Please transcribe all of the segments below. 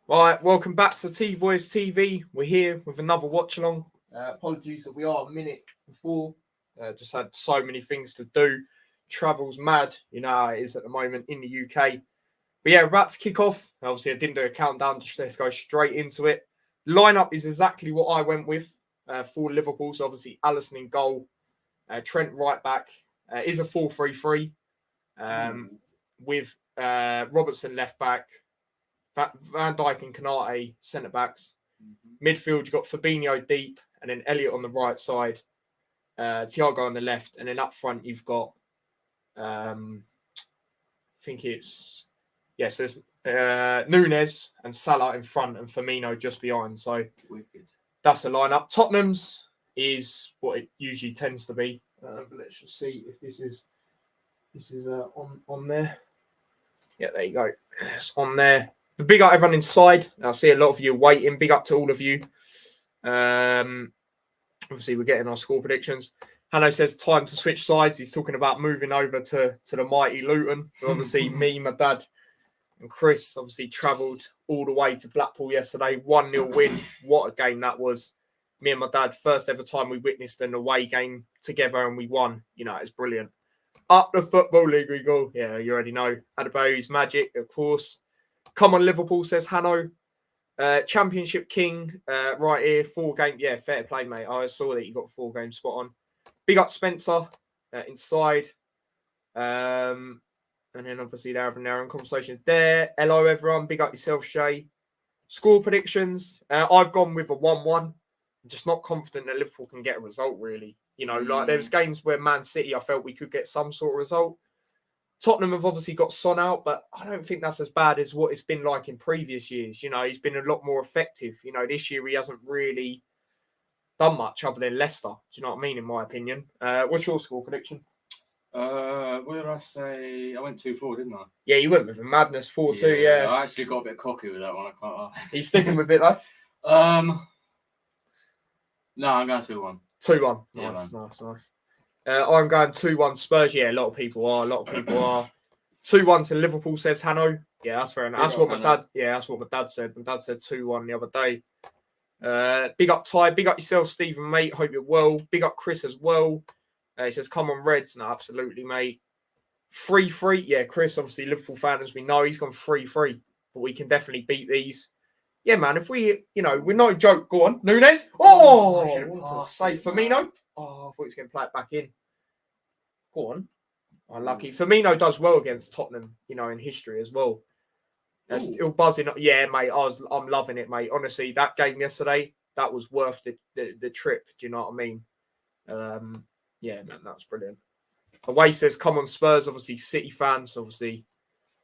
Right, welcome back to T-Boys TV. We're here with another watch-along. Apologies that we are a minute before. Just had so many things to do. Travel's mad, you know how it is at the moment in the UK. But yeah, about to kick off. Obviously, I didn't do a countdown. Just let's go straight into it. Lineup is exactly what I went with for Liverpool. So obviously, Alisson in goal. Trent right back. Is a 4-3-3 with Robertson left back. Van Dijk and Kanate centre backs. Midfield, you've got Fabinho deep, and then Elliott on the right side, Thiago on the left, and then up front you've got, I think it's, yes, there's Nunes and Salah in front, and Firmino just behind. So that's the lineup. Tottenham's is what it usually tends to be. But let's just see if this is on there. Yeah, there you go. It's on there. Big up everyone inside. I see a lot of you waiting. Big up to all of you. Obviously, we're getting our score predictions. Hanno says time to switch sides. He's talking about moving over to the mighty Luton. But obviously, me, my dad, and Chris obviously travelled all the way to Blackpool yesterday. 1-0 win. What a game that was. Me and my dad, first ever time we witnessed an away game together and we won. You know, it's brilliant. Up the Football League we go. Yeah, you already know. Adebayo's magic, of course. Come on, Liverpool, says Hanno. Championship King, right here. 4 game. Yeah, fair play, mate. I saw that you got 4 games spot on. Big up Spencer inside. And then obviously they're having their own conversations there. Hello, everyone. Big up yourself, Shay. Score predictions. I've gone with a 1-1. I'm just not confident that Liverpool can get a result, really. You know, like there was games where Man City, I felt we could get some sort of result. Tottenham have obviously got Son out, but I don't think that's as bad as what it's been like in previous years. You know, he's been a lot more effective. You know, this year he hasn't really done much other than Leicester. Do you know what I mean, in my opinion? What's your score prediction? What did I say? I went 2-4, didn't I? Yeah, you went with a madness 4-2, yeah. I actually got a bit cocky with that one, I can't lie. He's sticking with it, though? No, I'm going 2-1. 2-1. Yeah, nice. I'm going 2-1 Spurs. Yeah, a lot of people are. 2-1 to Liverpool, says Hanno. Yeah, that's fair enough. That's what my dad said. My dad said 2-1 the other day. Big up Ty. Big up yourself, Stephen, mate. Hope you're well. Big up Chris as well. He says, come on, Reds. No, absolutely, mate. 3-3. Yeah, Chris, obviously Liverpool fan, as we know, he's gone 3-3. But we can definitely beat these. Yeah, man, if we, you know, we're no joke. Go on. Nunes. Oh, what a save. Firmino. Oh, I thought he was going to play it back in. Go on. Unlucky. Firmino does well against Tottenham, you know, in history as well. They're still buzzing. Yeah, mate, I'm loving it, mate. Honestly, that game yesterday, that was worth the trip. Do you know what I mean? Yeah, man, that was brilliant. Away says, come on, Spurs. Obviously, City fans. Obviously,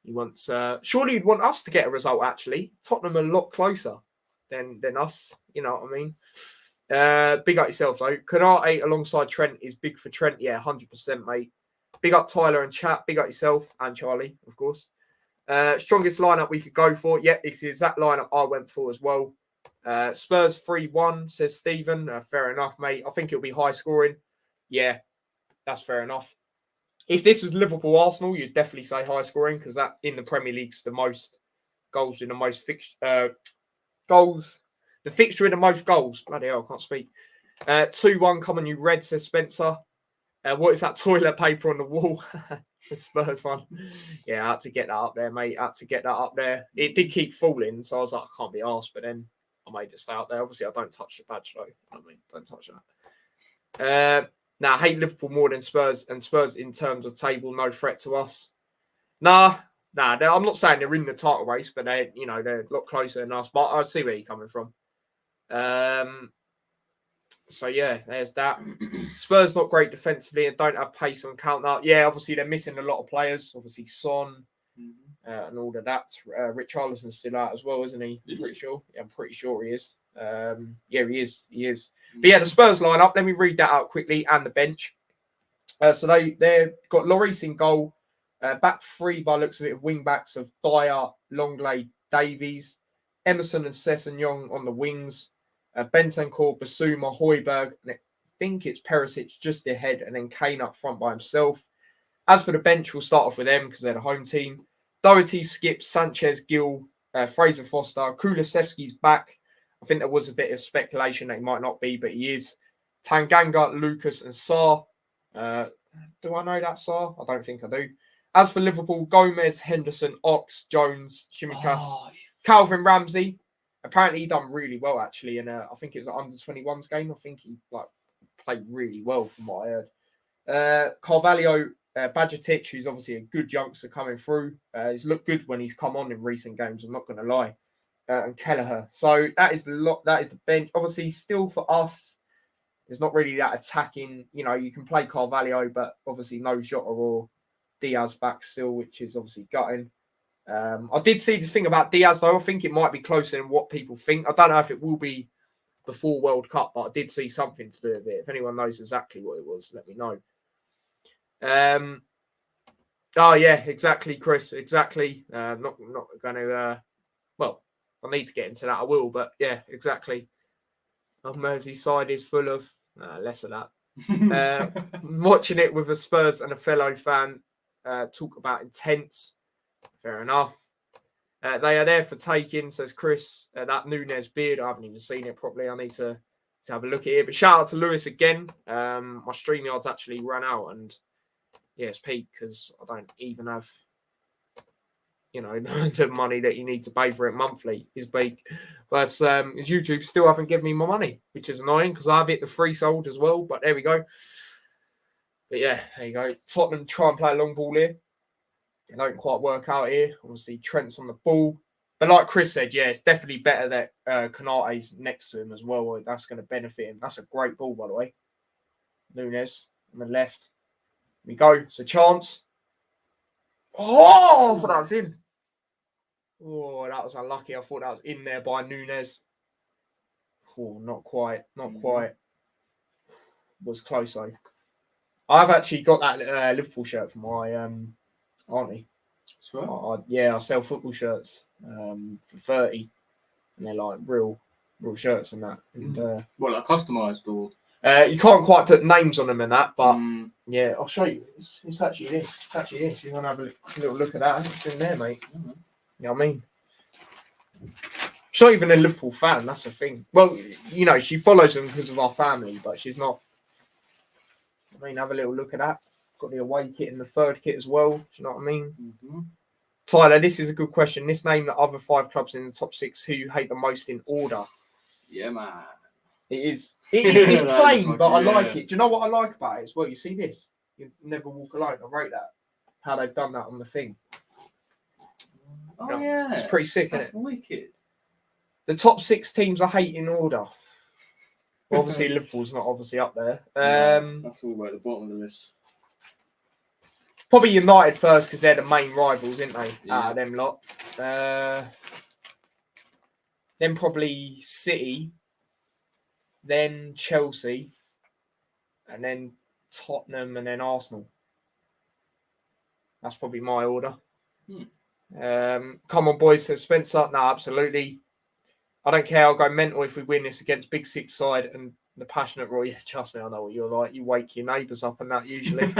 he wants. Surely you'd want us to get a result, actually. Tottenham are a lot closer than us. You know what I mean? Big up yourself, though. Kanate alongside Trent is big for Trent. Yeah, 100%, mate. Big up Tyler and chat. Big up yourself and Charlie, of course. Strongest lineup we could go for. Yeah, it's the exact lineup I went for as well. Spurs 3-1, says Stephen. Fair enough, mate. I think it'll be high scoring. Yeah, that's fair enough. If this was Liverpool-Arsenal, you'd definitely say high scoring because that in the Premier League's the most goals in the most goals. The fixture with the most goals. Bloody hell, I can't speak. 2-1, come on, you Red, says Spencer. What is that toilet paper on the wall? The Spurs one. Yeah, I had to get that up there, mate. It did keep falling, so I was like, I can't be arsed, but then I made it stay out there. Obviously, I don't touch the badge, though. I mean, don't touch that. I hate Liverpool more than Spurs, and Spurs in terms of table, no threat to us. Nah, I'm not saying they're in the title race, but they're a lot closer than us. But I see where you're coming from. So yeah, there's that. Spurs not great defensively and don't have pace on counter. Yeah, obviously they're missing a lot of players. Obviously Son and all of that. Richarlison's still out as well, isn't he? Pretty sure. Yeah, I'm pretty sure he is. Yeah, he is. But yeah, the Spurs lineup. Let me read that out quickly and the bench. So they've got Lloris in goal. Back 3 by looks of it of wing backs of Dyer, Longley, Davies, Emerson and Sessegnon on the wings. Bentancur, Basuma, Højbjerg, and I think it's Perisic just ahead, and then Kane up front by himself. As for the bench, we'll start off with them because they're the home team. Doherty, Skip, Sanchez, Gill, Fraser Foster. Kulusevski's back. I think there was a bit of speculation that he might not be, but he is. Tanganga, Lucas, and Sarr. Do I know that Sarr? I don't think I do. As for Liverpool, Gomez, Henderson, Ox, Jones, Chimikas, Calvin Ramsey. Apparently, he done really well actually, and I think it was an under-21s game. I think he played really well from what I heard. Carvalho, Bajcetic, who's obviously a good youngster coming through. He's looked good when he's come on in recent games. I'm not going to lie. And Kelleher. So that is the lot. That is the bench. Obviously, still for us, there's not really that attacking. You know, you can play Carvalho, but obviously no Jota or Diaz back still, which is obviously gutting. I did see the thing about Diaz though. I think it might be closer than what people think. I don't know if it will be before World Cup, but I did see something to do with it. If anyone knows exactly what it was, let me know. Oh yeah, exactly, Chris. Exactly. Not going to. Well, I need to get into that. I will, but yeah, exactly. Merseyside is full of less of that. Watching it with a Spurs and a fellow fan talk about intense. Fair enough. They are there for taking, says Chris. That Nunez beard, I haven't even seen it properly. I need to have a look at it. But shout out to Lewis again. My StreamYard's actually ran out, and yeah, it's peak because I don't even have, you know, the money that you need to pay for it monthly is peak. But YouTube still haven't given me my money, which is annoying because I have it the free sold as well. But there we go. But yeah, there you go. Tottenham try and play a long ball here. It don't quite work out here. Obviously, Trent's on the ball. But like Chris said, yeah, it's definitely better that Konate's next to him as well. That's going to benefit him. That's a great ball, by the way. Nunez on the left. Here we go. It's a chance. Oh, I thought that was in. Oh, that was unlucky. I thought that was in there by Nunez. Oh, not quite. Not quite. Was close, though. I've actually got that Liverpool shirt for my auntie. I sell football shirts for 30, and they're like real shirts and that. And like customized or? You can't quite put names on them and that, but yeah, I'll show you. It's actually this. It's actually this. You want to have a little look at that? It's in there, mate. You know what I mean? She's not even a Liverpool fan. That's the thing. Well, you know, she follows them because of our family, but she's not. I mean, have a little look at that. Got the away kit and the third kit as well. Do you know what I mean? Mm-hmm. Tyler, this is a good question. This name the other 5 clubs in the top 6 who you hate the most in order. Yeah, man. It is. It's plain, but I like it. Do you know what I like about it as well? You see this? You never walk alone. I rate that. How they've done that on the thing. Oh, yeah. It's pretty sick, That's isn't it? Wicked. The top 6 teams I hate in order. Well, obviously, Liverpool's not obviously up there. That's all at the bottom of the list. Probably United first because they're the main rivals, aren't they? Yeah. Them lot. Then probably City. Then Chelsea. And then Tottenham and then Arsenal. That's probably my order. Come on, boys, says Spencer. No, absolutely. I don't care. I'll go mental if we win this against Big Six side and the passionate Roy. Yeah, trust me, I know what you're like. You wake your neighbours up and that usually.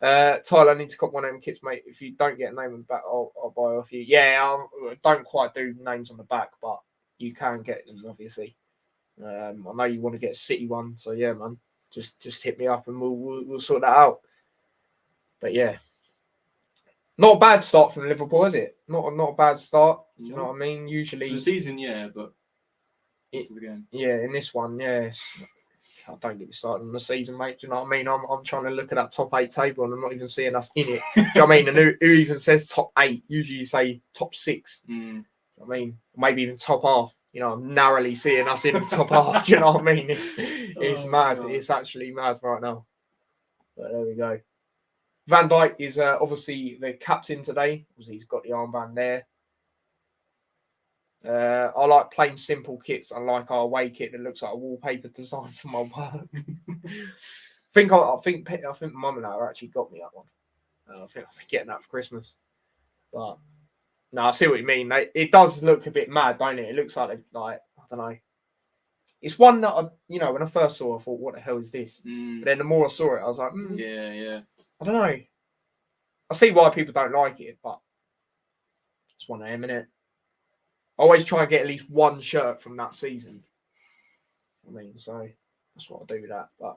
Tyler, I need to cop one of them kits, mate. If you don't get a name on the back, I'll buy off you. Yeah, I don't quite do names on the back, but you can get them, obviously. I know you want to get a City one, so yeah, man. Just hit me up and we'll sort that out. But yeah. Not a bad start from Liverpool, is it? Not a bad start. Do you know what I mean? Usually for the season, yeah, but in this one, yes. I don't get me started on the season, mate. Do you know what I mean? I'm trying to look at that top 8 table and I'm not even seeing us in it. Do you know what I mean? And who even says top 8? Usually you say top 6. Do you know what I mean? Maybe even top half. You know, I'm narrowly seeing us in the top half. Do you know what I mean? It's mad. God. It's actually mad right now. But there we go. Van Dijk is obviously the captain today. Obviously, he's got the armband there. I like plain, simple kits. I like our away kit that looks like a wallpaper design for my work. I think Mum and I actually got me that one. I think I'll be getting that for Christmas. But no, I see what you mean. It does look a bit mad, don't it? It looks like I don't know. It's one that when I first saw it, I thought, what the hell is this? But then the more I saw it, I was like, yeah. I don't know. I see why people don't like it, but it's one of them, innit? I always try and get at least one shirt from that season. I mean, so that's what I do with that. But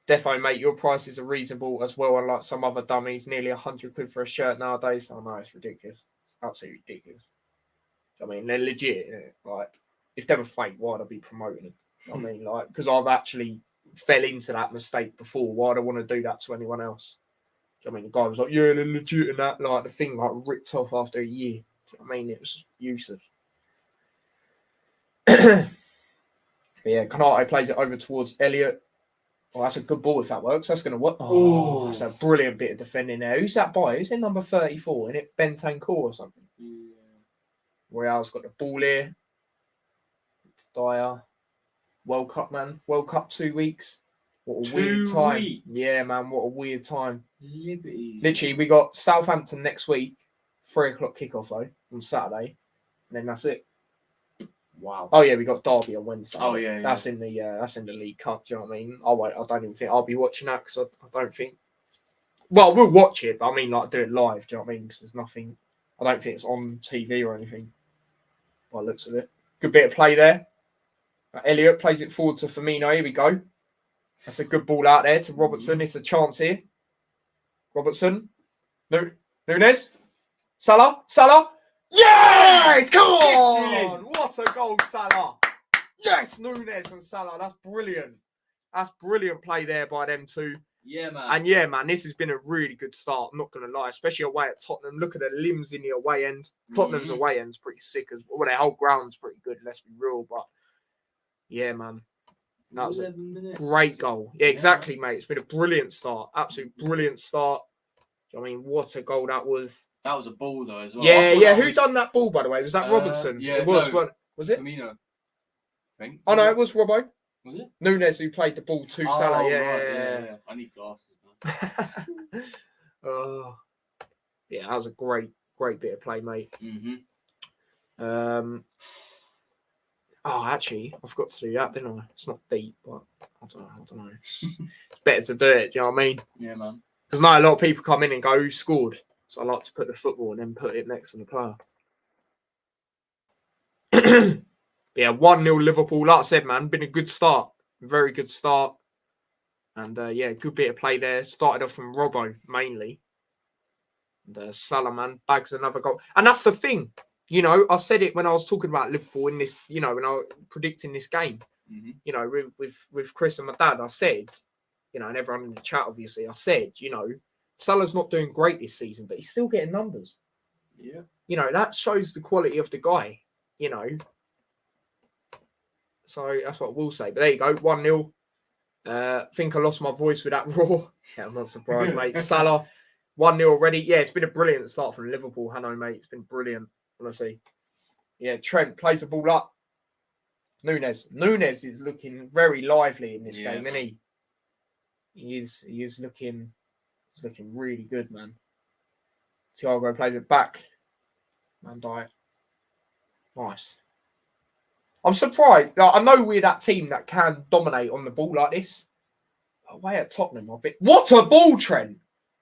defo, mate, your prices are reasonable as well, unlike some other dummies. Nearly 100 quid for a shirt nowadays. I know it's ridiculous. It's absolutely ridiculous. I mean, they're legit. Isn't it? Like, if they were fake, why'd I be promoting them? I mean, like, because I've actually fell into that mistake before. Why'd I want to do that to anyone else? I mean, the guy was like, yeah, they're legit and that. Like, the thing like ripped off after a year. I mean, it was useless. But yeah, Kanate plays it over towards Elliott. Oh, that's a good ball if that works. That's going to work. Oh, that's a brilliant bit of defending there. Who's that by? Who's in number 34? Isn't it Bentancur or something? Yeah. Real's got the ball here. It's Dyer. World Cup, man. World Cup 2 weeks. What a weird time. 2 weeks. Yeah, man. What a weird time. Literally, we got Southampton next week. 3 o'clock kickoff, though, on Saturday. And then that's it. Wow. Oh yeah, we got Derby on Wednesday. Oh yeah, that's in the League Cup. Do you know what I mean? I don't even think I'll be watching that because I don't think. Well, we'll watch it, but I mean, like, do it live. Do you know what I mean? Because there's nothing. I don't think it's on TV or anything. By the looks of it, good bit of play there. Elliott plays it forward to Firmino. Here we go. That's a good ball out there to Robertson. It's a chance here. Robertson, Nunes, Salah. Yes! Come on! What a goal, Salah. Yes, Nunes and Salah. That's brilliant. That's brilliant play there by them two. Yeah, man. And yeah, man, this has been a really good start. I'm not going to lie, especially away at Tottenham. Look at the limbs in the away end. Tottenham's away end's pretty sick as well. Their whole ground's pretty good, let's be real. But yeah, man. That was a great goal. Yeah, exactly, mate. It's been a brilliant start. Absolute brilliant start. I mean, what a goal that was. That was a ball, though, as well. Yeah. Who done that ball, by the way? Was that Robertson? Yeah, it was. No, was it? Firmino, I think. Oh, no, it was Robbo. Was it? Nunes who played the ball to Salah. Yeah. I need glasses, man. Oh, yeah, that was a great bit of play, mate. Oh, actually, I forgot to do that, didn't I? It's not deep, but I don't know. It's better to do it, do you know what I mean? Yeah, man. Because now a lot of people come in and go, who scored? So I like to put the football and then put it next to the player. Yeah, 1-0 Liverpool. Like I said, man, been a good start. Very good start. And yeah, good bit of play there. Started off from Robbo, mainly. And Salah, man, bags another goal. And that's the thing. You know, I said it when I was talking about Liverpool in this, you know, when I was predicting this game. You know, with Chris and my dad, I said, you know, and everyone in the chat, obviously, I said, you know, Salah's not doing great this season, but he's still getting numbers. Yeah. You know, that shows the quality of the guy, you know. So that's what we'll say. But there you go, 1-0. I think I lost my voice with that roar. Yeah, I'm not surprised, mate. Salah, 1-0 already. Yeah, it's been a brilliant start from Liverpool, Hanno, mate. It's been brilliant, honestly. Yeah, Trent plays the ball up. Nunes is looking very lively in this game, isn't he? He is looking really good, man. Thiago plays it back. Van Dijk. Nice. I'm surprised. Like, I know we're that team that can dominate on the ball like this. Away at Tottenham, I think. What a ball, Trent!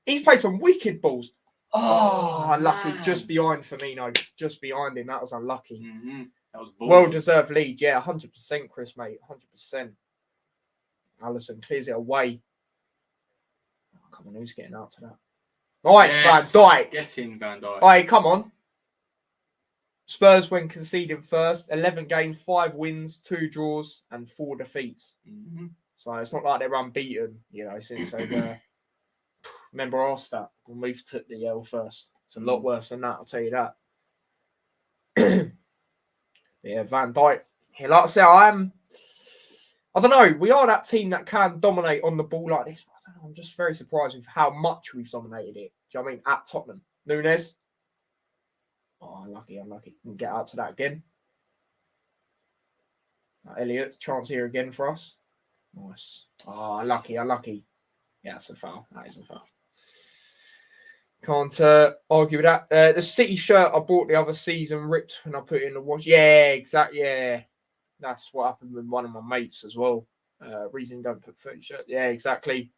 He's played some wicked balls. Oh, unlucky. Man. Just behind Firmino. Just behind him. That was unlucky. That was well-deserved lead. Yeah, 100%, Chris, mate. 100%. Alisson clears it away. Oh, come on, who's getting out to that? Nice, yes. Van Dijk. Get in, Van Dijk. All right, come on. Spurs, when conceding first, 11 games, 5 wins, 2 draws, and 4 defeats. So it's not like they're unbeaten, you know, since they remember our stat when we've took the L first. It's a lot worse than that, I'll tell you that. Yeah, Van Dijk. Yeah, like I said, I don't know. We are that team that can dominate on the ball like this. I don't know, I'm just very surprised with how much we've dominated it. Do you know what I mean? At Tottenham. Nunes. Oh, unlucky. Can get out to that again. Elliott, chance here again for us. Nice. Oh, unlucky. Yeah, that's a foul. That is a foul. Can't argue with that. The City shirt I bought the other season ripped when I put it in the wash. Yeah, exactly. Yeah, that's what happened with one of my mates as well. Reason don't put footy shirt. Yeah, exactly.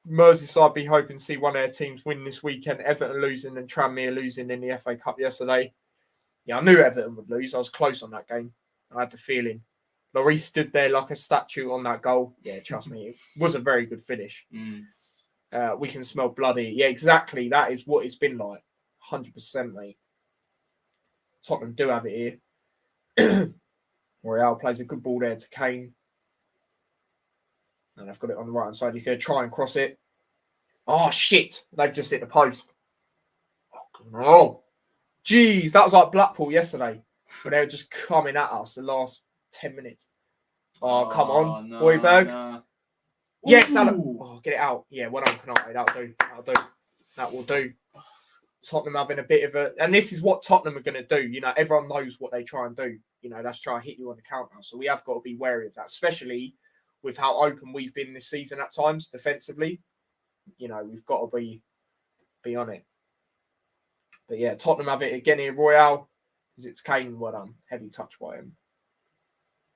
Merseyside be hoping to see one of their teams win this weekend. Everton losing and Tranmere losing in the FA Cup yesterday. Yeah, I knew Everton would lose. I was close on that game. I had the feeling. Lloris stood there like a statue on that goal. Yeah, trust me, it was a very good finish. We can smell bloody. Yeah, exactly. That is what it's been like. 100%, mate. Tottenham do have it here. Royale plays a good ball there to Kane. And they've got it on the right hand side. He's going to try and cross it. Oh, shit. They've just hit the post. Oh, jeez. That was like Blackpool yesterday. But they were just coming at us the last 10 minutes. Oh, come on. No, Højbjerg. no. Yes, oh, get it out. Yeah, well done, Canate. That'll do. That will do. Tottenham having a bit of a... And this is what Tottenham are going to do. You know, everyone knows what they try and do. You know, that's try and hit you on the counter. So we have got to be wary of that, especially with how open we've been this season at times defensively. You know, we've got to be on it. But yeah, Tottenham have it again here. Royale, because it's Kane. Well done. Heavy touch by him.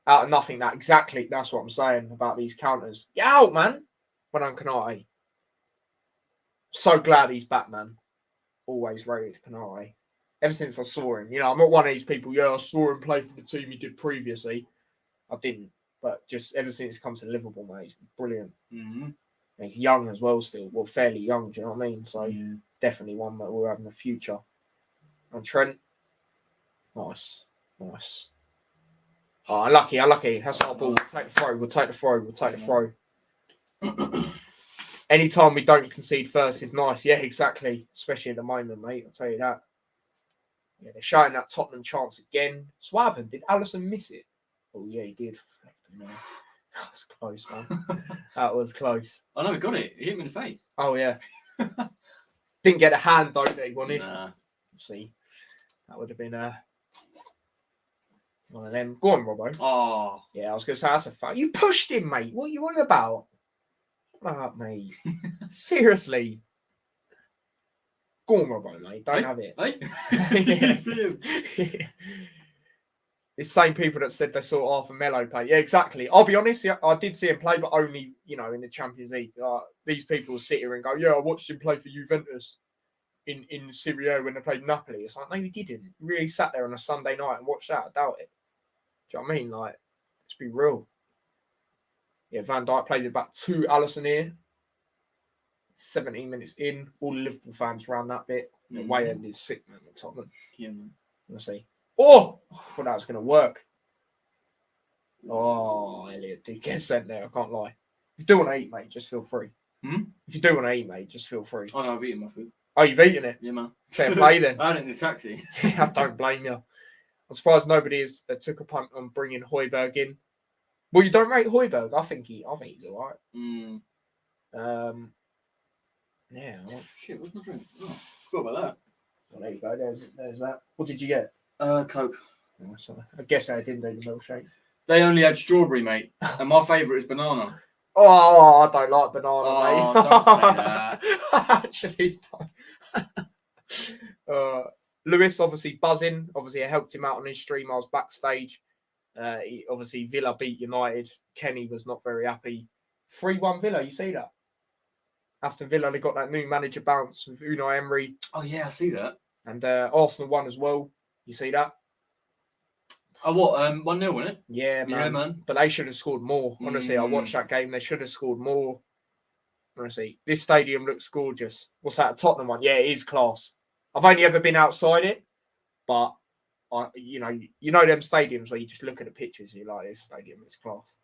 Out of nothing, exactly. That's what I'm saying about these counters. Get out, man. Well done, Canate. So glad he's back, man. Always rated Canate. Ever since I saw him. You know, I'm not one of these people, I saw him play for the team he did previously. I didn't. But just ever since he comes to Liverpool, mate, he's brilliant. Mm-hmm. And he's young as well still. Well, fairly young, do you know what I mean? So definitely one that we'll have in the future. And Trent. Nice. Oh, unlucky. That's not a ball. We'll take the throw. Anytime we don't concede first is nice. Yeah, exactly. Especially at the moment, mate. I'll tell you that. Yeah, they're showing that Tottenham chance again. So what happened? Did Alisson miss it? Oh, yeah, he did. That was close, man. That was close. I know, he got it. He hit me in the face. Oh, yeah. Didn't get a hand, though, that he wanted. Nah. See, that would have been one of them. Go on, Robbo. Oh. Yeah, I was going to say, that's a foul. You pushed him, mate. What are you on about? Shut up, mate. Seriously. Go on, Robbo, mate. Don't have it. Hey? It's the same people that said they saw Arthur Melo play. Yeah, exactly. I'll be honest, I did see him play, but only, you know, in the Champions League. These people sit here and go, yeah, I watched him play for Juventus in Serie A when they played Napoli. It's like, no, you didn't. You really sat there on a Sunday night and watched that. I doubt it. Do you know what I mean? Like, let's be real. Yeah, Van Dijk plays it back to Alisson here. 17 minutes in. All the Liverpool fans around that bit. The way end is sick, man, at Tottenham. Yeah, man. We'll see. Oh! I thought that was going to work. Oh, Elliot did get sent there. I can't lie. If you do want to eat, mate, just feel free. If you do want to eat, mate, just feel free. Oh, no, I've eaten my food. Oh, you've eaten it? Yeah, man. Fair play then. I had it in the taxi. I don't blame you. I'm surprised nobody took a punt on bringing Højbjerg in. Well, you don't rate Højbjerg. I think he's all right. Yeah. Shit, what's my drink? Oh, forgot about that. Well, there you go. There's that. What did you get? Coke. Oh, sorry. I guess they didn't do the milkshakes. They only had strawberry, mate. And my favourite is banana. Oh, I don't like banana, mate. Don't say that. I actually don't. Lewis, obviously buzzing. Obviously, I helped him out on his stream. I was backstage. Obviously, Villa beat United. Kenny was not very happy. 3-1 Villa, you see that? Aston Villa, they got that new manager bounce with Unai Emery. Oh, yeah, I see that. And Arsenal won as well. You see that? Oh, what? 1-0, wasn't it? Yeah, man. Yeah, man. But they should have scored more. Honestly, I watched that game. They should have scored more. Honestly, this stadium looks gorgeous. What's that? A Tottenham one? Yeah, it is class. I've only ever been outside it, but you know them stadiums where you just look at the pictures and you're like, this stadium is class.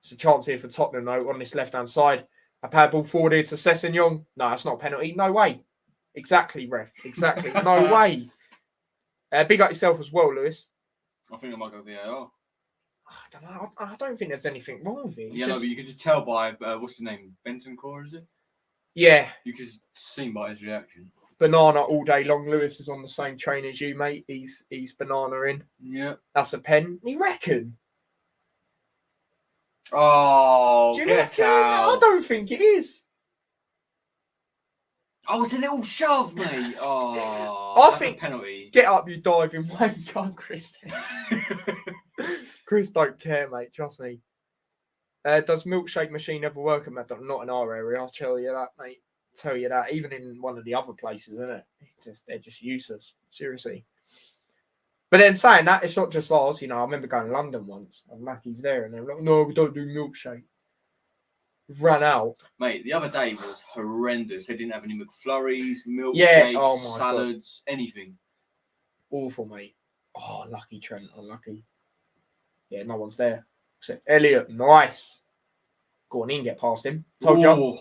It's a chance here for Tottenham though on this left-hand side. A pad ball forward here to Sessegnon. No, that's not a penalty. No way. Exactly, ref. Exactly. No way. Big up yourself as well, Lewis. I think I might go VAR. I don't know. I don't think there's anything wrong with it. No, but you can just tell by what's his name, Bentancur, is it? Yeah. You can see by his reaction. Banana all day long. Lewis is on the same train as you, mate. He's banana in. Yeah. That's a pen. You reckon? Oh, do you get reckon? out. I don't think it is. Oh, it's a little shove, mate. Oh, I that's think a penalty. Get up, you diving wanker, Chris. Chris don't care, mate. Trust me. Does milkshake machine ever work at McDonald's? Not in our area, I'll tell you that, mate. Tell you that. Even in one of the other places, isn't it? They're just useless. Seriously. But then saying that, it's not just ours. You know, I remember going to London once and Mackey's there and they were like, no, we don't do milkshake. We've ran out. Mate, the other day was horrendous. They didn't have any McFlurries, milkshakes, salads, anything. Awful, mate. Oh, lucky Trent, unlucky. Yeah, no one's there. Except Elliot, nice. Go on in, get past him. Told you.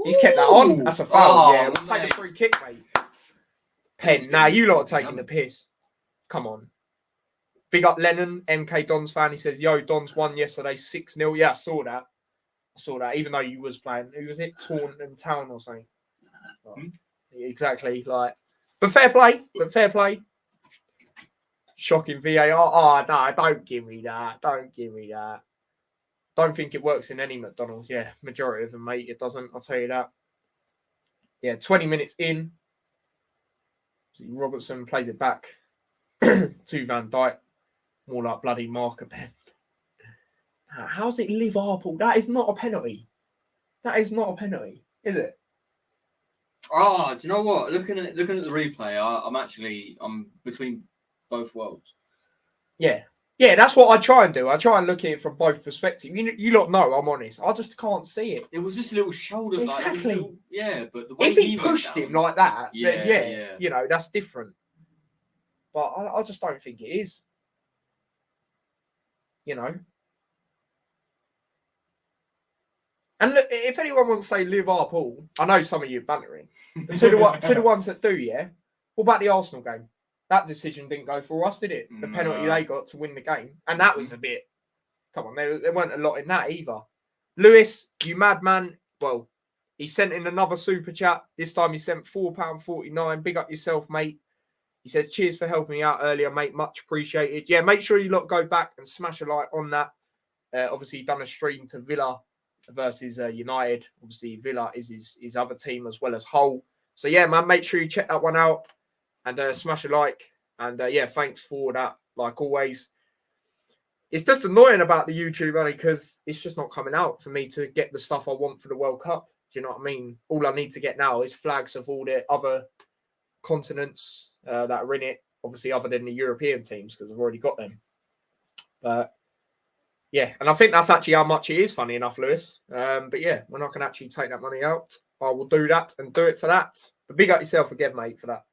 He's kept that on. That's a foul. Yeah, we'll take a free kick, mate. Pen. Now you lot are taking the piss. Come on. Big up Lennon, MK Dons fan. He says, yo, Dons won yesterday 6-0. Yeah, I saw that. Even though you was playing. Who was it? Taunton Town or something. Exactly. But fair play. Shocking VAR. Oh, no, don't give me that. Don't think it works in any McDonald's. Yeah, majority of them, mate. It doesn't. I'll tell you that. Yeah, 20 minutes in. Robertson plays it back to Van Dijk. More like bloody marker pen. How's it Liverpool? That is not a penalty. Is it? Oh, do you know what? Looking at the replay, I'm between both worlds. Yeah, that's what I try and do. I try and look at it from both perspectives. You lot know I'm honest. I just can't see it. It was just a little shoulder. Exactly. But the way if he pushed him like that, yeah, then you know, that's different. But I just don't think it is. You know. And look, if anyone wants to say Liverpool, I know some of you are bantering. To the ones that do, yeah. What about the Arsenal game? That decision didn't go for us, did it? The penalty they got to win the game. And that was a bit... Come on, there weren't a lot in that either. Lewis, you madman. Well, he sent in another super chat. This time he sent £4.49. Big up yourself, mate. He said, cheers for helping me out earlier, mate. Much appreciated. Yeah, make sure you lot go back and smash a like on that. Obviously, done a stream to Villa versus United. Obviously, Villa is his other team as well as Hull. So, yeah, man, make sure you check that one out. And smash a like. And yeah, thanks for that, like always. It's just annoying about the YouTube, only because it's just not coming out for me to get the stuff I want for the World Cup. Do you know what I mean? All I need to get now is flags of all the other continents that are in it. Obviously, other than the European teams, because I've already got them. But yeah, and I think that's actually how much it is, funny enough, Lewis. But yeah, when I can actually take that money out, I will do that and do it for that. But big up yourself again, mate, for that.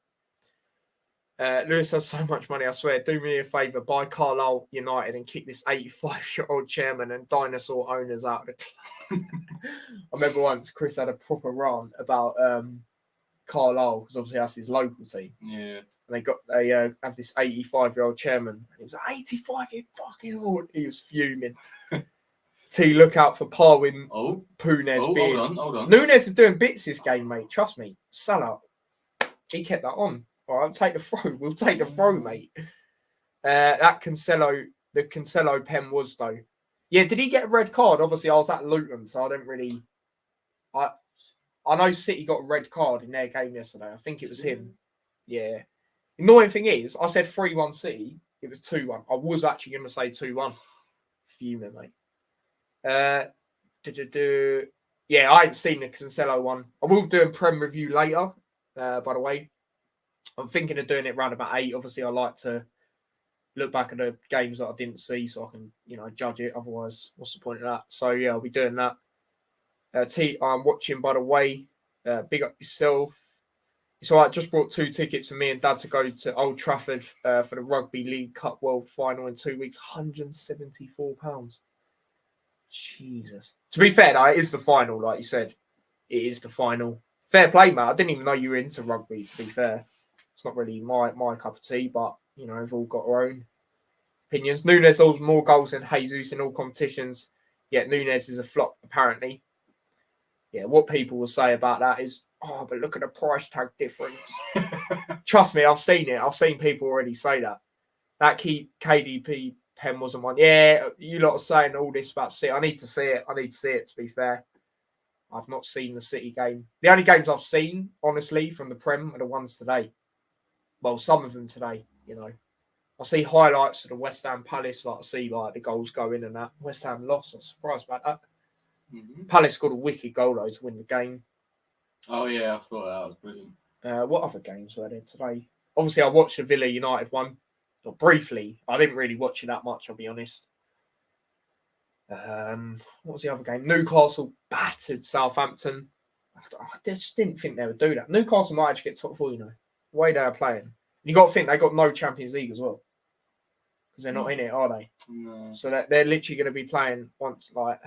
Lewis has so much money, I swear. Do me a favour, buy Carlisle United and kick this 85-year-old chairman and dinosaur owners out of the club. I remember once Chris had a proper rant about Carlisle, because obviously that's his local team. Yeah. And they have this 85-year-old chairman. And he was like, 85 year fucking old. He was fuming. T, look out for Parwin Punez beard. Hold on. Nunes is doing bits this game, mate. Trust me. Salah. He kept that on. All right, take the throw. We'll take the throw, mate. The Cancelo pen was, though. Yeah, did he get a red card? Obviously, I was at Luton, so I didn't really... I know City got a red card in their game yesterday. I think it was him. Yeah. The annoying thing is, I said 3-1 City. It was 2-1. I was actually going to say 2-1. Fuming, mate. Yeah, I ain't seen the Cancelo one. I will do a Prem review later, by the way. I'm thinking of doing it around about 8. Obviously, I like to look back at the games that I didn't see so I can, judge it. Otherwise, what's the point of that? So, yeah, I'll be doing that. T, I'm watching, by the way. Big up yourself. So I just brought 2 tickets for me and Dad to go to Old Trafford for the Rugby League Cup World Final in 2 weeks. £174. Jesus. To be fair, though, it is the final, like you said. It is the final. Fair play, mate. I didn't even know you were into rugby, to be fair. It's not really my cup of tea, but, we've all got our own opinions. Nunes holds more goals than Jesus in all competitions, yet Nunes is a flop, apparently. Yeah, what people will say about that is, but look at the price tag difference. Trust me, I've seen it. I've seen people already say that. That KDP pen wasn't one. Yeah, you lot are saying all this about City. I need to see it, to be fair. I've not seen the City game. The only games I've seen, honestly, from the Prem are the ones today. Well, some of them today, I see highlights of the West Ham Palace, like I see like the goals going and that. West Ham lost. I'm surprised about that. Palace scored a wicked goal though to win the game. Oh yeah, I thought that was brilliant. What other games were there today? Obviously, I watched the Villa United one, or briefly. I didn't really watch it that much, I'll be honest. What was the other game? Newcastle battered Southampton. I just didn't think they would do that. Newcastle might actually get top four, you know, the way they're playing. You got to think they got no Champions League as well, because they're not in it, are they? No. So they're literally going to be playing once. Like,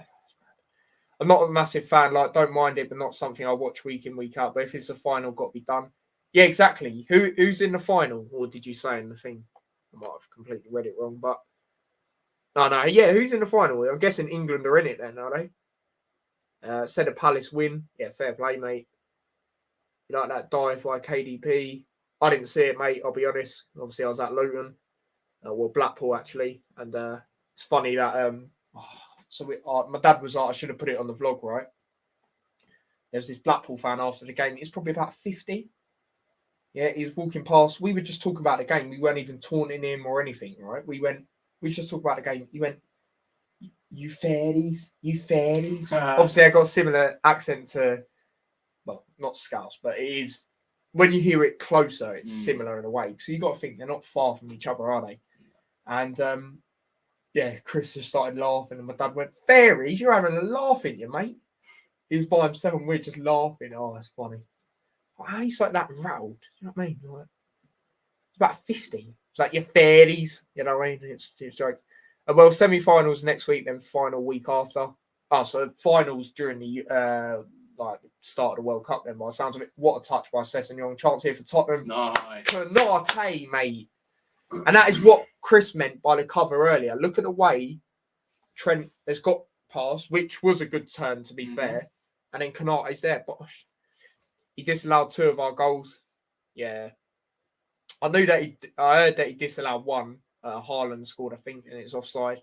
I'm not a massive fan. Like, don't mind it, but not something I watch week in, week out. But if it's a final, got to be done. Yeah, exactly. Who's in the final? Or did you say in the thing? I might have completely read it wrong, but no. Yeah, who's in the final? I'm guessing England are in it then, are they? Said a Palace win. Yeah, fair play, mate. You like that dive by KDP? I didn't see it, mate. I'll be honest. Obviously, I was at Luton, well, Blackpool actually, and it's funny that my dad was like, I should have put it on the vlog, right? There was this Blackpool fan after the game. He's probably about 50. Yeah, he was walking past. We were just talking about the game. We weren't even taunting him or anything, right? We just talked about the game. He went, "You fairies, you fairies." Obviously, I got a similar accent to, well, not Scouse, but it is. When you hear it closer, it's similar in a way. So you got to think they're not far from each other, are they? And yeah, Chris just started laughing, and my dad went, "Fairies, you're having a laugh in you, mate." He was by himself, and we're just laughing. Oh, that's funny. How he's like that rattled? You know what I mean? Like, it's about 50. It's like your fairies. You know what I mean? It's jokes. Well, semi-finals next week, then final week after. Oh, so finals during the like start of the World Cup. Then, by the sounds of it, what a touch by Sessegnon. Chance here for Tottenham. Nice. Canate, mate. And that is what Chris meant by the cover earlier. Look at the way Trent has got past, which was a good turn to be fair, and then Canate's there. Bosh. He disallowed 2 of our goals. Yeah. I heard that he disallowed 1. Haaland scored, I think, and it's offside.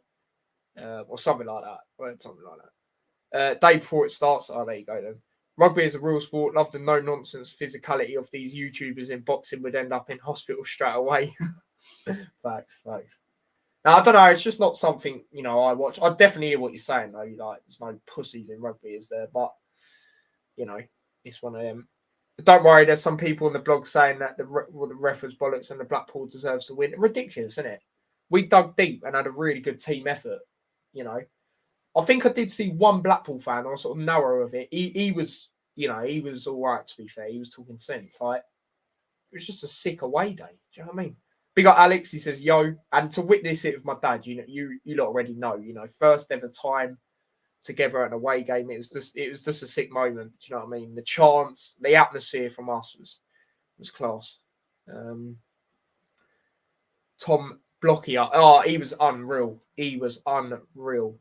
Or something like that. Day before it starts. Oh, there you go then. Rugby is a real sport. Love the no-nonsense physicality of these YouTubers in boxing would end up in hospital straight away. Facts. Now, I don't know. It's just not something, you know, I watch. I definitely hear what you're saying, though. Like, there's no pussies in rugby, is there? But, you know, it's one of them. Don't worry, there's some people in the blog saying that the ref was bollocks and the Blackpool deserves to win. Ridiculous, isn't it? We dug deep and had a really good team effort, you know. I think I did see one Blackpool fan, I was sort of narrow of it. He was, you know, he was all right, to be fair. He was talking sense. Like, it was just a sick away day. Do you know what I mean? Big up Alex, he says, yo. And to witness it with my dad, you know, you lot already know, you know, first ever time together at an away game. It was just a sick moment. Do you know what I mean? The chants, the atmosphere from us was class. Tom Blockier, he was unreal.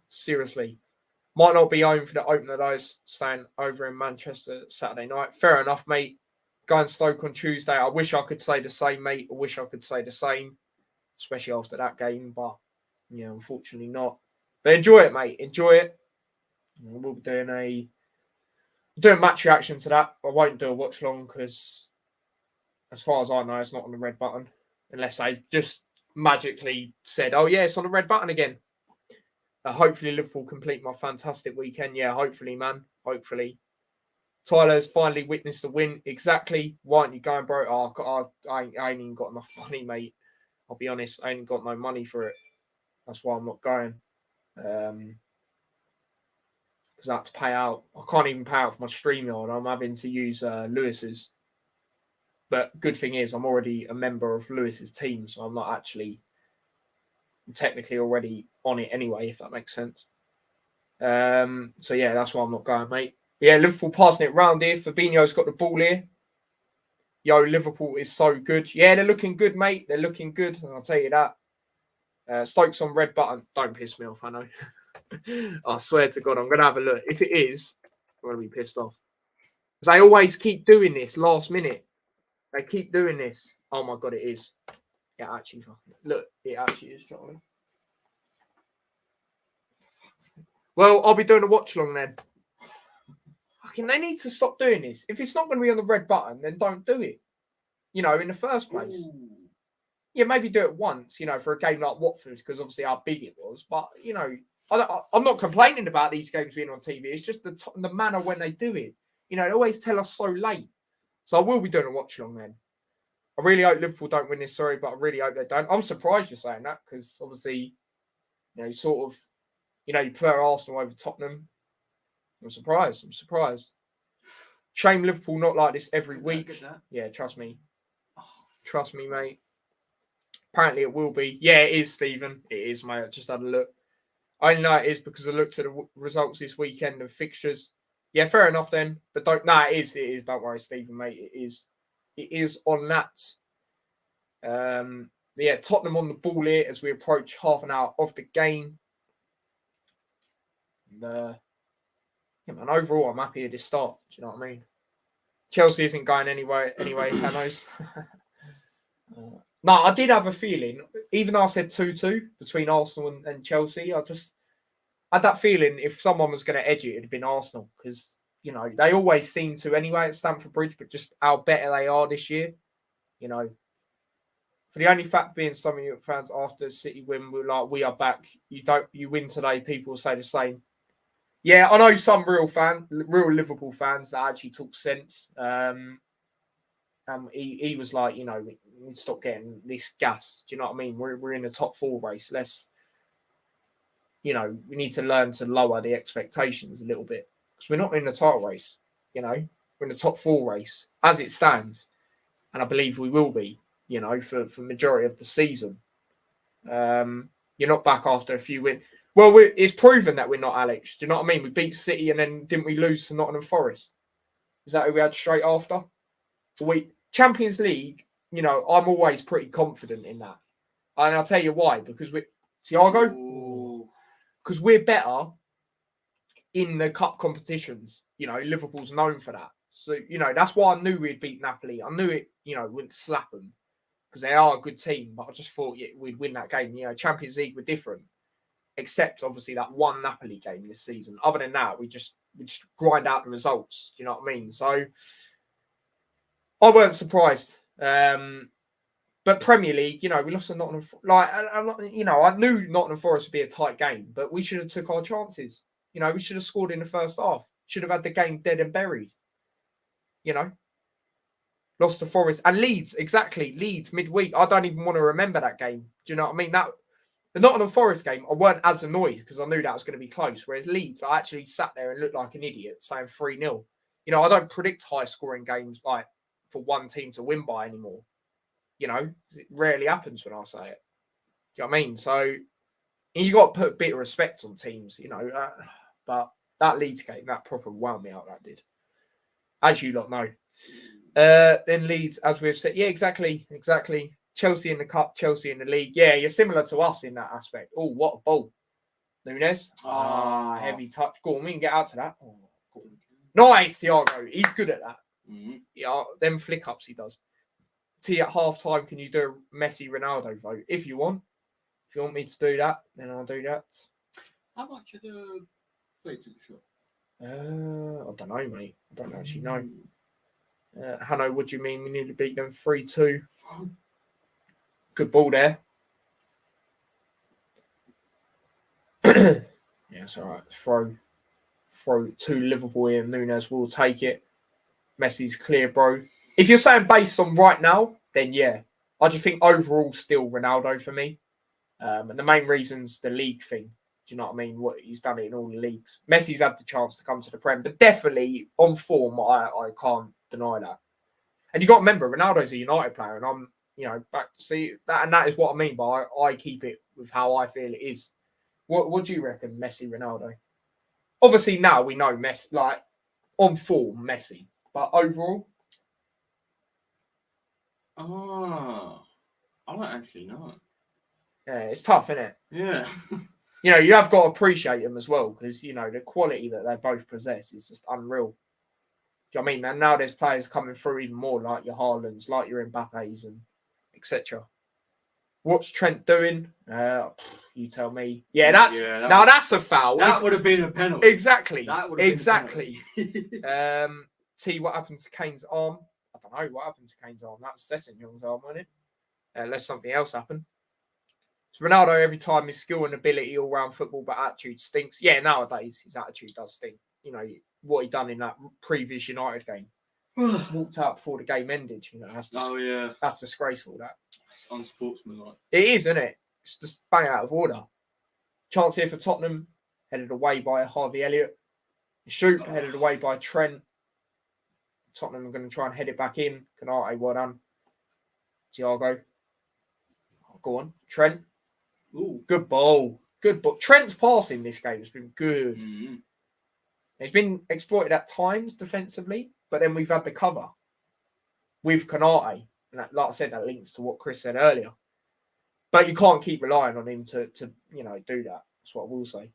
Seriously. Might not be home for the opener though, staying over in Manchester Saturday night. Fair enough, mate. Going Stoke on Tuesday. I wish I could say the same, mate. I wish I could say the same, especially after that game, but yeah, unfortunately not. But enjoy it, mate. Enjoy it. We'll be doing a match reaction to that. I won't do a watch long because, as far as I know, it's not on the red button unless they've just magically said, "Oh yeah, it's on the red button again." Hopefully, Liverpool complete my fantastic weekend. Yeah, hopefully, man. Hopefully, Tyler's finally witnessed a win. Exactly. Why aren't you going, bro? Oh, I ain't even got enough money, mate. I'll be honest. I ain't got no money for it. That's why I'm not going. Because I had to pay out. I can't even pay out for my StreamYard. I'm having to use Lewis's. But good thing is, I'm already a member of Lewis's team, so I'm technically already on it anyway, if that makes sense. So yeah, that's why I'm not going, mate. But yeah, Liverpool passing it round here. Fabinho's got the ball here. Yo, Liverpool is so good. Yeah, they're looking good, mate. They're looking good. I'll tell you that. Stokes on red button. Don't piss me off, I know. I swear to God, I'm going to have a look. If it is, I'm going to be pissed off. Because they always keep doing this last minute. They keep doing this. Oh my God, it is. Yeah, actually, look, it actually is, Charlie. Well, I'll be doing a watch along then. Fucking, they need to stop doing this. If it's not going to be on the red button, then don't do it. You know, in the first place. yeah, maybe do it once, for a game like Watford, because obviously how big it was. But, I'm not complaining about these games being on TV. It's just the manner when they do it. They always tell us so late. So I will be doing a watch-along then. I really hope Liverpool don't win this, sorry, but I really hope they don't. I'm surprised you're saying that, because obviously, sort of, you prefer Arsenal over Tottenham. I'm surprised. Shame Liverpool not like this every week. Yeah, trust me. Trust me, mate. Apparently it will be. Yeah, it is, Stephen. It is, mate. I just had a look. I only know it is because I looked at the results this weekend and fixtures. Yeah, fair enough then. But it is. Don't worry, Stephen, mate. It is. It is on that. Yeah, Tottenham on the ball here as we approach half an hour of the game. And, man, overall, I'm happy at this start. Do you know what I mean? Chelsea isn't going anyway, Hanos. No, I did have a feeling, even though I said 2-2 between Arsenal and Chelsea, I just had that feeling if someone was going to edge it, it'd have been Arsenal. Because, they always seem to anyway at Stamford Bridge, but just how better they are this year. For the only fact being some of you fans after City win, we're like, we are back. You win today, people will say the same. Yeah, I know some real Liverpool fans that actually talk sense. He was like, we need to stop getting this gas. Do you know what I mean? We're in the top 4 race. We need to learn to lower the expectations a little bit because we're not in the title race. We're in the top 4 race as it stands, and I believe we will be. For majority of the season. You're not back after a few wins. Well, it's proven that we're not, Alex. Do you know what I mean? We beat City and then didn't we lose to Nottingham Forest? Is that who we had straight after? Champions League, I'm always pretty confident in that. And I'll tell you why. Because Thiago? Because we're better in the cup competitions. Liverpool's known for that. So, that's why I knew we'd beat Napoli. I knew it, wouldn't slap them. Because they are a good team, but I just thought we'd win that game. Champions League were different, except obviously that one Napoli game this season. Other than that, we just grind out the results. Do you know what I mean? So I weren't surprised. But Premier League, we lost to Nottingham. I knew Nottingham Forest would be a tight game, but we should have took our chances. We should have scored in the first half. Should have had the game dead and buried. Lost to Forest and Leeds, exactly. Leeds midweek. I don't even want to remember that game. Do you know what I mean? The Nottingham Forest game, I weren't as annoyed because I knew that was going to be close. Whereas Leeds, I actually sat there and looked like an idiot saying 3-0. I don't predict high scoring games like for one team to win by anymore. It rarely happens when I say it. Do you know what I mean? So you got to put a bit of respect on teams, but that Leeds game, that proper wound me out, that did. As you lot know. Then Leeds, as we've said, yeah, exactly. Chelsea in the cup, Chelsea in the league. Yeah, you're similar to us in that aspect. Oh, what a ball. Nunez. Heavy touch. Go on, we can get out to that. Nice, Thiago. He's good at that. Mm-hmm. Yeah, them flick ups he does. T at half time, can you do a Messi Ronaldo vote? If you want. If you want me to do that, then I'll do that. How much are the plates in the shop? I don't know, mate. I don't actually know. Hanno, what do you mean? We need to beat them 3-2. Good ball there. Yeah, it's all right. Throw to Liverpool here. Nunez will take it. Messi's clear, bro. If you're saying based on right now, then yeah. I just think overall still Ronaldo for me. And the main reason's the league thing. Do you know what I mean? What he's done it in all the leagues. Messi's had the chance to come to the Prem, but definitely on form, I can't deny that. And you got to remember, Ronaldo's a United player, and I'm, back to see that, and that is what I mean by I keep it with how I feel it is. What do you reckon, Messi, Ronaldo? Obviously, now we know Messi, like on form, Messi, but overall, I don't actually know. Yeah, it's tough, isn't it? Yeah. You have got to appreciate them as well because, the quality that they both possess is just unreal. Do you know what I mean? And now there's players coming through even more like your Haalands, like your Mbappes and etc. What's Trent doing? You tell me. That's a foul. That would have been a penalty. Exactly. That would have exactly. been a penalty. T, what happened to Kane's arm? I don't know what happened to Kane's arm. That's Sessegnon's arm, wasn't it? unless something else happened. So Ronaldo, every time, his skill and ability all round football, but attitude stinks. Yeah, nowadays his attitude does stink. You know what he done in that previous United game. Walked out before the game ended. You know, that's disgraceful. That it's unsportsmanlike. It is, isn't it? It's just bang out of order. Chance here for Tottenham, headed away by Harvey Elliott. Shoot, headed away by Trent. Tottenham are going to try and head it back in. Canate, well done. Thiago. Go on. Trent. Ooh. Good ball. Good ball. Trent's passing this game has been good. Mm-hmm. It's been exploited at times defensively, but then we've had the cover with Canate. And that, like I said, that links to what Chris said earlier. But you can't keep relying on him to do that. That's what I will say.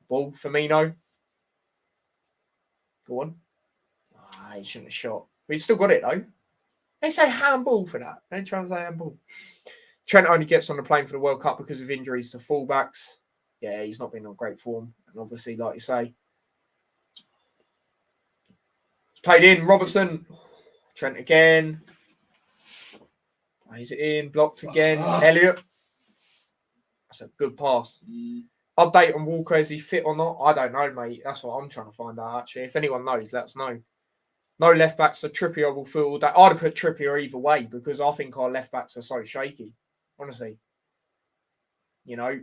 Ball, Firmino. Go on. He shouldn't have shot. But he's still got it, though. They say handball for that. They try and say handball. Trent only gets on the plane for the World Cup because of injuries to fullbacks. Yeah, he's not been on great form. And obviously, like you say, it's played in. Robertson. Trent again. Plays it in. Blocked again. Elliott. That's a good pass. Update on Walker. Is he fit or not? I don't know, mate. That's what I'm trying to find out, actually. If anyone knows, let us know. No left backs, so Trippier will fill that. I'd have put Trippier either way because I think our left backs are so shaky. Honestly. You know,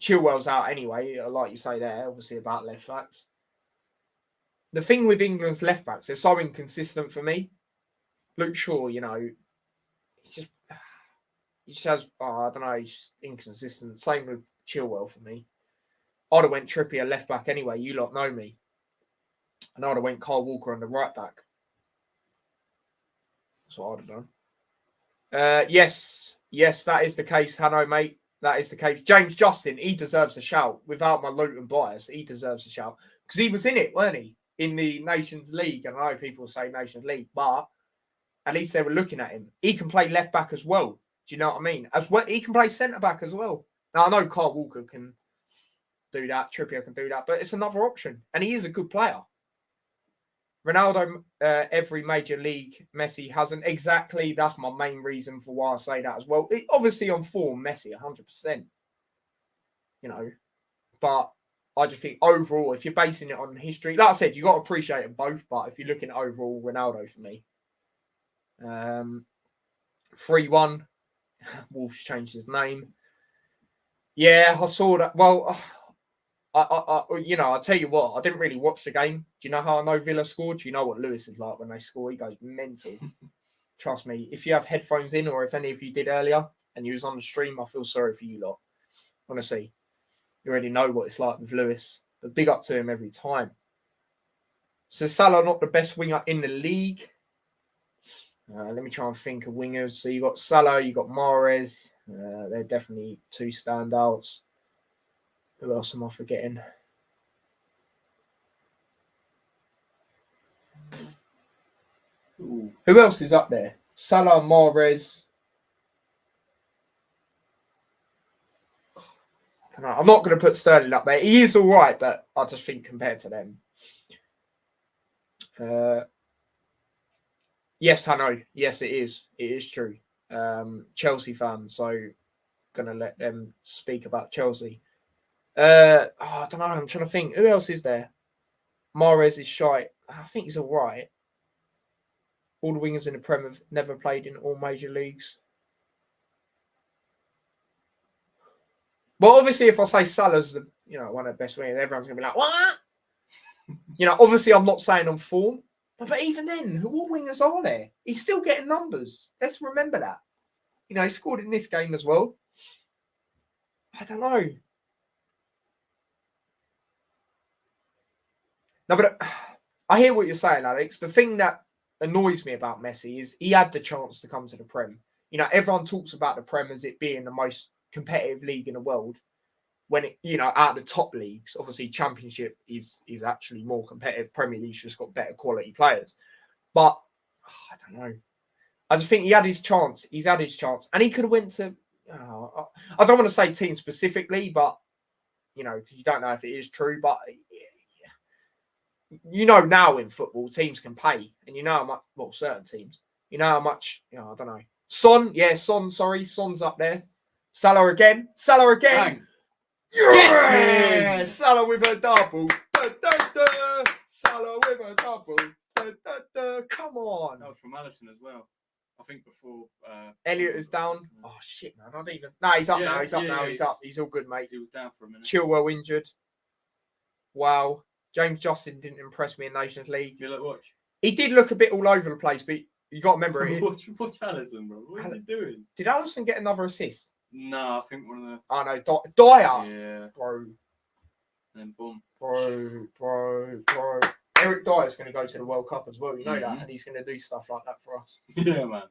Chilwell's out anyway, like you say there, obviously about left backs. The thing with England's left backs, they're so inconsistent for me. Luke Shaw, you know, he just has, I don't know, he's just inconsistent. Same with Chilwell for me. I'd have went Trippier left back anyway. You lot know me. And I'd have went Kyle Walker on the right back. That's what I'd have done. Yes, that is the case, Hanno, mate. That is the case. James Justin, he deserves a shout. Without my Luton bias, he deserves a shout. Because he was in it, weren't he? In the Nations League. And I know people say Nations League, but at least they were looking at him. He can play left back as well. Do you know what I mean? As well, he can play centre back as well. Now, I know Kyle Walker can do that. Trippier can do that. But it's another option. And he is a good player. Ronaldo, every major league, Messi hasn't. Exactly. That's my main reason for why I say that as well. Obviously on form, Messi, 100%. You know, but I just think overall, if you're basing it on history, like I said, you've got to appreciate them both. But if you're looking at overall, Ronaldo for me. 3-1. Wolves changed his name. Yeah, I saw that. Well, I'll tell you what, I didn't really watch the game. Do you know how I know Villa scored? Do you know what Lewis is like when they score? He goes mental. Trust me. If you have headphones in, or if any of you did earlier and you was on the stream, I feel sorry for you lot. Honestly, you already know what it's like with Lewis. But big up to him every time. So Salah not the best winger in the league. Let me try and think of wingers. So you got Salah, you got Mahrez. They're definitely two standouts. Who else am I forgetting? Ooh. Who else is up there? Salah, Mahrez. I don't know. I'm not going to put Sterling up there. He is all right, but I just think compared to them. Yes, I know. Yes, it is. It is true. Chelsea fan, so going to let them speak about Chelsea. I don't know. I'm trying to think. Who else is there? Mahrez is shite. I think he's all right. All the wingers in the Prem have never played in all major leagues. Well, obviously, if I say Salah's one of the best wingers, everyone's going to be like, what? Obviously, I'm not saying on form. But even then, what wingers are there? He's still getting numbers. Let's remember that. He scored in this game as well. I don't know. No, but I hear what you're saying, Alex. The thing that annoys me about Messi is he had the chance to come to the Prem. Everyone talks about the Prem as it being the most competitive league in the world. When out of the top leagues, obviously Championship is actually more competitive. Premier League's just got better quality players. But I don't know. I just think he had his chance. He's had his chance. And he could have went to, I don't want to say team specifically, but, because you don't know if it is true. But, now in football, teams can pay. And how much, certain teams, how much, I don't know. Son, yeah, Son, sorry. Son's up there. Salah again. Salah again. Bang. Yeah! Salah with a double. Da, da, da. Salah with a double. Da, da, da. Come on. That was from Alisson as well. I think before. Elliot is down. Oh, shit, man. I don't even. No, he's up now. He's up now. He's up. He's all good, mate. He was down for a minute. Chilwell injured. Wow. James Justin didn't impress me in Nations League. You watch? He did look a bit all over the place, but you got to remember it. Watch Alisson, bro. What is he doing? Did Alisson get another assist? No, I think one of the. Oh, no. Dyer. Yeah. Bro. And then boom. Bro. Eric Dyer's going to go to the World Cup as well. You know that. And he's going to do stuff like that for us. Yeah, man.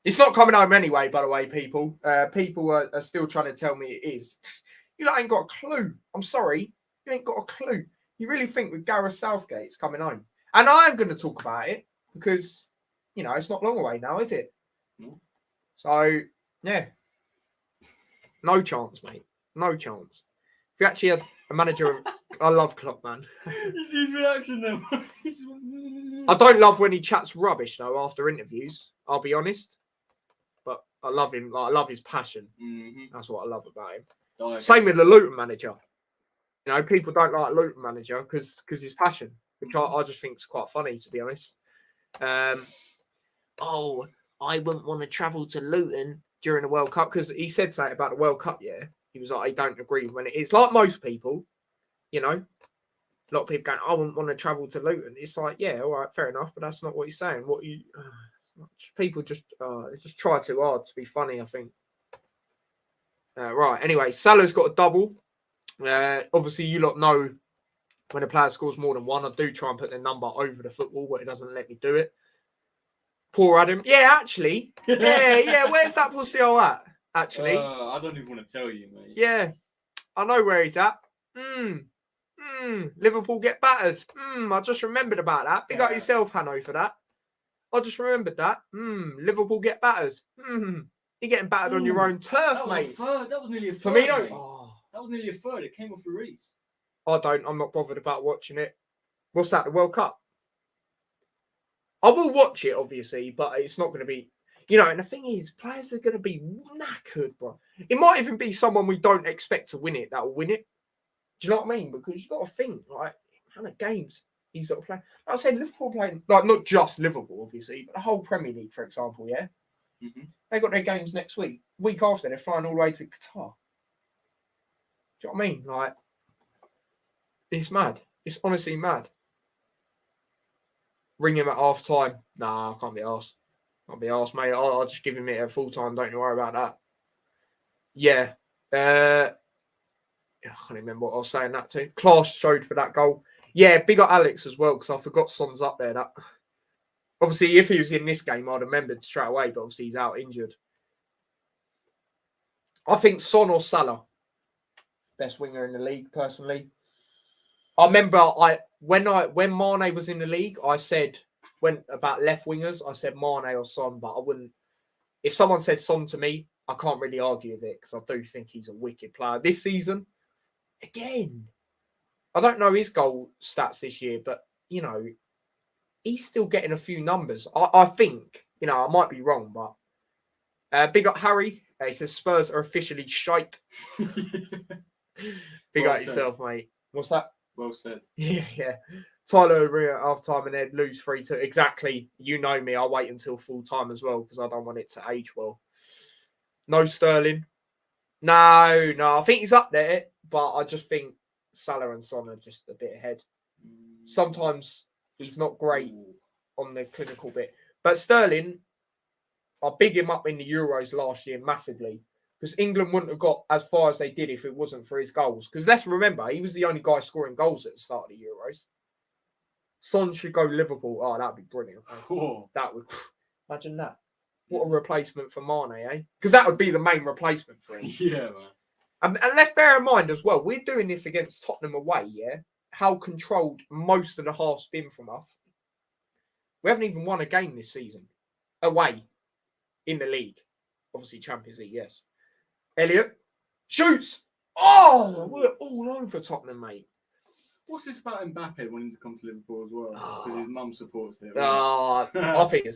It's not coming home anyway, by the way, people. People are still trying to tell me it is. You ain't got a clue. I'm sorry. You ain't got a clue. You really think with Gareth Southgate it's coming home? And I am going to talk about it because, it's not long away now, is it? No. So, yeah. No chance, mate. No chance. If you actually had a manager, I love Klopp, man. You see his reaction then. I don't love when he chats rubbish, though, after interviews. I'll be honest. But I love him. I love his passion. Mm-hmm. That's what I love about him. Okay. Same with the Luton manager. People don't like Luton manager because his passion, which I just think is quite funny, to be honest. I wouldn't want to travel to Luton during the World Cup because he said something about the World Cup, yeah. He was like, I don't agree when it is. Like most people, a lot of people going, I wouldn't want to travel to Luton. It's like, yeah, all right, fair enough, but that's not what he's saying. People just try too hard to be funny, I think. Right, anyway, Salah's got a double. Obviously, you lot know when a player scores more than one, I do try and put their number over the football, but it doesn't let me do it. Poor Adam. Yeah, actually. Yeah. Where's that pussy hole at? Actually. I don't even want to tell you, mate. Yeah. I know where he's at. Liverpool get battered. I just remembered about that. Big up yourself, Hanno, for that. I just remembered that. Liverpool get battered. You're getting battered on your own turf, mate. That was nearly a third. Firmino. That was nearly a third. It came off Lloris. I'm not bothered about watching it. What's that? The World Cup? I will watch it, obviously, but it's not going to be, and the thing is, players are going to be knackered, bro. It might even be someone we don't expect to win it that will win it. Do you know what I mean? Because you've got to think, like, how many games he's got to play. Like I said, Liverpool playing, like, not just Liverpool, obviously, but the whole Premier League, for example, yeah? Mm-hmm. They got their games next week. Week after, they're flying all the way to Qatar. Do you know what I mean? Like, it's mad. It's honestly mad. Ring him at half time. Nah, I can't be arsed. Can't be arsed, mate. I'll just give him it at full time. Don't you worry about that. Yeah. I can't remember what I was saying that to. Class showed for that goal. Yeah, big up Alex as well, because I forgot Son's up there. That obviously, if he was in this game, I'd have remembered straight away, but obviously he's out injured. I think Son or Salah, best winger in the league, personally. I remember when Mane was in the league, I said about left wingers, I said Mane or Son, but I wouldn't. If someone said Son to me, I can't really argue with it because I do think he's a wicked player. This season, again, I don't know his goal stats this year, but he's still getting a few numbers. I think, I might be wrong, but big up Harry. He says Spurs are officially shite. Big up yourself, mate. What's that? Well said. Yeah. Tyler O'Reilly at half time and then lose 3-2. Exactly. You know me. I'll wait until full time as well because I don't want it to age well. No Sterling. No. I think he's up there, but I just think Salah and Son are just a bit ahead. Sometimes he's not great on the clinical bit. But Sterling, I big him up in the Euros last year massively. Because England wouldn't have got as far as they did if it wasn't for his goals. Because let's remember, he was the only guy scoring goals at the start of the Euros. Son should go Liverpool. Oh, that'd be brilliant. Cool. That would imagine that. What a replacement for Mane, eh? Because that would be the main replacement for him. Yeah, man. And let's bear in mind as well, we're doing this against Tottenham away, yeah? How controlled most of the half's been from us. We haven't even won a game this season. Away. In the league. Obviously, Champions League, yes. Elliot shoots. Oh, we're all over Tottenham, mate. What's this about Mbappe wanting to come to Liverpool as well? Because his mum supports it. I think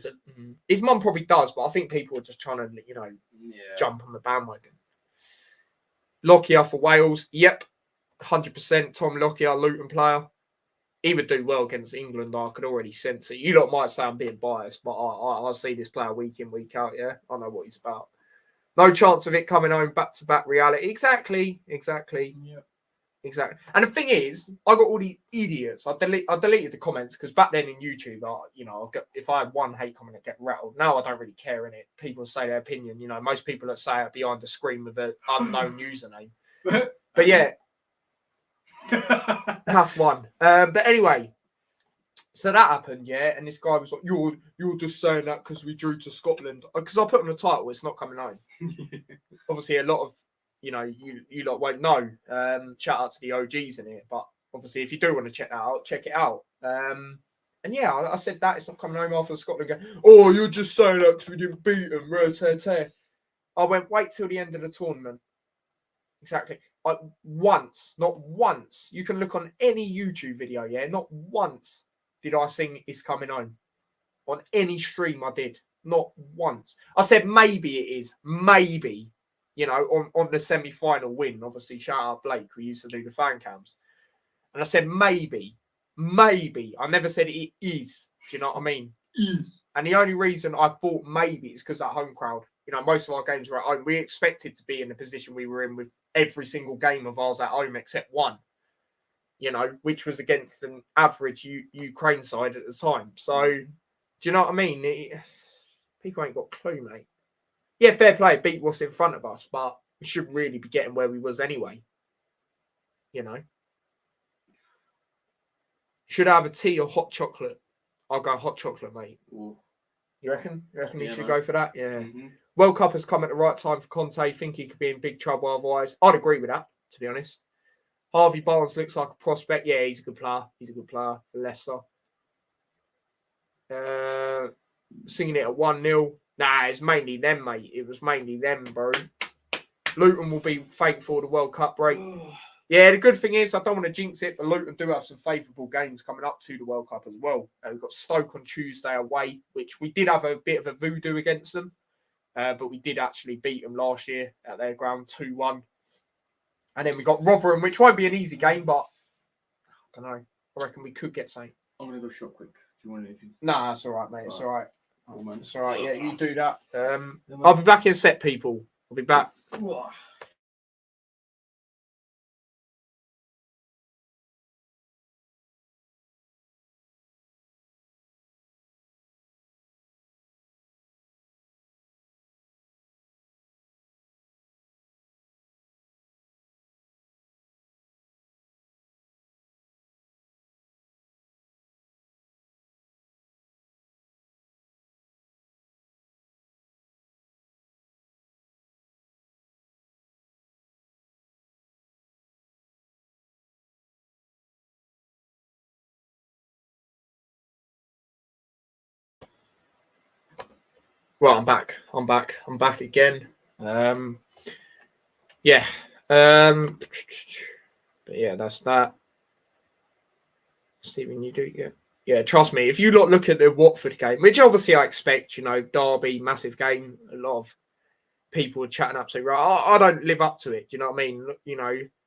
his mum probably does, but I think people are just trying to, jump on the bandwagon. Lockyer for Wales. Yep, 100%. Tom Lockyer, Luton player. He would do well against England. I could already sense it. You lot might say I'm being biased, but I see this player week in, week out. Yeah, I know what he's about. No chance of it coming home back-to-back reality. Exactly. Yeah. Exactly. And the thing is, I got all these idiots. I deleted the comments because back then in YouTube, if I had one hate comment, I'd get rattled. Now I don't really care in it. People say their opinion. Most people that say it behind the screen with an unknown username. But yeah, that's one. But anyway, so that happened, yeah. And this guy was like, "You're just saying that because we drew to Scotland." Because I put on the title, it's not coming home. Obviously, a lot of you lot won't know. Shout out to the OGs in it, but obviously, if you do want to check that out, check it out. And yeah, I said that it's not coming home after Scotland game. Oh, you're just saying that because we didn't beat them. I went wait till the end of the tournament. Exactly. Not once. You can look on any YouTube video. Yeah, not once did I sing "It's Coming Home" on any stream I did. Not once. I said maybe it is. Maybe. On the semi-final win, obviously, shout out Blake, we used to do the fan cams. And I said, maybe. I never said it is. Do you know what I mean? Is. And the only reason I thought maybe is because that home crowd. Most of our games were at home. We expected to be in the position we were in with every single game of ours at home except one. Which was against an average Ukraine side at the time. So, do you know what I mean? People ain't got a clue, mate. Yeah, fair play, beat what's in front of us, but we should really be getting where we was anyway. Should I have a tea or hot chocolate? I'll go hot chocolate, mate. Ooh. You reckon? You should go for that? Yeah. Mm-hmm. World Cup has come at the right time for Conte. Think he could be in big trouble otherwise. I'd agree with that, to be honest. Harvey Barnes looks like a prospect. Yeah, he's a good player. He's a good player for Leicester. Singing it at 1-0. Nah, it's mainly them, mate. It was mainly them, bro. Luton will be thankful for the World Cup break. Yeah, the good thing is, I don't want to jinx it, but Luton do have some favourable games coming up to the World Cup as well. We've got Stoke on Tuesday away, which we did have a bit of a voodoo against them, but we did actually beat them last year at their ground 2-1. And then we got Rotherham, which won't be an easy game, but I don't know. I reckon we could get something. I'm going to go shop quick. Do you want anything? Nah, it's all right, mate. It's all right. Oh, man. It's all right. Yeah, you do that. I'll be back in set, people. I'll be back. Well, I'm back. I'm back again. Yeah. But yeah, that's that. Stephen, you do, yeah. Yeah, trust me. If you look at the Watford game, which obviously I expect, Derby, massive game, a lot of people are chatting up, saying, right, I don't live up to it. Do you know what I mean?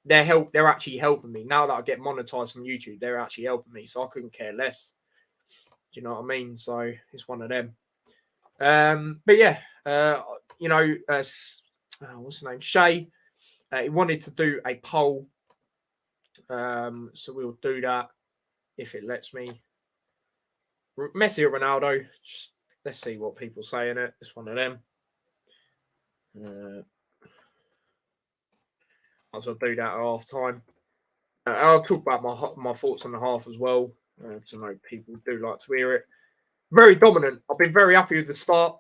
They're actually helping me. Now that I get monetized from YouTube, they're actually helping me. So I couldn't care less. Do you know what I mean? So it's one of them. But yeah, what's the name? Shay. He wanted to do a poll. So we'll do that if it lets me. Messi or Ronaldo? Just, let's see what people say in it. It's one of them. I'll do that at half time. I'll talk about my thoughts on the half as well. To know people do like to hear it. Very dominant. I've been very happy with the start.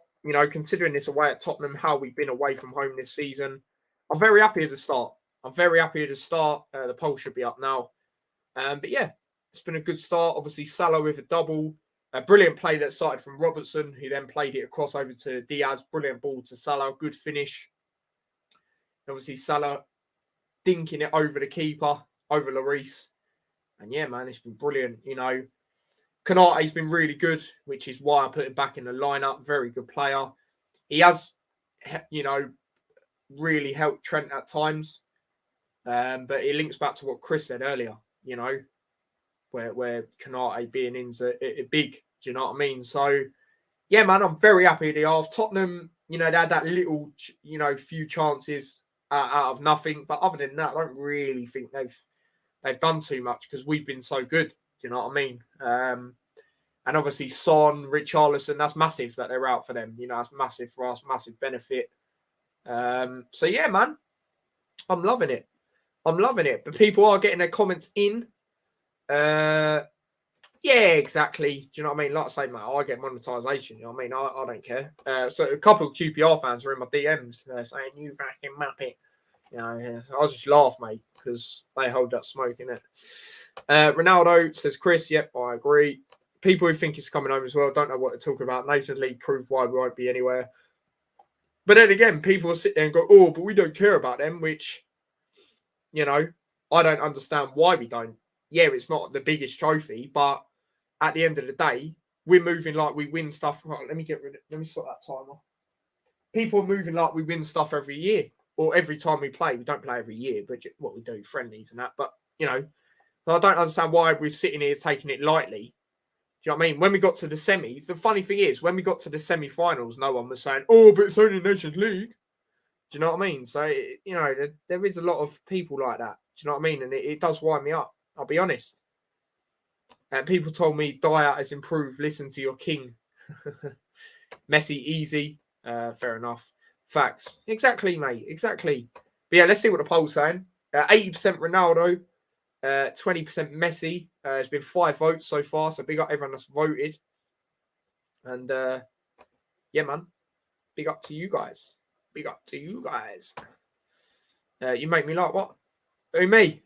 Considering it's away at Tottenham, how we've been away from home this season. I'm very happy with the start. The poll should be up now. But yeah, it's been a good start. Obviously, Salah with a double. A brilliant play that started from Robertson, who then played it across over to Diaz. Brilliant ball to Salah. Good finish. Obviously, Salah dinking it over the keeper, over Lloris. And yeah, man, it's been brilliant. You know, Konate's been really good, which is why I put him back in the lineup. Very good player. He has, you know, really helped Trent at times. But it links back to what Chris said earlier, you know, where Konate being in's a big, do you know what I mean? So, yeah, man, I'm very happy they are. Tottenham, you know, they had that little, you know, few chances out of nothing. But other than that, I don't really think they've done too much because we've been so good. Do you know what I mean? And obviously Son, Richarlison, that's massive that they're out for them. You know, that's massive for us, massive benefit. So yeah, man, I'm loving it. I'm loving it. But people are getting their comments in. Yeah, exactly. Do you know what I mean? Like I say, mate, I get monetization. You know what I mean? I don't care. So a couple of QPR fans are in my DMs saying, you fucking muppet. You know, I'll just laugh, mate, because they hold that smoke in it. Ronaldo says, Chris, yep, I agree. People who think he's coming home as well don't know what they're talking about. Nations League proved why we won't be anywhere. But then again, people will sit there and go, oh, but we don't care about them, which, you know, I don't understand why we don't. Yeah, it's not the biggest trophy, but at the end of the day, we're moving like we win stuff. Right, let me sort that timer. People are moving like we win stuff every year or every time we play. We don't play every year, but what we do, friendlies and that. But, you know, I don't understand why we're sitting here taking it lightly. Do you know what I mean? When we got to the semis, the funny thing is, when we got to the semi-finals, no one was saying, oh, but it's only Nations League. Do you know what I mean? So, you know, there is a lot of people like that. Do you know what I mean? And it does wind me up. I'll be honest. People told me Dyer has improved. Listen to your king. Messi, easy. Fair enough. Facts. Exactly, mate. Exactly. But yeah, let's see what the poll's saying. 80% Ronaldo. 20% Messi. It's been 5 votes so far, so big up everyone that's voted. And yeah, man, big up to you guys. Big up to you guys. You make me like what? Who, me?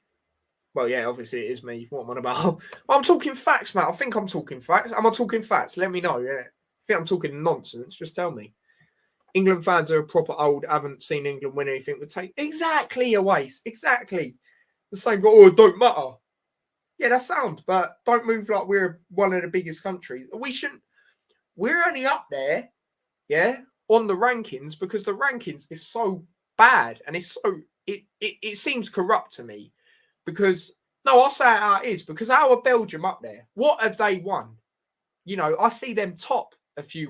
Well, yeah, obviously it is me. What am I about? I'm talking facts, mate. I think I'm talking facts. Am I talking facts? Let me know. Yeah. If you think I'm talking nonsense, just tell me. England fans are proper old. Haven't seen England win anything. Would take exactly a waste. Exactly. The same guy. Oh, it don't matter. Yeah, that's sound, but don't move like we're one of the biggest countries. We shouldn't. We're only up there, yeah, on the rankings because the rankings is so bad and it's so it seems corrupt to me because no, I'll say it how it is because our Belgium up there, what have they won? You know, I see them top a few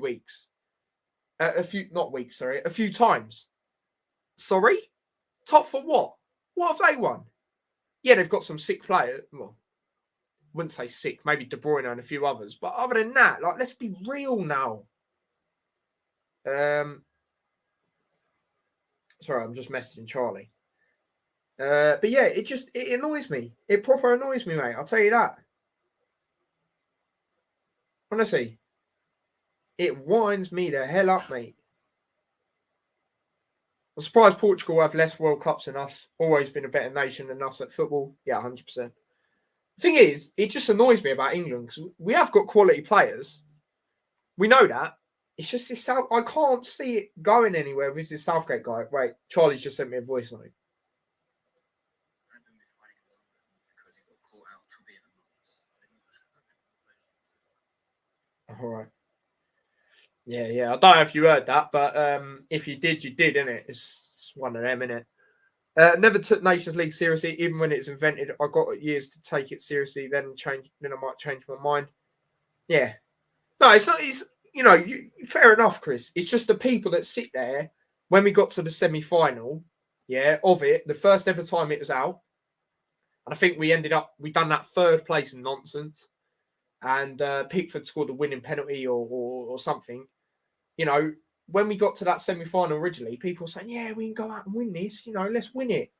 times. Sorry, top for what? What have they won? Yeah, they've got some sick players. Well, wouldn't say sick, maybe De Bruyne and a few others. But other than that, like, let's be real now. Sorry, I'm just messaging Charlie. But yeah, it annoys me. It proper annoys me, mate. I'll tell you that. Honestly, it winds me the hell up, mate. I'm surprised Portugal have less World Cups than us. Always been a better nation than us at football. Yeah, 100%. The thing is, it just annoys me about England because we have got quality players. We know that. It's just this South. I can't see it going anywhere with this Southgate guy. Wait, Charlie's just sent me a voice note. All right. Yeah. I don't know if you heard that, but if you did, innit? It's one of them, innit? Never took Nations League seriously, even when it's invented. I got years to take it seriously, then I might change my mind. Yeah. No, it's not. It's fair enough, Chris. It's just the people that sit there when we got to the semi-final, of it, the first ever time it was out. And I think we done that third place nonsense. And Pickford scored the winning penalty or something. You know, when we got to that semi-final originally, people were saying, yeah, we can go out and win this. You know, let's win it.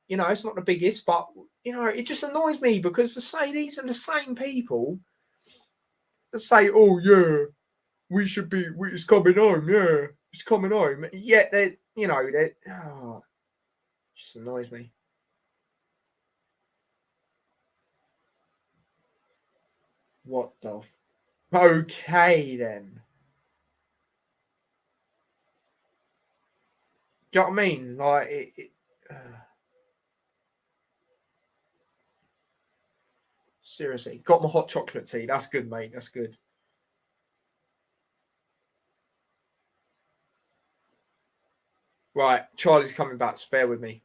You know, it's not the biggest, but, you know, it just annoys me because these are the same people that say, oh, yeah, it's coming home, yeah, it's coming home. Yet, it just annoys me. What the Okay, then. Do you know what I mean? Like, Seriously. Got my hot chocolate tea. That's good, mate. That's good. Right. Charlie's coming back. Spare with me.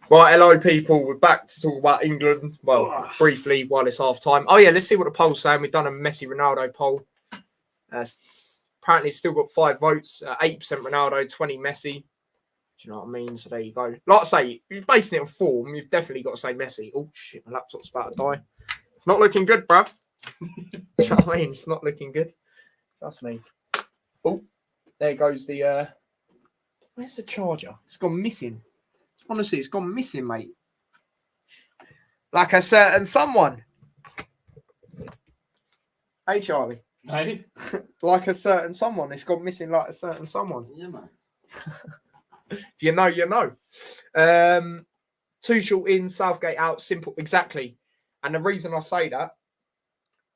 Right, hello, people. We're back to talk about England. Well, briefly while it's half time. Oh, yeah, let's see what the poll's saying. We've done a Messi Ronaldo poll. Apparently, it's still got 5 votes 8% Ronaldo, 20 Messi. Do you know what I mean? So there you go. Like I say, if you're basing it on form, you've definitely got to say Messi. Oh, shit, my laptop's about to die. It's not looking good, bruv. Do you know what I mean? It's not looking good. Trust me. Oh, there goes the. Where's the charger? It's gone missing. Honestly, it's gone missing, mate. Like a certain someone. Hey, Charlie. Hey. Like a certain someone. It's gone missing like a certain someone. Yeah, man. If you know, you know. Tuchel in, Southgate out. Simple. Exactly. And the reason I say that,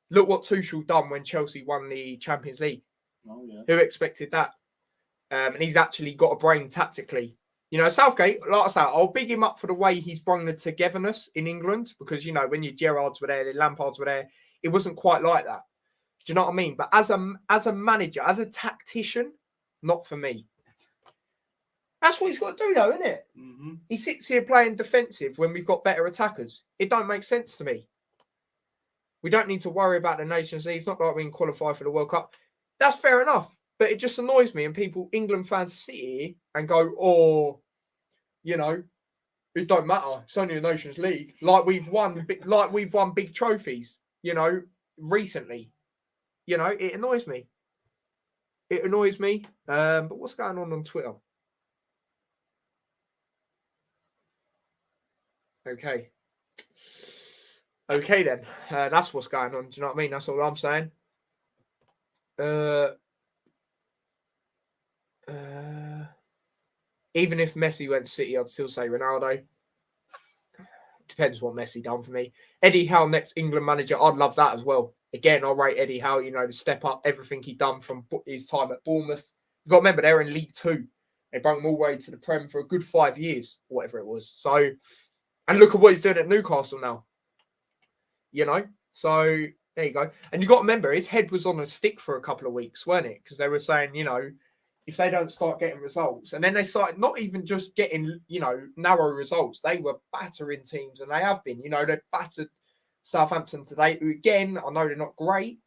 look what Tuchel done when Chelsea won the Champions League. Oh, yeah. Who expected that? And he's actually got a brain tactically. You know, Southgate, like I said, I'll big him up for the way he's brought the togetherness in England because, you know, when your Gerrards were there, the Lampards were there, it wasn't quite like that. Do you know what I mean? But as a manager, as a tactician, not for me. That's what he's got to do, though, isn't it? Mm-hmm. He sits here playing defensive when we've got better attackers. It don't make sense to me. We don't need to worry about the Nations League. It's not like we can qualify for the World Cup. That's fair enough. But it just annoys me, and people, England fans, sit here and go, "Oh, you know, it don't matter. It's only a Nations League." Like we've won big trophies. You know, recently. You know, it annoys me. It annoys me. But what's going on Twitter? Okay. Okay then. That's what's going on. Do you know what I mean? That's all I'm saying. Even if Messi went to City, I'd still say Ronaldo. Depends what Messi done for me. Eddie Howe, next England manager, I'd love that as well. Again, I'll rate Eddie Howe, you know, to step up everything he done from his time at Bournemouth. You've got to remember, they're in League Two. They brought him all the way to the Prem for a good 5 years, whatever it was. So, and look at what he's doing at Newcastle now. You know? So, there you go. And you've got to remember, his head was on a stick for a couple of weeks, weren't it? Because they were saying, you know, if they don't start getting results, and then they started not even just getting, you know, narrow results, they were battering teams, and they have been. You know, they battered Southampton today, who again, I know they're not great,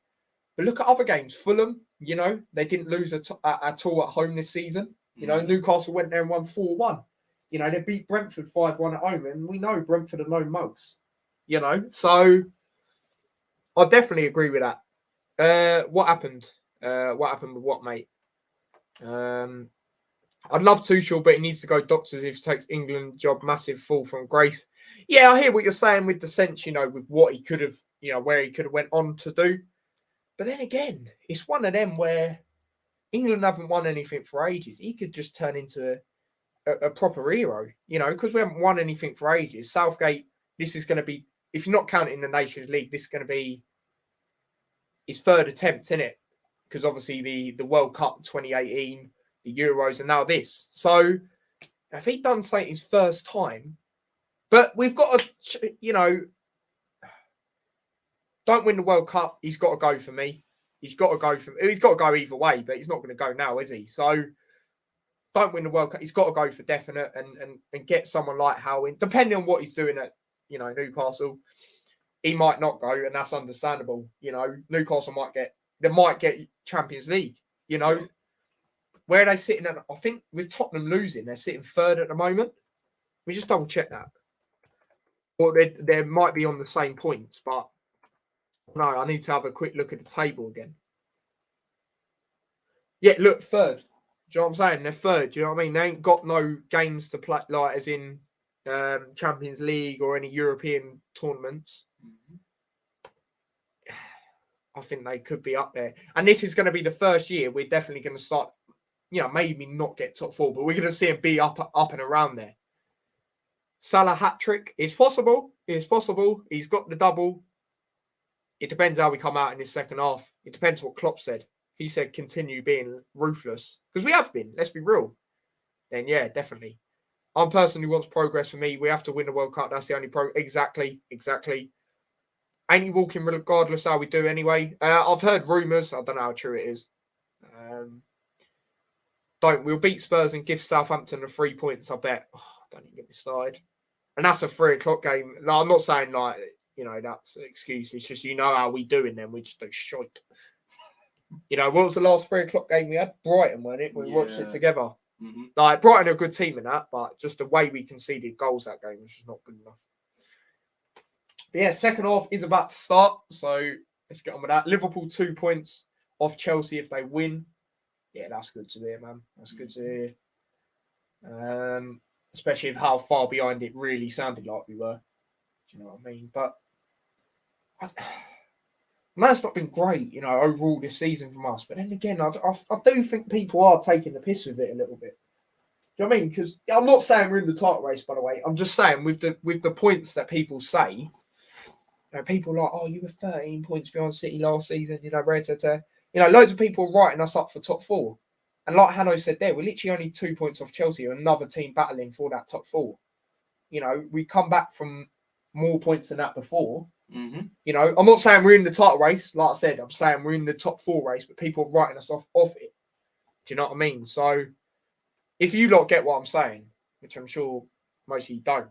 but look at other games. Fulham, you know, they didn't lose at all at home this season. You know, Newcastle went there and won 4-1. You know, they beat Brentford 5-1 at home, and we know Brentford are no mugs. You know, so I definitely agree with that. What happened? What happened with what, mate? I'd love Tuchel, but he needs to go doctors if he takes England job. Massive fall from grace. Yeah, I hear what you're saying with the sense, you know, with what he could have, you know, where he could have went on to do. But then again, it's one of them where England haven't won anything for ages. He could just turn into a proper hero, because we haven't won anything for ages. Southgate, this is going to be, if you're not counting the Nations League, this is going to be his third attempt, isn't it? Because obviously the World Cup 2018, the Euros, and now this. So if he'd done something his first time, but we've got to, don't win the World Cup, he's got to go for me. He's got to go either way, but he's not going to go now, is he? So don't win the World Cup. He's got to go for definite and get someone like Howe in. Depending on what he's doing at, Newcastle, he might not go, and that's understandable. Newcastle might get Champions League. Where are they sitting at? I think with Tottenham losing, they're sitting third at the moment. We just double check that. Or they might be on the same points, but no, I need to have a quick look at the table again. Yeah, look, third. Do you know what I'm saying? They're third. Do you know what I mean? They ain't got no games to play, like as in Champions League or any European tournaments. Mm-hmm. I think they could be up there. And this is going to be the first year we're definitely going to start, maybe not get top 4, but we're going to see him be up and around there. Salah hat-trick. It's possible. It's possible. He's got the double. It depends how we come out in this second half. It depends what Klopp said. If he said continue being ruthless, because we have been, let's be real, then yeah, definitely. I'm a person who wants progress for me. We have to win the World Cup. That's the only Exactly. Ain't he walking regardless how we do anyway? I've heard rumours. I don't know how true it is. We'll beat Spurs and give Southampton the 3 points, I bet. Don't even get me started. And that's a 3 o'clock game. No, I'm not saying that's an excuse. It's just, how we doing them. We just do shite. What was the last 3 o'clock game we had? Brighton, wasn't it? We watched it together. Mm-hmm. Like, Brighton are a good team in that, but just the way we conceded goals that game was just not good enough. But yeah, second half is about to start, so let's get on with that. Liverpool 2 points off Chelsea if they win. Yeah, that's good to hear, man. That's good to hear. Especially with how far behind it really sounded like we were. Do you know what I mean? But it's not been great, overall this season from us. But then again, I do think people are taking the piss with it a little bit. Do you know what I mean? Because I'm not saying we're in the title race, by the way. I'm just saying with the points that people say, people are like, oh, you were 13 points behind City last season, loads of people writing us up for top 4. And like Hanno said there, we're literally only 2 points off Chelsea, another team battling for that top 4. We come back from more points than that before. Mm-hmm. I'm not saying we're in the title race. Like I said, I'm saying we're in the top 4 race, but people are writing us off it. Do you know what I mean? So if you lot get what I'm saying, which I'm sure most of you do,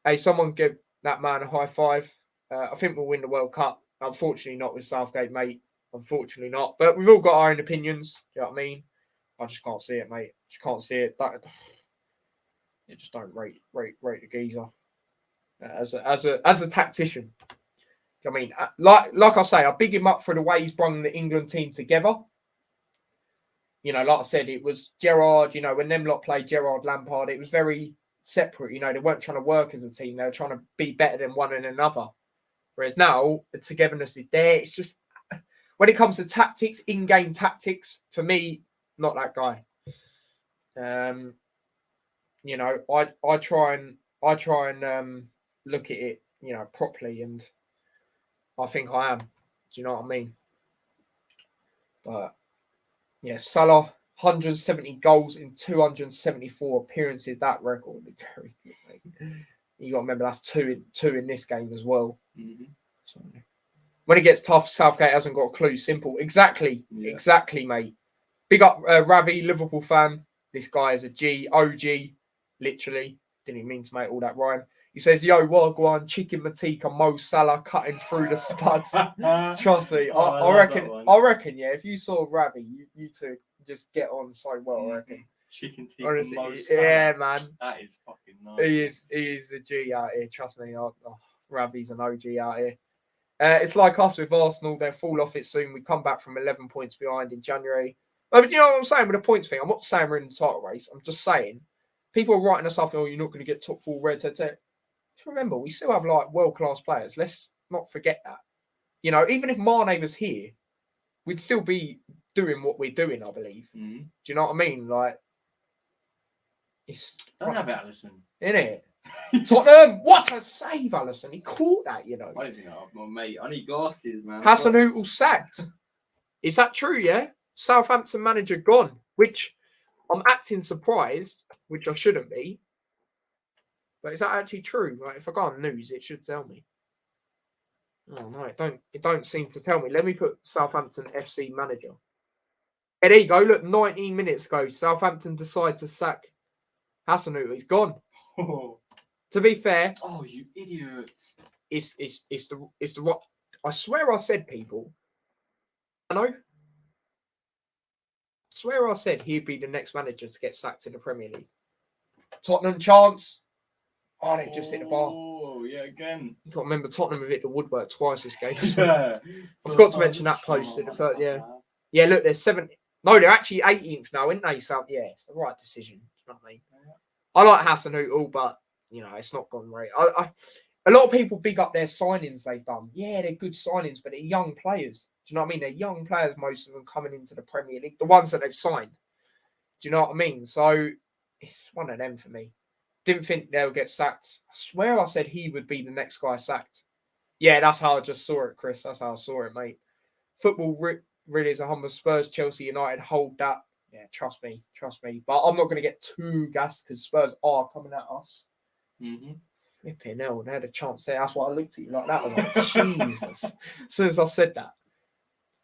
hey, someone give that man a high five. I think we'll win the World Cup. Unfortunately, not with Southgate, mate. Unfortunately not. But we've all got our own opinions. Do you know what I mean? I just can't see it, mate. Just can't see it. Just don't rate the geezer as a tactician. Do you know what I mean? Like I say, I big him up for the way he's brought the England team together. Like I said, it was Gerrard. When them lot played Gerrard, Lampard, it was very separate. They weren't trying to work as a team. They were trying to be better than one and another. Whereas now, the togetherness is there. It's just, when it comes to tactics, in-game tactics, for me, not that guy. I try and look at it, properly, and I think I am. Do you know what I mean? But yeah, Salah, 170 goals in 274 appearances. That record is very good, mate. You got to remember that's two in this game as well. Mm-hmm. So when it gets tough, Southgate hasn't got a clue. Simple. Exactly, mate. Big up Ravi, Liverpool fan. This guy is a G, OG, literally. Didn't even mean to make all that rhyme. He says, yo, Wagwan, Chicken Matika, Mo Salah cutting through the spuds. Trust me, I reckon, yeah, if you saw Ravi, you two just get on so well, I reckon. Chicken tikka, honestly, Mo Salah. Yeah, man. That is fucking nice. He is a G out here, trust me. Ravi's an OG out here. It's like us with Arsenal. They'll fall off it soon. We come back from 11 points behind in January. But you know what I'm saying with the points thing? I'm not saying we're in the title race. I'm just saying people are writing us off, oh, you're not going to get top 4 red. Just remember, we still have like world-class players. Let's not forget that. Even if Mane was here, we'd still be doing what we're doing, I believe. Mm. Do you know what I mean? Like, it's... Don't have it, Alisson. Innit? Tottenham, what a save, Alisson. He caught that, you know. I don't think my mate. I need glasses, man. Hasenhüttl sacked. Is that true, yeah? Southampton manager gone, which I'm acting surprised, which I shouldn't be. But is that actually true? Like, if I go on news, it should tell me. Oh no, it don't seem to tell me. Let me put Southampton FC manager. Yeah, there you go. Look, 19 minutes ago, Southampton decide to sack Hasenhüttl. He's gone. Oh. To be fair, Oh, you idiots! it's the right. I swear I said, people. I know. I swear I said he'd be the next manager to get sacked in the Premier League. Tottenham chance. Oh, they've just hit the bar. Oh, yeah, again. You've got to remember Tottenham have hit the woodwork twice this game. Yeah. I forgot to mention that post in the first. Yeah. Yeah, look, there's 7. No, they're actually 18th now, aren't they? So, yeah, it's the right decision. Do you know what I mean? I like Hasenhüttl, but, you know, it's not gone right. A lot of people big up their signings they've done. Yeah, they're good signings, but they're young players. Do you know what I mean? They're young players, most of them coming into the Premier League, the ones that they've signed. Do you know what I mean? So, it's one of them for me. Didn't think they'll get sacked. I swear I said he would be the next guy sacked. Yeah, that's how I just saw it, Chris. That's how I saw it, mate. Football really is a humble. Spurs, Chelsea, United hold that. Yeah, trust me. But I'm not going to get too gassed because Spurs are coming at us. Mm-hmm. Flipping hell, they had a chance there. That's why I looked at you like that. I was like, Jesus. As soon as I said that.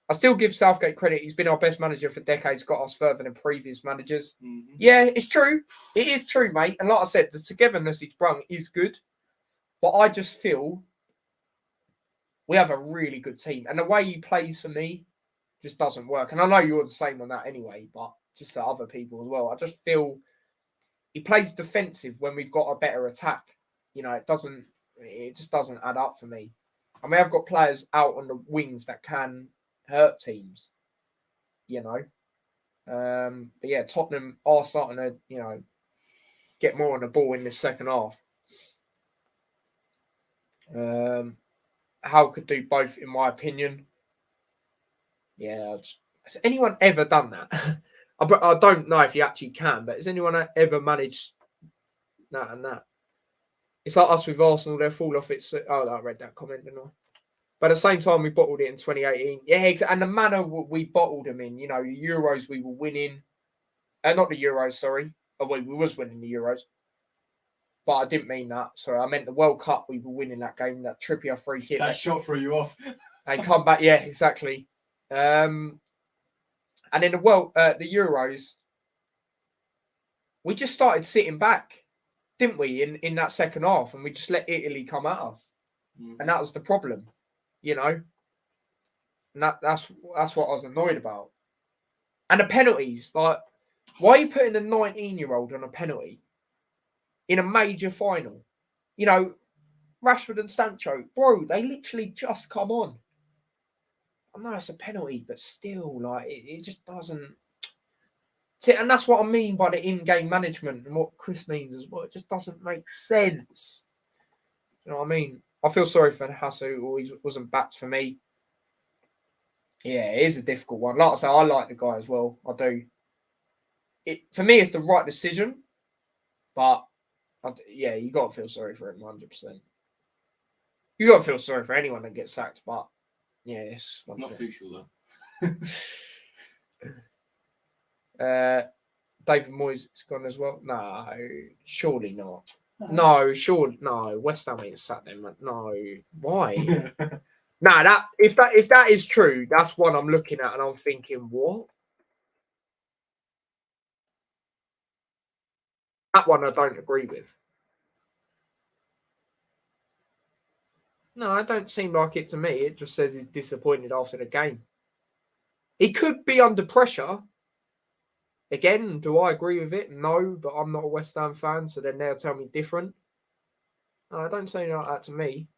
I still give Southgate credit. He's been our best manager for decades, got us further than previous managers. Mm-hmm. Yeah, it's true. It is true, mate. And like I said, the togetherness he's brought is good. But I just feel we have a really good team. And the way he plays for me just doesn't work. And I know you're the same on that anyway, but just to other people as well. I just feel he plays defensive when we've got a better attack. You know, it just doesn't add up for me. I mean, I've got players out on the wings that can hurt teams, you know. But yeah, Tottenham are starting to, you know, get more on the ball in this second half. How could do both, in my opinion. Yeah, has anyone ever done that? I don't know if you actually can, but has anyone ever managed that and that? It's like us with Arsenal, they'll fall off it. Oh, I read that comment, didn't I? But at the same time, we bottled it in 2018. Yeah, and the manner we bottled them in, you know, the Euros we were winning. Not the Euros, sorry. Oh, wait, we was winning the Euros. But I didn't mean that. Sorry, I meant the World Cup. We were winning that game, that Trippier free kick. That shot threw you off. They come back. Yeah, exactly. And in the Euros, we just started sitting back, didn't we, in that second half? And we just let Italy come at us. Mm-hmm. And that was the problem, you know? And that's what I was annoyed about. And the penalties, like, why are you putting a 19-year-old on a penalty in a major final? You know, Rashford and Sancho, bro, they literally just come on. I know it's a penalty, but still, like, it just doesn't. And that's what I mean by the in-game management and what Chris means as well. It just doesn't make sense. You know what I mean? I feel sorry for Hasu. He wasn't backed for me. Yeah, it is a difficult one. Like I say, I like the guy as well. I do. For me, it's the right decision. But, yeah, you got to feel sorry for him 100%. You got to feel sorry for anyone that gets sacked. But, yeah, it's... Not too sure, though. David Moyes is gone as well. No, surely not. No. West Ham ain't sat there, man. No, why? If that is true, that's one I'm looking at and I'm thinking, what? That one I don't agree with. No, it don't seem like it to me. It just says he's disappointed after the game. He could be under pressure. Again, do I agree with it? No, but I'm not a West Ham fan, so then they'll tell me different. No, don't say like that to me.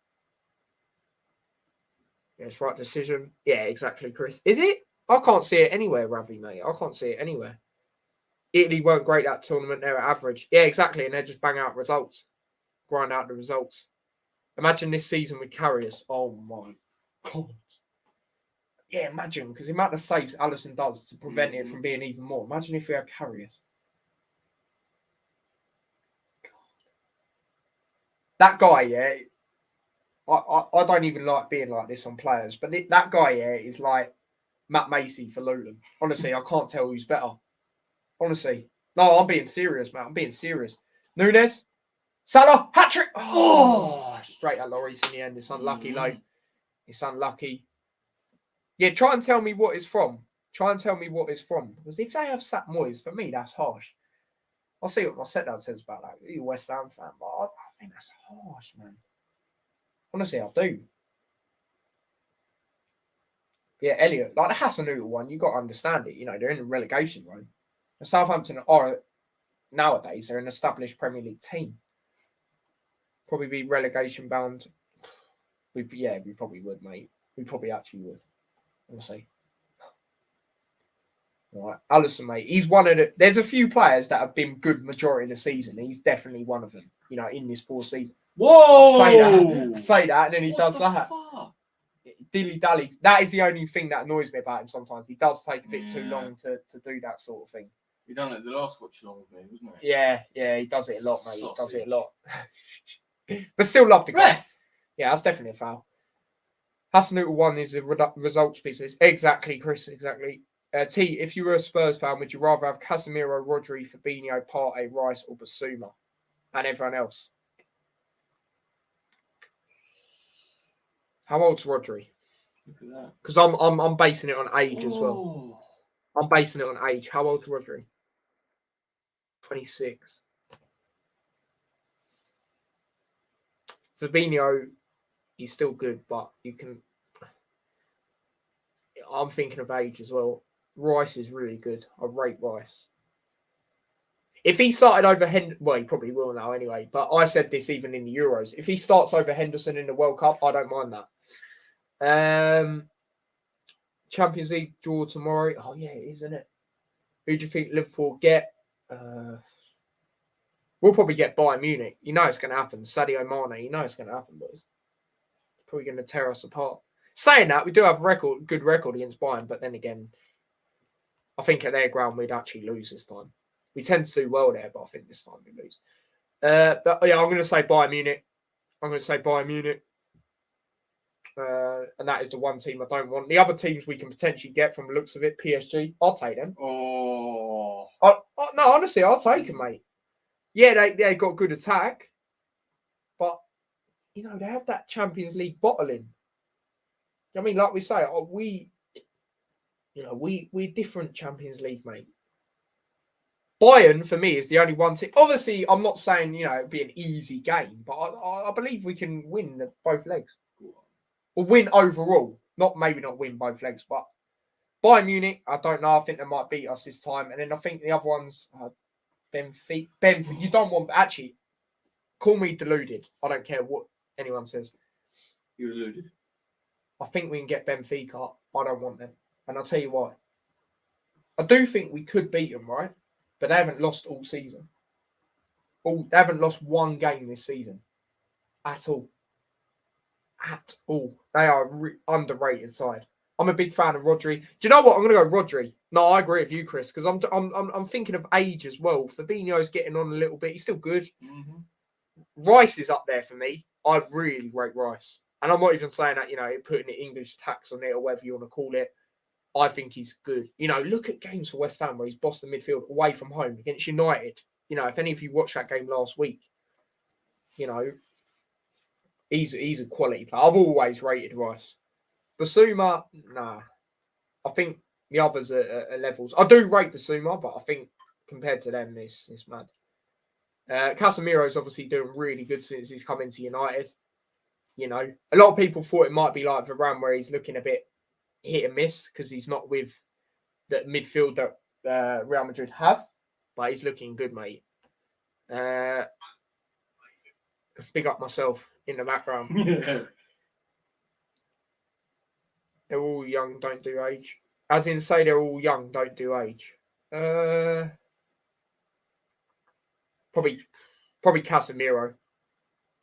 Yeah, it's right decision. Yeah, exactly, Chris. Is it? I can't see it anywhere, Ravi, mate. I can't see it anywhere. Italy weren't great that tournament. They're average. Yeah, exactly. And they just bang out results. Grind out the results. Imagine this season with Carriers. Oh, my God. Yeah, imagine, because the amount of saves Alisson does to prevent it from being even more. Imagine if we had carriers. That guy, yeah, I don't even like being like this on players, but that guy, yeah, is like Matt Macy for Luton. Honestly, I can't tell who's better. Honestly. No, I'm being serious, man. I'm being serious. Nunes, Salah, hat-trick. Oh, straight at Lloris in the end. It's unlucky, though. It's unlucky. Yeah, try and tell me what it's from. Try and tell me what it's from. Because if they have Sat Moyes, for me, that's harsh. I'll see what my stepdad says about that. He's a West Ham fan, but I think that's harsh, man. Honestly, I do. Yeah, Elliot, like the Hasenhuttl one, you got to understand it. You know, they're in the relegation room. The Southampton are nowadays, they're an established Premier League team. Probably be relegation bound. We probably would, mate. We probably actually would. Honestly. All right, Alisson, mate. He's one of the. There's a few players that have been good majority of the season. He's definitely one of them. You know, in this poor season. Whoa! I say that, and then he does that. Fuck? Dilly dallies. That is the only thing that annoys me about him. Sometimes he does take a bit too long to do that sort of thing. He done it the last Watchalong with me, wasn't it? Yeah, he does it a lot, mate. Sausage. He does it a lot. But still love the guy. Ref! Yeah, that's definitely a foul. Hasenhuttl one is a results business. Exactly, Chris. Exactly. T, if you were a Spurs fan, would you rather have Casemiro, Rodri, Fabinho, Partey, Rice, or Basuma, and everyone else? How old's Rodri? Look at that. Because I'm basing it on age as well. I'm basing it on age. How old's Rodri? 26. Fabinho, he's still good, but you can. I'm thinking of age as well. Rice is really good. I rate Rice. If he started over Henderson, well, he probably will now anyway, but I said this even in the Euros. If he starts over Henderson in the World Cup, I don't mind that. Champions League draw tomorrow. Oh, yeah, it is, isn't it? Who do you think Liverpool get? We'll probably get Bayern Munich. You know it's going to happen. Sadio Mane, you know it's going to happen, boys. It's probably going to tear us apart. Saying that, we do have a good record against Bayern, but then again, I think at their ground we'd actually lose this time. We tend to do well there, but I think this time we lose. But yeah, I'm going to say Bayern Munich. And that is the one team I don't want. The other teams we can potentially get from the looks of it, PSG, I'll take them. Oh. No, honestly, I'll take them, mate. Yeah, they got good attack, but you know they have that Champions League bottling. I mean, like we say, we're different Champions League, mate. Bayern for me is the only one team. Obviously, I'm not saying it'd be an easy game, but I believe we can win both legs, or win overall. Maybe not win both legs, but Bayern Munich, I don't know. I think they might beat us this time, and then I think the other ones. Benfica, you don't want... Actually, call me deluded. I don't care what anyone says. You're deluded. I think we can get Benfica. I don't want them. And I'll tell you why. I do think we could beat them, right? But they haven't lost all season. They haven't lost one game this season. At all. At all. They are underrated side. I'm a big fan of Rodri. Do you know what? I'm going to go Rodri. No, I agree with you, Chris, because I'm thinking of age as well. Fabinho's getting on a little bit. He's still good. Mm-hmm. Rice is up there for me. I really rate Rice. And I'm not even saying that, putting the English tax on it or whatever you want to call it. I think he's good. Look at games for West Ham where he's bossed the midfield away from home against United. If any of you watched that game last week, he's a quality player. I've always rated Rice. Basuma, nah. I think the others are levels. I do rate Basuma, but I think compared to them, it's mad. Casemiro's obviously doing really good since he's come into United. A lot of people thought it might be like Varane, where he's looking a bit hit and miss because he's not with the midfield that Real Madrid have, but he's looking good, mate. Big up myself in the background. Yeah. They're all young, don't do age. As in, say they're all young, don't do age. Probably Casemiro.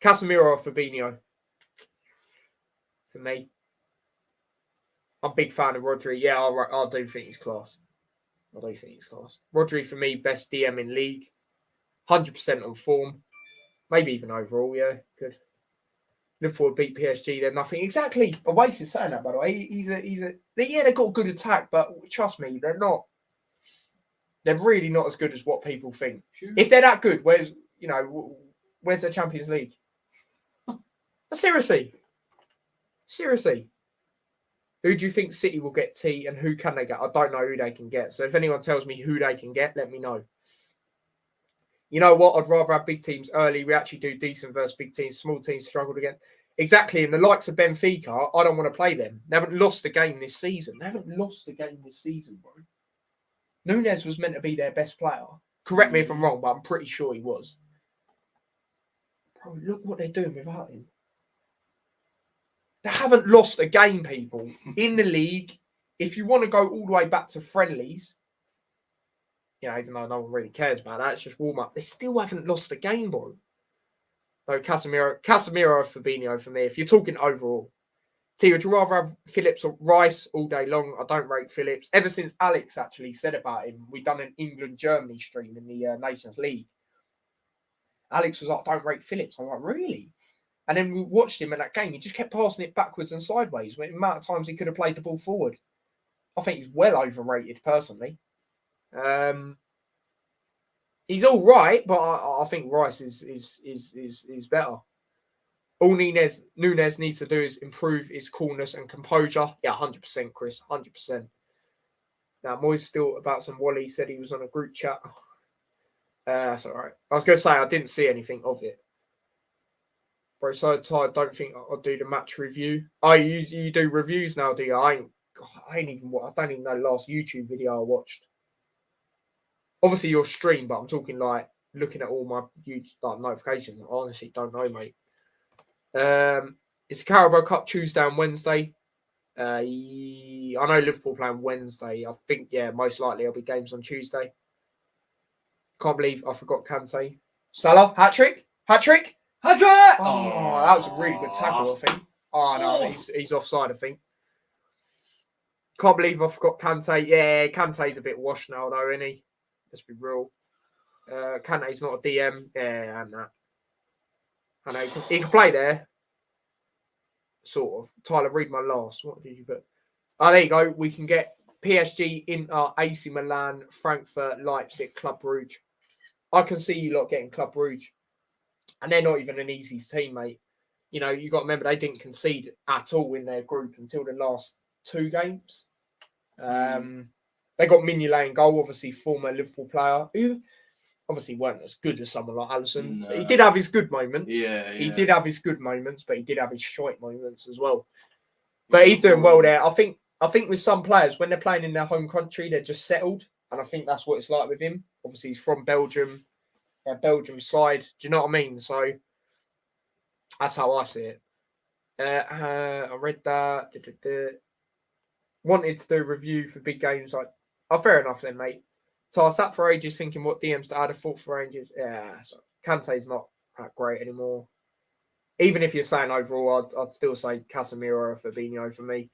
Casemiro or Fabinho. For me. I'm a big fan of Rodri. Yeah, I do think he's class. Rodri, for me, best DM in league. 100% on form. Maybe even overall, yeah. Good. Liverpool beat PSG, they're nothing. Exactly. Awakes is saying that, by the way. They've got a good attack, but trust me, they're not. They're really not as good as what people think. Sure. If they're that good, where's their Champions League? Seriously. Who do you think City will get T and who can they get? I don't know who they can get. So if anyone tells me who they can get, let me know. You know what? I'd rather have big teams early. We actually do decent versus big teams. Small teams struggled again. Exactly. And the likes of Benfica, I don't want to play them. They haven't lost a game this season. Bro. Nunes was meant to be their best player. Correct me if I'm wrong, but I'm pretty sure he was. Bro, look what they're doing without him. They haven't lost a game, people. In the league, if you want to go all the way back to friendlies, even though no one really cares about that, it's just warm-up. They still haven't lost a game, bro. No, Casemiro, Fabinho for me. If you're talking overall. T, would you rather have Phillips or Rice all day long? I don't rate Phillips. Ever since Alex actually said about him, we've done an England-Germany stream in the Nations League. Alex was like, I don't rate Phillips. I'm like, really? And then we watched him in that game. He just kept passing it backwards and sideways. The amount of times he could have played the ball forward. I think he's well overrated, personally. He's all right, but I think Rice is better. All Nunes needs to do is improve his coolness and composure. Yeah, 100%, Chris. 100%. Now, Moyes still about some Wally. Said he was on a group chat. That's all right. I was going to say I didn't see anything of it. Bro, so tired. Don't think I'll do the match review. Oh, you do reviews now, do you? I don't even know the last YouTube video I watched. Obviously, your stream, but I'm talking like looking at all my YouTube notifications. I honestly don't know, mate. It's Carabao Cup Tuesday and Wednesday. I know Liverpool playing Wednesday. I think, most likely there'll be games on Tuesday. Can't believe I forgot Kante. Salah, hat-trick? Hat-trick! Oh, that was a really good tackle, I think. Oh, no, he's offside, I think. Can't believe I forgot Kante. Yeah, Kante's a bit washed now, though, isn't he? Let's be real. Kante's not a DM. Yeah, and that. I know he can play there. Sort of. Tyler, read my last. What did you put? Oh, there you go. We can get PSG, Inter, AC Milan, Frankfurt, Leipzig, Club Brugge. I can see you lot getting Club Brugge. And they're not even an easy team, mate. You got to remember they didn't concede at all in their group until the last 2 games. They got Mignolet in goal, obviously former Liverpool player, who obviously weren't as good as someone like Alisson. No. He did have his good moments. Yeah. He did have his good moments, but he did have his shite moments as well. But he's doing well there. I think with some players, when they're playing in their home country, they're just settled. And I think that's what it's like with him. Obviously, he's from Belgium. Belgium side. Do you know what I mean? So that's how I see it. I read that. Wanted to do a review for big games. Fair enough then, mate. So I sat for ages thinking what DMs to add. I thought for ages. Yeah, so Kante's not that great anymore. Even if you're saying overall, I'd still say Casemiro or Fabinho for me.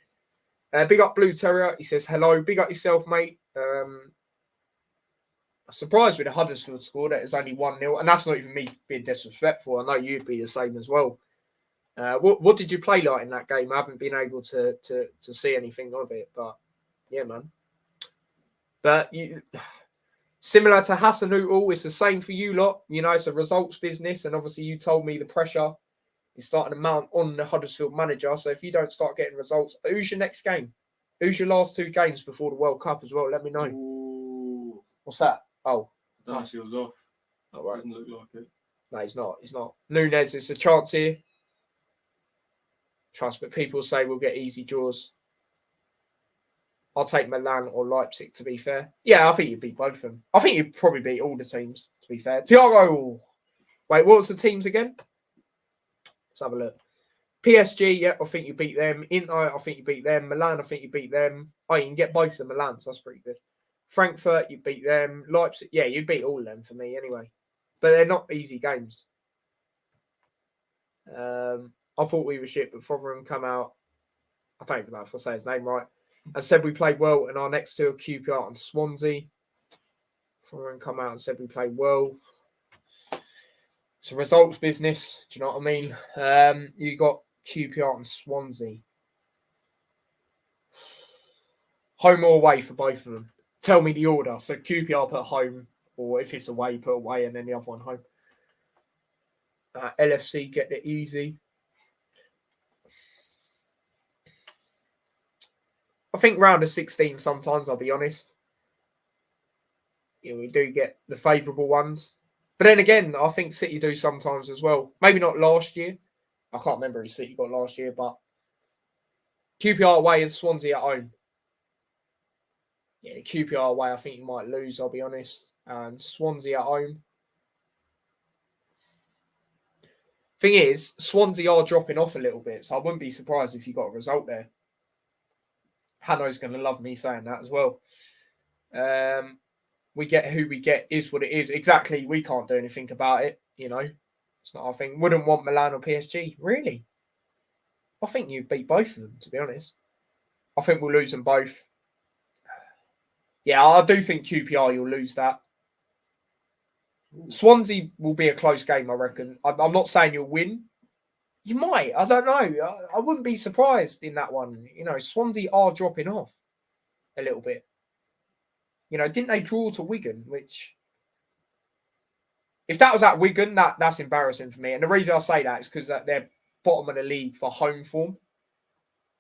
Big up Blue Terrier. He says, hello. Big up yourself, mate. Surprised with the Huddersfield score that it's only 1-0. And that's not even me being disrespectful. I know you'd be the same as well. What did you play like in that game? I haven't been able to see anything of it. But, yeah, man. But similar to Hasanoutul, it's the same for you lot. It's a results business. And obviously you told me the pressure is starting to mount on the Huddersfield manager. So if you don't start getting results, who's your next game? Who's your last 2 games before the World Cup as well? Let me know. Ooh. What's that? Oh. I don't know if he was off. Oh, right. Doesn't look like it. No, he's not. He's not. Nunes, it's a chance here. Trust, but people say we'll get easy draws. I'll take Milan or Leipzig, to be fair. Yeah, I think you'd beat both of them. I think you'd probably beat all the teams, to be fair. Thiago. Wait, what was the teams again? Let's have a look. PSG, yeah, I think you beat them. Inter, I think you beat them. Milan, I think you beat them. Oh, you can get both the Milans. That's pretty good. Frankfurt, you beat them. Leipzig, yeah, you beat all of them for me anyway. But they're not easy games. I thought we were shit, but Fotheringham come out. I don't even know if I say his name right. I said we played well in our next two are QPR and Swansea. Everyone come out and said we played well. It's a results business. Do you know what I mean? You got QPR and Swansea. Home or away for both of them. Tell me the order. So QPR put home, or if it's away, put away, and then the other one home. LFC get it easy. I think round of 16 sometimes, I'll be honest. We do get the favourable ones. But then again, I think City do sometimes as well. Maybe not last year. I can't remember who City got last year, but QPR away and Swansea at home. Yeah, QPR away, I think you might lose, I'll be honest. And Swansea at home. Thing is, Swansea are dropping off a little bit, so I wouldn't be surprised if you got a result there. Hanno's going to love me saying that as well. We get who we get is what it is. Exactly, we can't do anything about it, It's not our thing. Wouldn't want Milan or PSG, really. I think you beat both of them, to be honest. I think we'll lose them both. Yeah, I do think QPR, you'll lose that. Swansea will be a close game, I reckon. I'm not saying you'll win. You might. I don't know. I wouldn't be surprised in that one. Swansea are dropping off a little bit. Didn't they draw to Wigan? Which, if that was at Wigan, that's embarrassing for me. And the reason I say that is because they're bottom of the league for home form.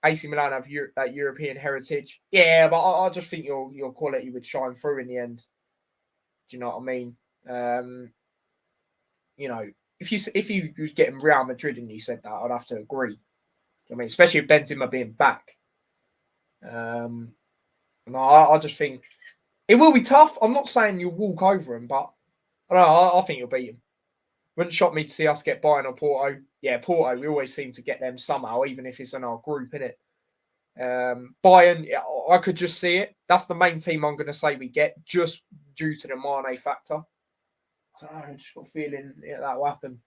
AC Milan have that European heritage. Yeah, but I just think your quality would shine through in the end. Do you know what I mean? If you was getting Real Madrid and you said that, I'd have to agree. I mean, especially with Benzema being back. I just think it will be tough. I'm not saying you'll walk over him, but I think you'll beat him. Wouldn't shock me to see us get Bayern or Porto. Yeah, Porto, we always seem to get them somehow, even if it's in our group, innit? Bayern, I could just see it. That's the main team I'm going to say we get, just due to the Mane factor. I don't know, I just got a feeling that will happen.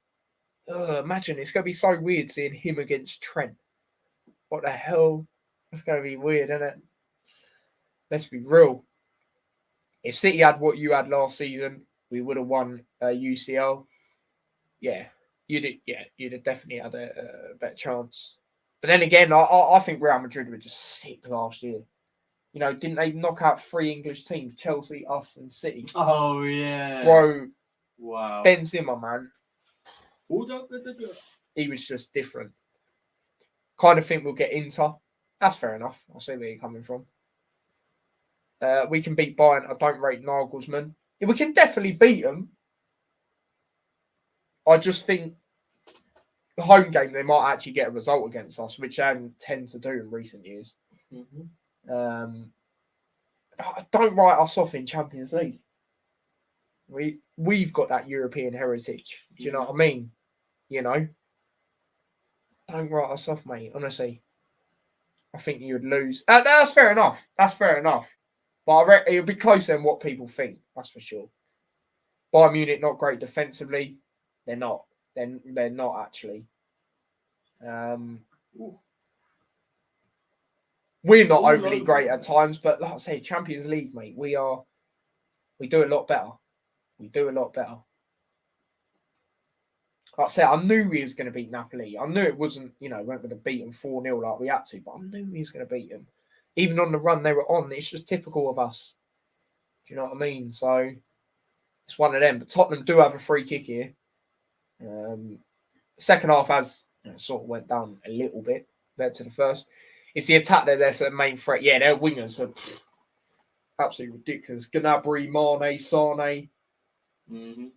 Imagine, it's going to be so weird seeing him against Trent. What the hell? It's going to be weird, isn't it? Let's be real. If City had what you had last season, we would have won UCL. Yeah, you'd have definitely had a better chance. But then again, I think Real Madrid were just sick last year. Didn't they knock out 3 English teams? Chelsea, us, and City. Oh, yeah. Bro. Wow. Benzema, man. He was just different. Kind of think we'll get Inter. That's fair enough. I see where you're coming from. We can beat Bayern. I don't rate Nagelsmann. Yeah, we can definitely beat them. I just think the home game, they might actually get a result against us, which they tend to do in recent years. Mm-hmm. Don't write us off in Champions League. We've got that European heritage. Do you know what I mean? Don't write us off, mate. Honestly, I think you would lose. That's fair enough. But it would be closer than what people think. That's for sure. Bayern Munich not great defensively. They're not. They're not actually. We're not overly great at times, but like I say, Champions League, mate, we do a lot better. Like I said, I knew we was going to beat Napoli. I knew it wasn't, weren't going to beat them 4-0 like we had to, but I knew we was going to beat them. Even on the run they were on, it's just typical of us. Do you know what I mean? So it's one of them. But Tottenham do have a free kick here. Second half has sort of went down a little bit compared to the first. It's the attack that's the main threat. Yeah, their wingers are absolutely ridiculous. Gnabry, Mane, Sane. Mm-hmm.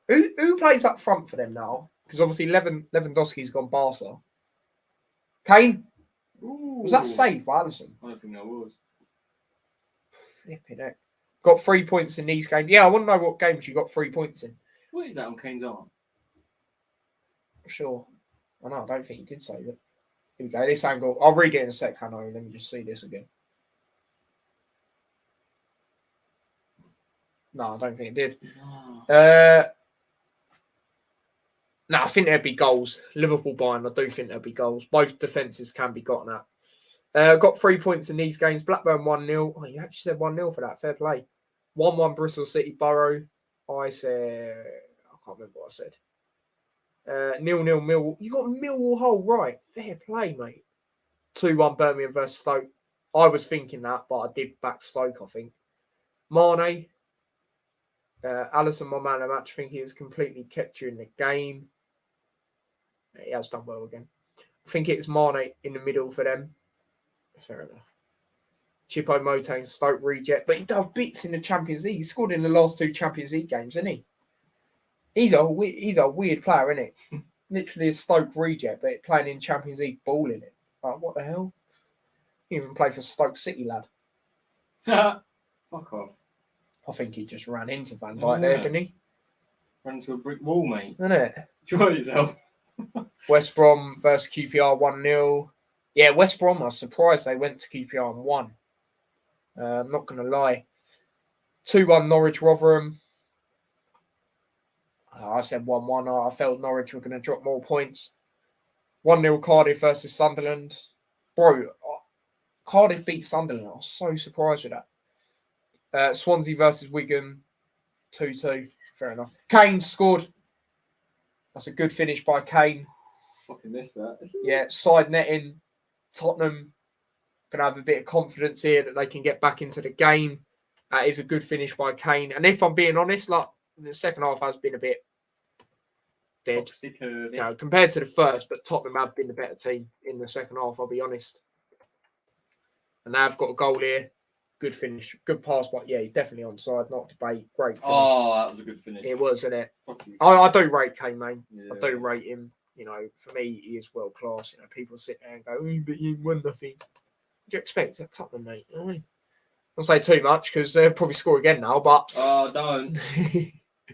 Who plays up front for them now? Because obviously Lewandowski's gone Barca. Kane? Ooh. Was that saved by Alisson? I don't think that was. Flipping it. Got 3 points in these games. Yeah, I want to know what games you got 3 points in. What is that on Kane's arm? Sure. I know, I don't think he did save it. Here we go. This angle. I'll read it in a sec, Hanno. Let me just see this again. No, I don't think it did. No, I think there'd be goals. Liverpool Bayern, I do think there'd be goals. Both defences can be gotten Got 3 points in these games. Blackburn 1-0. Oh, you actually said 1-0 for that. Fair play. 1-1 Bristol City Borough. I said... I can't remember what I said. 0-0 Millwall. You got Millwall Hull right. Fair play, mate. 2-1 Birmingham versus Stoke. I was thinking that, but I did back Stoke, I think. Mane. Alisson, my man of the match. I think he has completely kept you in the game. He has done well again. I think it's Mane in the middle for them. Fair enough. Chippo Moting, Stoke reject, but he does bits in the Champions League. He scored in the last 2 Champions League games, isn't he? He's a weird player, isn't he? Literally a Stoke reject, but playing in Champions League, balling it. Like, what the hell? He even played for Stoke City, lad. Fuck off. I think he just ran into Van Dijk there, didn't he? Ran into a brick wall, mate. Isn't it? Enjoy yourself. West Brom versus QPR 1-0. Yeah, West Brom, I was surprised they went to QPR and won. I'm not going to lie. 2-1 Norwich Rotherham. I said 1-1. I felt Norwich were going to drop more points. 1-0 Cardiff versus Sunderland. Bro, Cardiff beat Sunderland. I was so surprised with that. Swansea versus Wigan. 2-2. Fair enough. Kane scored. That's a good finish by Kane. Fucking missed that. Yeah, side netting. Tottenham going to have a bit of confidence here that they can get back into the game. That is a good finish by Kane. And if I'm being honest, like the second half has been a bit dead, compared to the first. But Tottenham have been the better team in the second half. I'll be honest. And they've got a goal here. Good finish, good pass. But yeah, he's definitely onside. Not debate. Great finish. Oh, that was a good finish. It was, isn't it? I do rate Kane, man. Yeah. I do rate him. You know, for me, he is world class. You know, people sit there and go, "Oh, but you won nothing." What do you expect? It's Tottenham, mate. I don't say too much because they'll probably score again now. But don't.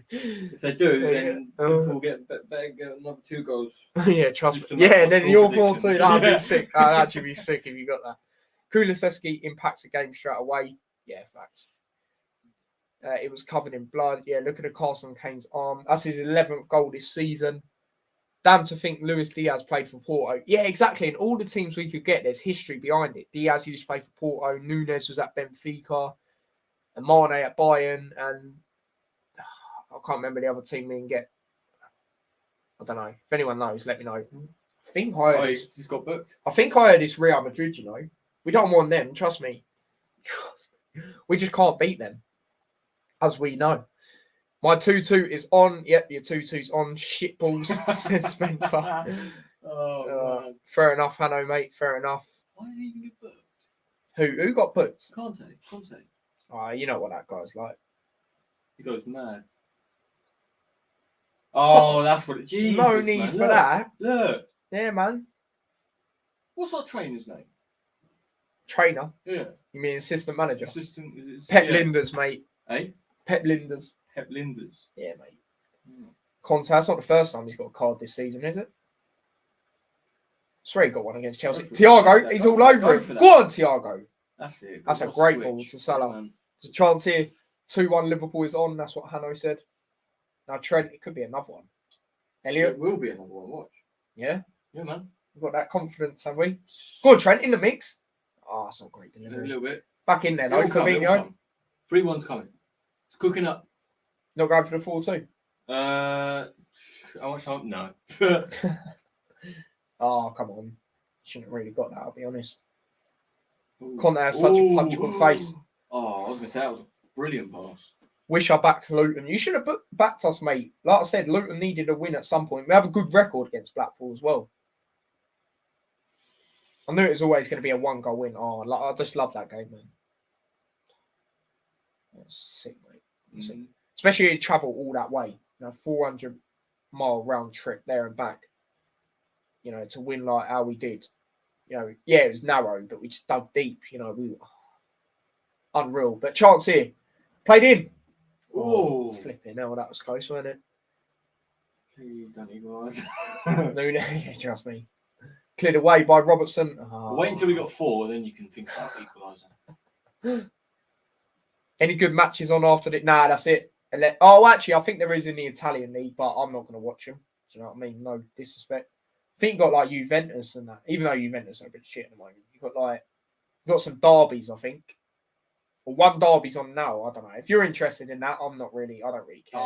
If they do, then we'll get another 2 goals. Yeah, trust me. Yeah, and then your 4-2. That'd be sick. That'd actually be sick if you got that. Kulusevski impacts the game straight away. Yeah, facts. It was covered in blood. Yeah, look at the cast on Kane's arm. That's his 11th goal this season. Damn to think Luis Diaz played for Porto. Yeah, exactly. In all the teams we could get, there's history behind it. Diaz used to play for Porto. Nunes was at Benfica. And Mane at Bayern. And I can't remember the other team we can get. I don't know. If anyone knows, let me know. I think I heard he's got booked. I think I heard it's Real Madrid, you know. We don't want them, trust me. We just can't beat them. As we know. My 2-2 is on. Yep, your 2-2's on. Shitballs, said Spencer. Fair enough, Hanno, mate. Fair enough. Why did he even get booked? Who got booked? Conte. You know what that guy's like. He goes mad. Oh, that's what it is. Jesus, no need for that. Look. Yeah, man. What's our trainer's name? Trainer? Yeah. You mean assistant manager? Assistant. Pep Linders, mate. Eh? Pep Linders. Pep Linders. Yeah, mate. Conte, that's not the first time he's got a card this season, is it? I swear he got one against Chelsea. Thiago, he's all over it. Go on, Thiago. That's it. That's a great ball to Salah. There's a chance here. 2-1 Liverpool is on. That's what Hanno said. Now, Trent, it could be another one. Elliot? It will be another one. Watch. Yeah? Yeah, man. We've got that confidence, have we? Go on, Trent, in the mix. Oh, that's not great delivery. A little bit. Back in there, though. Fabinho. 3-1's coming. It's cooking up. Not going for the 4-2? How much time? No. Oh, come on. Shouldn't have really got that, I'll be honest. Conte has such a punchable face. Oh, I was going to say, that was a brilliant pass. Wish I backed Luton. You should have backed us, mate. Like I said, Luton needed a win at some point. We have a good record against Blackpool as well. I knew it was always going to be a 1-goal win. Oh, I just love that game, man. That's sick, mate. Sick. Especially if you travel all that way. 400-mile round trip there and back. To win like how we did. Yeah, it was narrow, but we just dug deep. We were unreal. But chance here. Played in. Oh, flipping hell, that was close, wasn't it? Please don't equalise. Yeah, trust me. Cleared away by Robertson. Wait until we got 4, then you can think about equalising. Any good matches on after that? Nah, that's it. Actually, I think there is in the Italian league, but I'm not going to watch them. Do you know what I mean? No disrespect. I think you got like Juventus and that. Even though Juventus are a bit shit at the moment, you got like Got some derbies, I think. Or one derby's on now. I don't know. If you're interested in that, I'm not really. I don't really care.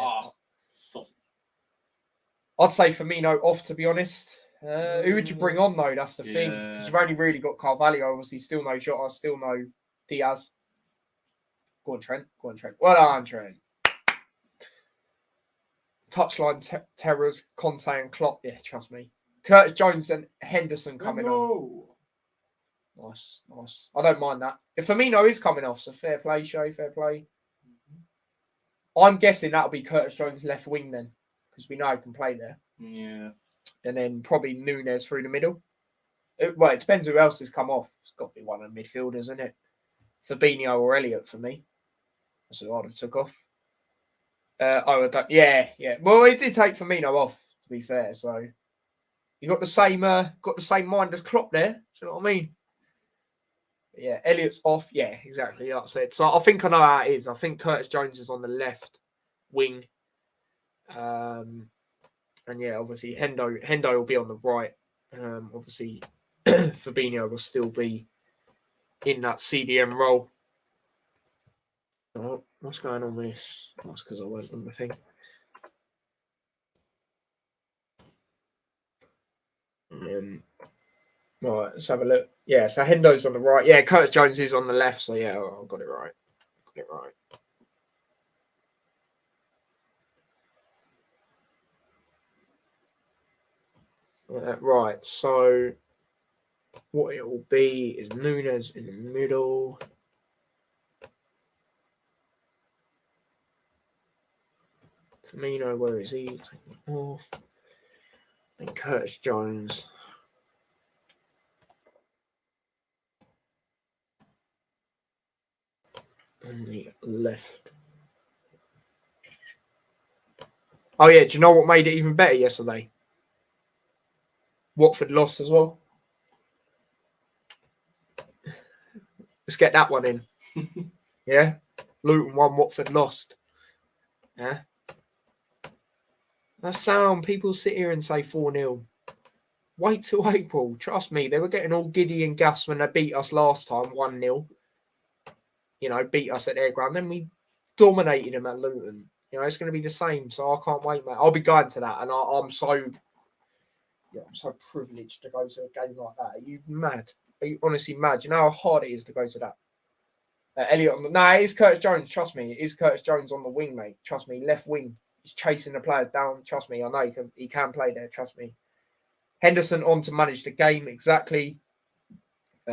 I'd say Firmino off, to be honest. Who would you bring on, though? That's the thing. Because you've only really got Carvalho, obviously. Still no Jota, still no Diaz. Go on, Trent. Go on, Trent. Well done, Trent. Touchline terrors, Conte and Klopp. Yeah, trust me. Curtis Jones and Henderson coming on. Nice. I don't mind that. If Firmino is coming off, so fair play, fair play. I'm guessing that'll be Curtis Jones left wing then, because we know he can play there. Yeah. And then probably Nunes through the middle. It depends who else has come off. It's got to be one of the midfielders, isn't it? Fabinho or Elliott for me. That's who I'd have took off. Yeah. Well, it did take Firmino off, to be fair. So you got the same mind as Klopp there. Do you know what I mean? Yeah, Elliott's off. Yeah, exactly. Like I said. So I think I know how it is. I think Curtis Jones is on the left wing. And yeah, obviously Hendo will be on the right. Obviously Fabinho will still be in that CDM role. Oh, what's going on with this? That's because I went on the thing. Right, let's have a look. Yeah, so Hendo's on the right. Yeah, Curtis Jones is on the left. So yeah, I got it right. Right, so what it will be is Nunes in the middle. Firmino, where is he? And Curtis Jones. On the left. Oh yeah, do you know what made it even better yesterday? Watford lost as well. Let's get that one in. Yeah. Luton won, Watford lost. Yeah. That's sound. People sit here and say 4-0. Wait till April. Trust me, they were getting all giddy and gas when they beat us last time, 1-0. You know, beat us at their ground. Then we dominated them at Luton. You know, it's going to be the same. So I can't wait, mate. I'll be going to that. And I'm so privileged to go to a game like that. Are you mad? Are you honestly mad? You know how hard it is to go to that? Elliott on the... No, it is Curtis Jones. Trust me. It is Curtis Jones on the wing, mate. Trust me. Left wing. He's chasing the players down. Trust me. I know he can play there. Trust me. Henderson on to manage the game. Exactly.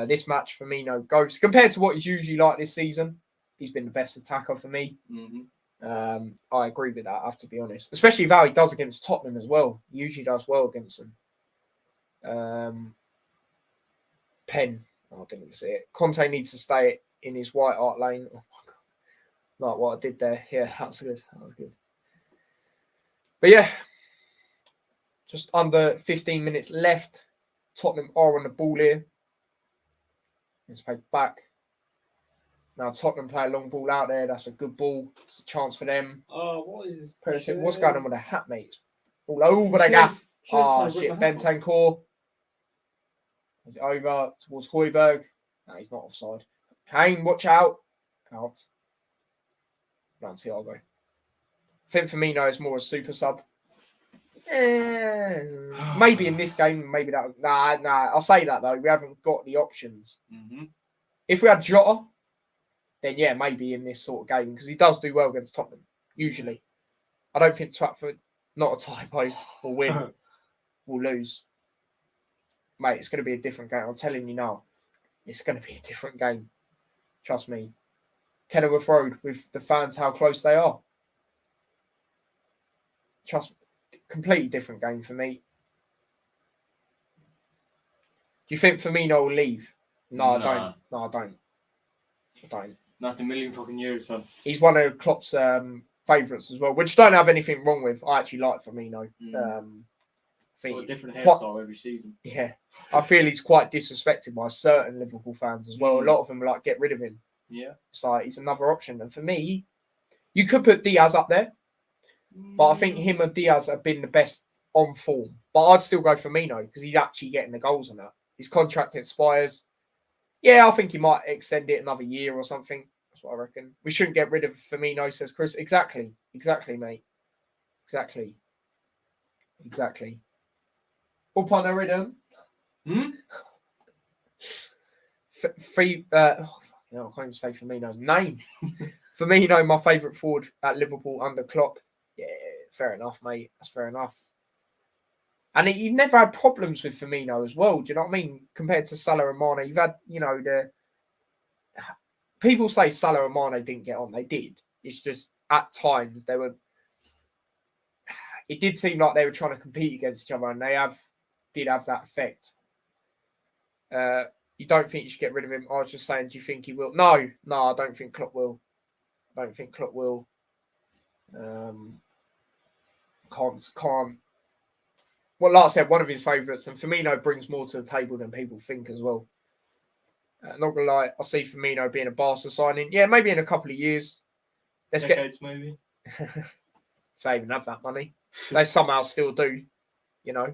This match, Firmino goes. Compared to what he's usually like this season, he's been the best attacker for me. Mm-hmm. I agree with that, I have to be honest. Especially how he does against Tottenham as well. He usually does well against them. Pen. Oh, I didn't even see it. Conte needs to stay in his White Hart Lane. Oh my God. Like what I did there. Yeah, that's good. That was good. But yeah, just under 15 minutes left. Tottenham are on the ball here. Let's play back. Now Tottenham play a long ball out there. That's a good ball. It's a chance for them. Oh, what is What's going on with the hat, mate? All over the gaff. Oh, shit. Bentancur. Is it over towards Højbjerg? No, he's not offside. Kane, watch out. Out. No, Thiago. I think Firmino is more a super sub. Maybe in this game, maybe that. Nah. I'll say that though. We haven't got the options. Mm-hmm. If we had Jota, then yeah, maybe in this sort of game because he does do well against Tottenham usually. I don't think Trafford, not a typo, will win. Will lose. Mate, it's going to be a different game. I'm telling you now, it's going to be a different game. Trust me. Kenilworth Road with the fans, how close they are. Trust me. Completely different game for me. Do you think Firmino will leave? No, I don't. No, I don't. Not a million fucking years, son. He's one of Klopp's favourites as well, which don't have anything wrong with. I actually like Firmino. A different hairstyle every season. Yeah. I feel he's quite disrespected by certain Liverpool fans as well. A lot of them like, get rid of him. Yeah. It's like, he's another option. And for me, you could put Diaz up there. But I think him and Diaz have been the best on form. But I'd still go Firmino because he's actually getting the goals on that. His contract expires. Yeah, I think he might extend it another year or something. That's what I reckon. We shouldn't get rid of Firmino, says Chris. Exactly, mate. Exactly. Up on a rhythm. I can't even say Firmino's name. Firmino, my favourite forward at Liverpool under Klopp. Yeah, fair enough, mate. That's fair enough. And you've never had problems with Firmino as well. Do you know what I mean? Compared to Salah and Mane, you've had, the people say Salah and Mane didn't get on. They did. It's just at times they were. It did seem like they were trying to compete against each other, and they did have that effect. You don't think you should get rid of him? I was just saying, do you think he will? No, I don't think Klopp will. Can't. Well, like I said, one of his favourites, and Firmino brings more to the table than people think as well. Not gonna lie, I see Firmino being a Barca signing. Yeah, maybe in a couple of years. Decades, maybe. If they even have that money, they somehow still do.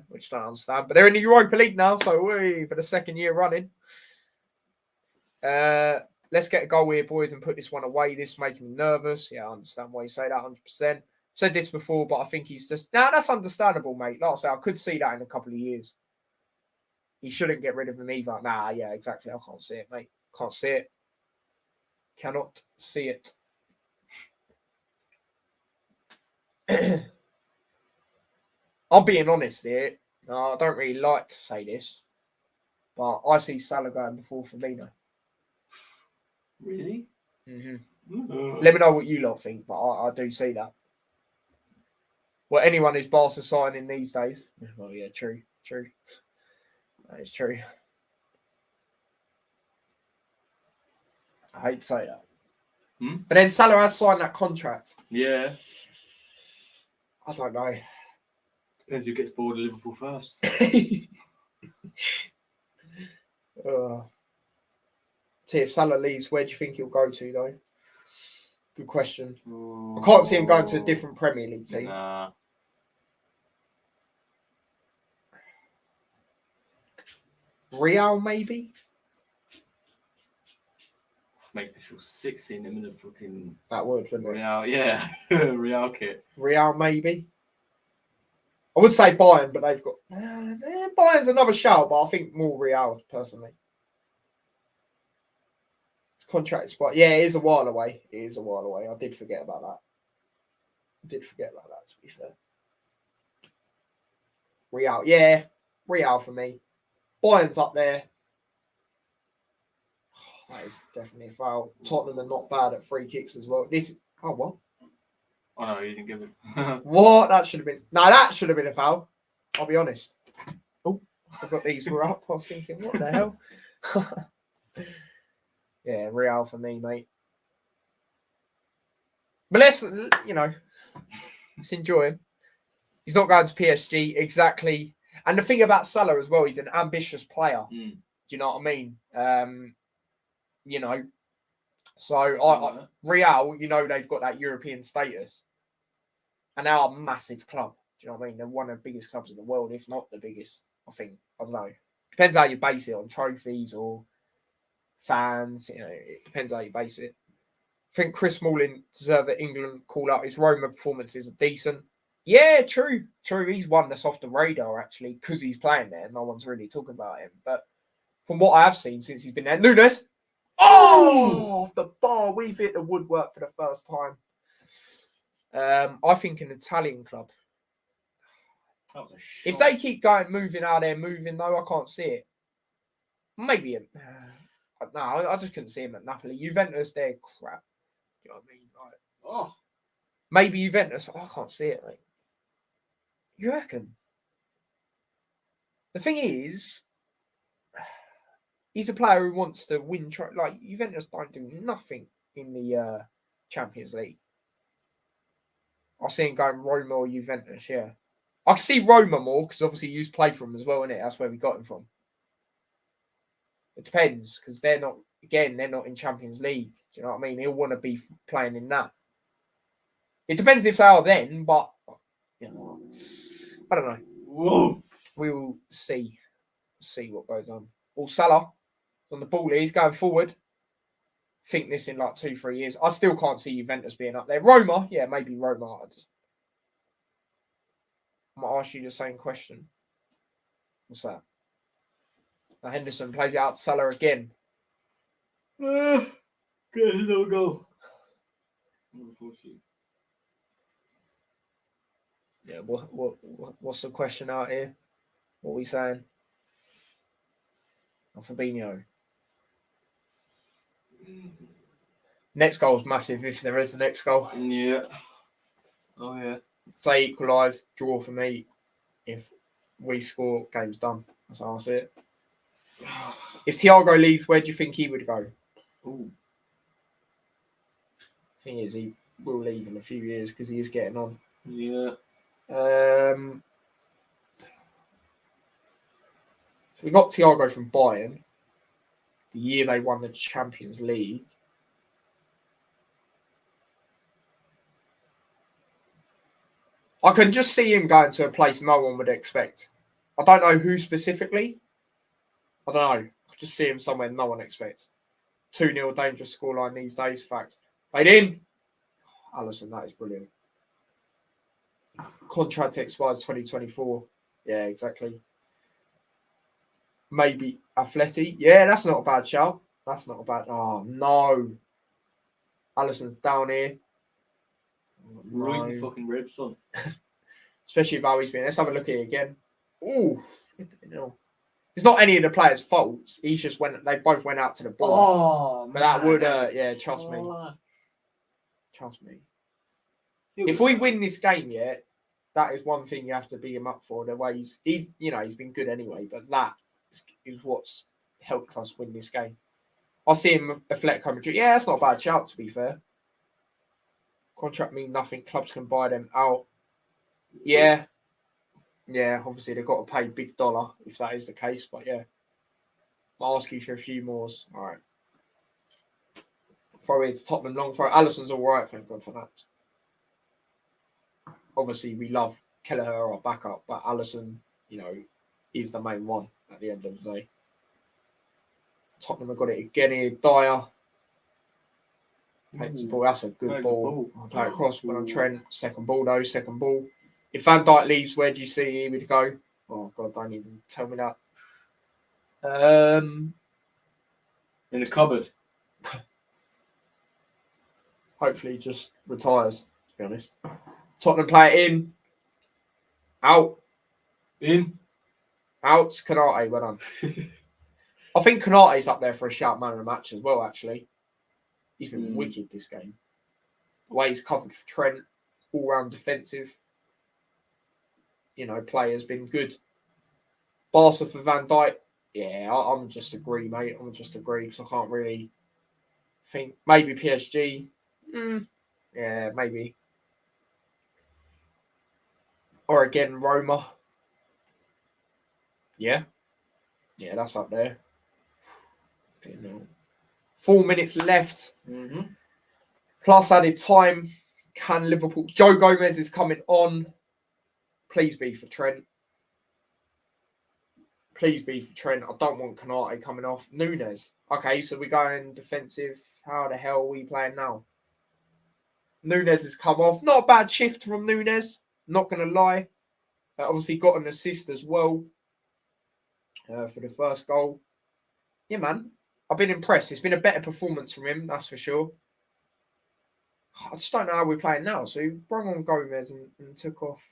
Which I don't understand. But they're in the Europa League now, so for the second year running. Let's get a goal here, boys, and put this one away. This is making me nervous. Yeah, I understand why you say that 100%. Said this before, but I think he's just... that's understandable, mate. Like I say, I could see that in a couple of years. You shouldn't get rid of him either. Yeah, exactly. I can't see it, mate. Can't see it. Cannot see it. I'm being honest here. I don't really like to say this, but I see Salah going before Firmino. Really? Mm-hmm. Let me know what you lot think, but I do see that. Well, anyone who's Barca signing these days. Well, yeah, true. That is true. I hate to say that. But then Salah has signed that contract. Yeah. I don't know. Depends who gets bored of Liverpool first. See, if Salah leaves, where do you think he'll go to, though? Good question. I can't see him going to a different Premier League team. Nah. Real, maybe? Make me feel sick seeing him in a fucking... That would, wouldn't it? Real, yeah. Real kit. Real, maybe? I would say Bayern, but they've got... Bayern's another shout, but I think more Real, personally. Contract spot. Yeah, it is a while away. I did forget about that. To be fair. Real. Yeah. Real for me. Bayern's up there. That is definitely a foul. Tottenham are not bad at free kicks as well. What? Oh, no, you didn't give it. What? That should have been... No, that should have been a foul. I'll be honest. Oh, I forgot these were up. I was thinking, what the hell? Yeah, Real for me, mate. But let's enjoy him. He's not going to PSG, exactly. And the thing about Salah as well, he's an ambitious player. Do you know what I mean? So Real, they've got that European status. And they are a massive club. Do you know what I mean? They're one of the biggest clubs in the world, if not the biggest, I think. I don't know. Depends how you base it, on trophies or fans. It depends how you base it. I think Chris Smalling deserved that England call out. His Roma performances are decent. Yeah, true. He's one that's off the radar, actually, because he's playing there. No one's really talking about him. But from what I have seen since he's been there, Nunes. Oh, the bar. We've hit the woodwork for the first time. I think an Italian club. That was a shot. If they keep moving out there, though, I can't see it. Maybe. No, I just couldn't see him at Napoli. Juventus, they're crap. Do you know what I mean? Maybe Juventus. I can't see it, mate. You reckon? The thing is, he's a player who wants to win. Like, Juventus don't do nothing in the Champions League. I see him going Roma or Juventus, yeah. I can see Roma more because obviously you used to play for him as well, innit? That's where we got him from. It depends because they're not in Champions League. Do you know what I mean? He'll want to be playing in that. It depends if they are then, but I don't know. Whoa. We will see what goes on. Well, Salah, on the ball here. He's going forward. Think this in like 2-3 years. I still can't see Juventus being up there. Roma, yeah, maybe Roma. I'm going to ask you the same question. What's that? Now Henderson plays it out to Salah again. Good little goal. Yeah, what's the question out here? What are we saying? Fabinho. Next goal is massive if there is a next goal. Yeah. Oh, yeah. If they equalise, draw for me. If we score, game's done. That's how I see it. If Thiago leaves, where do you think he would go? Ooh. Thing is, he will leave in a few years because he is getting on. Yeah. So we got Thiago from Bayern. The year they won the Champions League. I can just see him going to a place no one would expect. I don't know who specifically. I don't know. I just see him somewhere no one expects. 2-0 dangerous scoreline these days. Fact. Played in. Alisson, that is brilliant. Contract expires 2024. Yeah, exactly. Maybe Atleti. Yeah, that's not a bad shout. That's not a bad. Oh, no. Alisson's down here. Right in the fucking ribs, son. Especially if how he's been. Let's have a look at it again. Ooh. It's not any of the players' faults. He's just they both went out to the ball. Oh, but that would, yeah, trust me. Trust me. If we win this game, yeah, that is one thing you have to beat him up for. The way he's been good anyway, but that is what's helped us win this game. I see him Atletico Madrid. Yeah, that's not a bad shout, to be fair. Contract mean nothing. Clubs can buy them out. Yeah. Yeah, obviously they've got to pay big dollar if that is the case, but yeah. I'll ask you for a few more. All right. Throw it to Tottenham, long throw. Alisson's all right, thank God for that. Obviously, we love Kelleher, our backup, but Alisson, is the main one at the end of the day. Tottenham have got it again here. Dyer. Ball. That's a good ball. I'll play it across when I'm Trent. Second ball, though. Second ball. If Van Dijk leaves, where do you see he would go? Oh, God, don't even tell me that. In the cupboard. Hopefully, he just retires, to be honest. Tottenham play it in. Out. In. Out. Konate, well done. I think Konate's up there for a shout man of the match as well, actually. He's been wicked this game. The way he's covered for Trent, all-round defensive. Play has been good. Barca for Van Dijk. Yeah, I'm just agree, mate. I'm just agree because I can't really think. Maybe PSG. Yeah, maybe. Or again, Roma. Yeah. Yeah, that's up there. 4 minutes left. Plus added time. Can Liverpool... Joe Gomez is coming on. Please be for Trent. Please be for Trent. I don't want Konate coming off. Nunes. Okay, so we're going defensive. How the hell are we playing now? Nunes has come off. Not a bad shift from Nunes. Not going to lie. Obviously got an assist as well for the first goal. Yeah, man. I've been impressed. It's been a better performance from him, that's for sure. I just don't know how we're playing now. So he brought on Gomez and took off.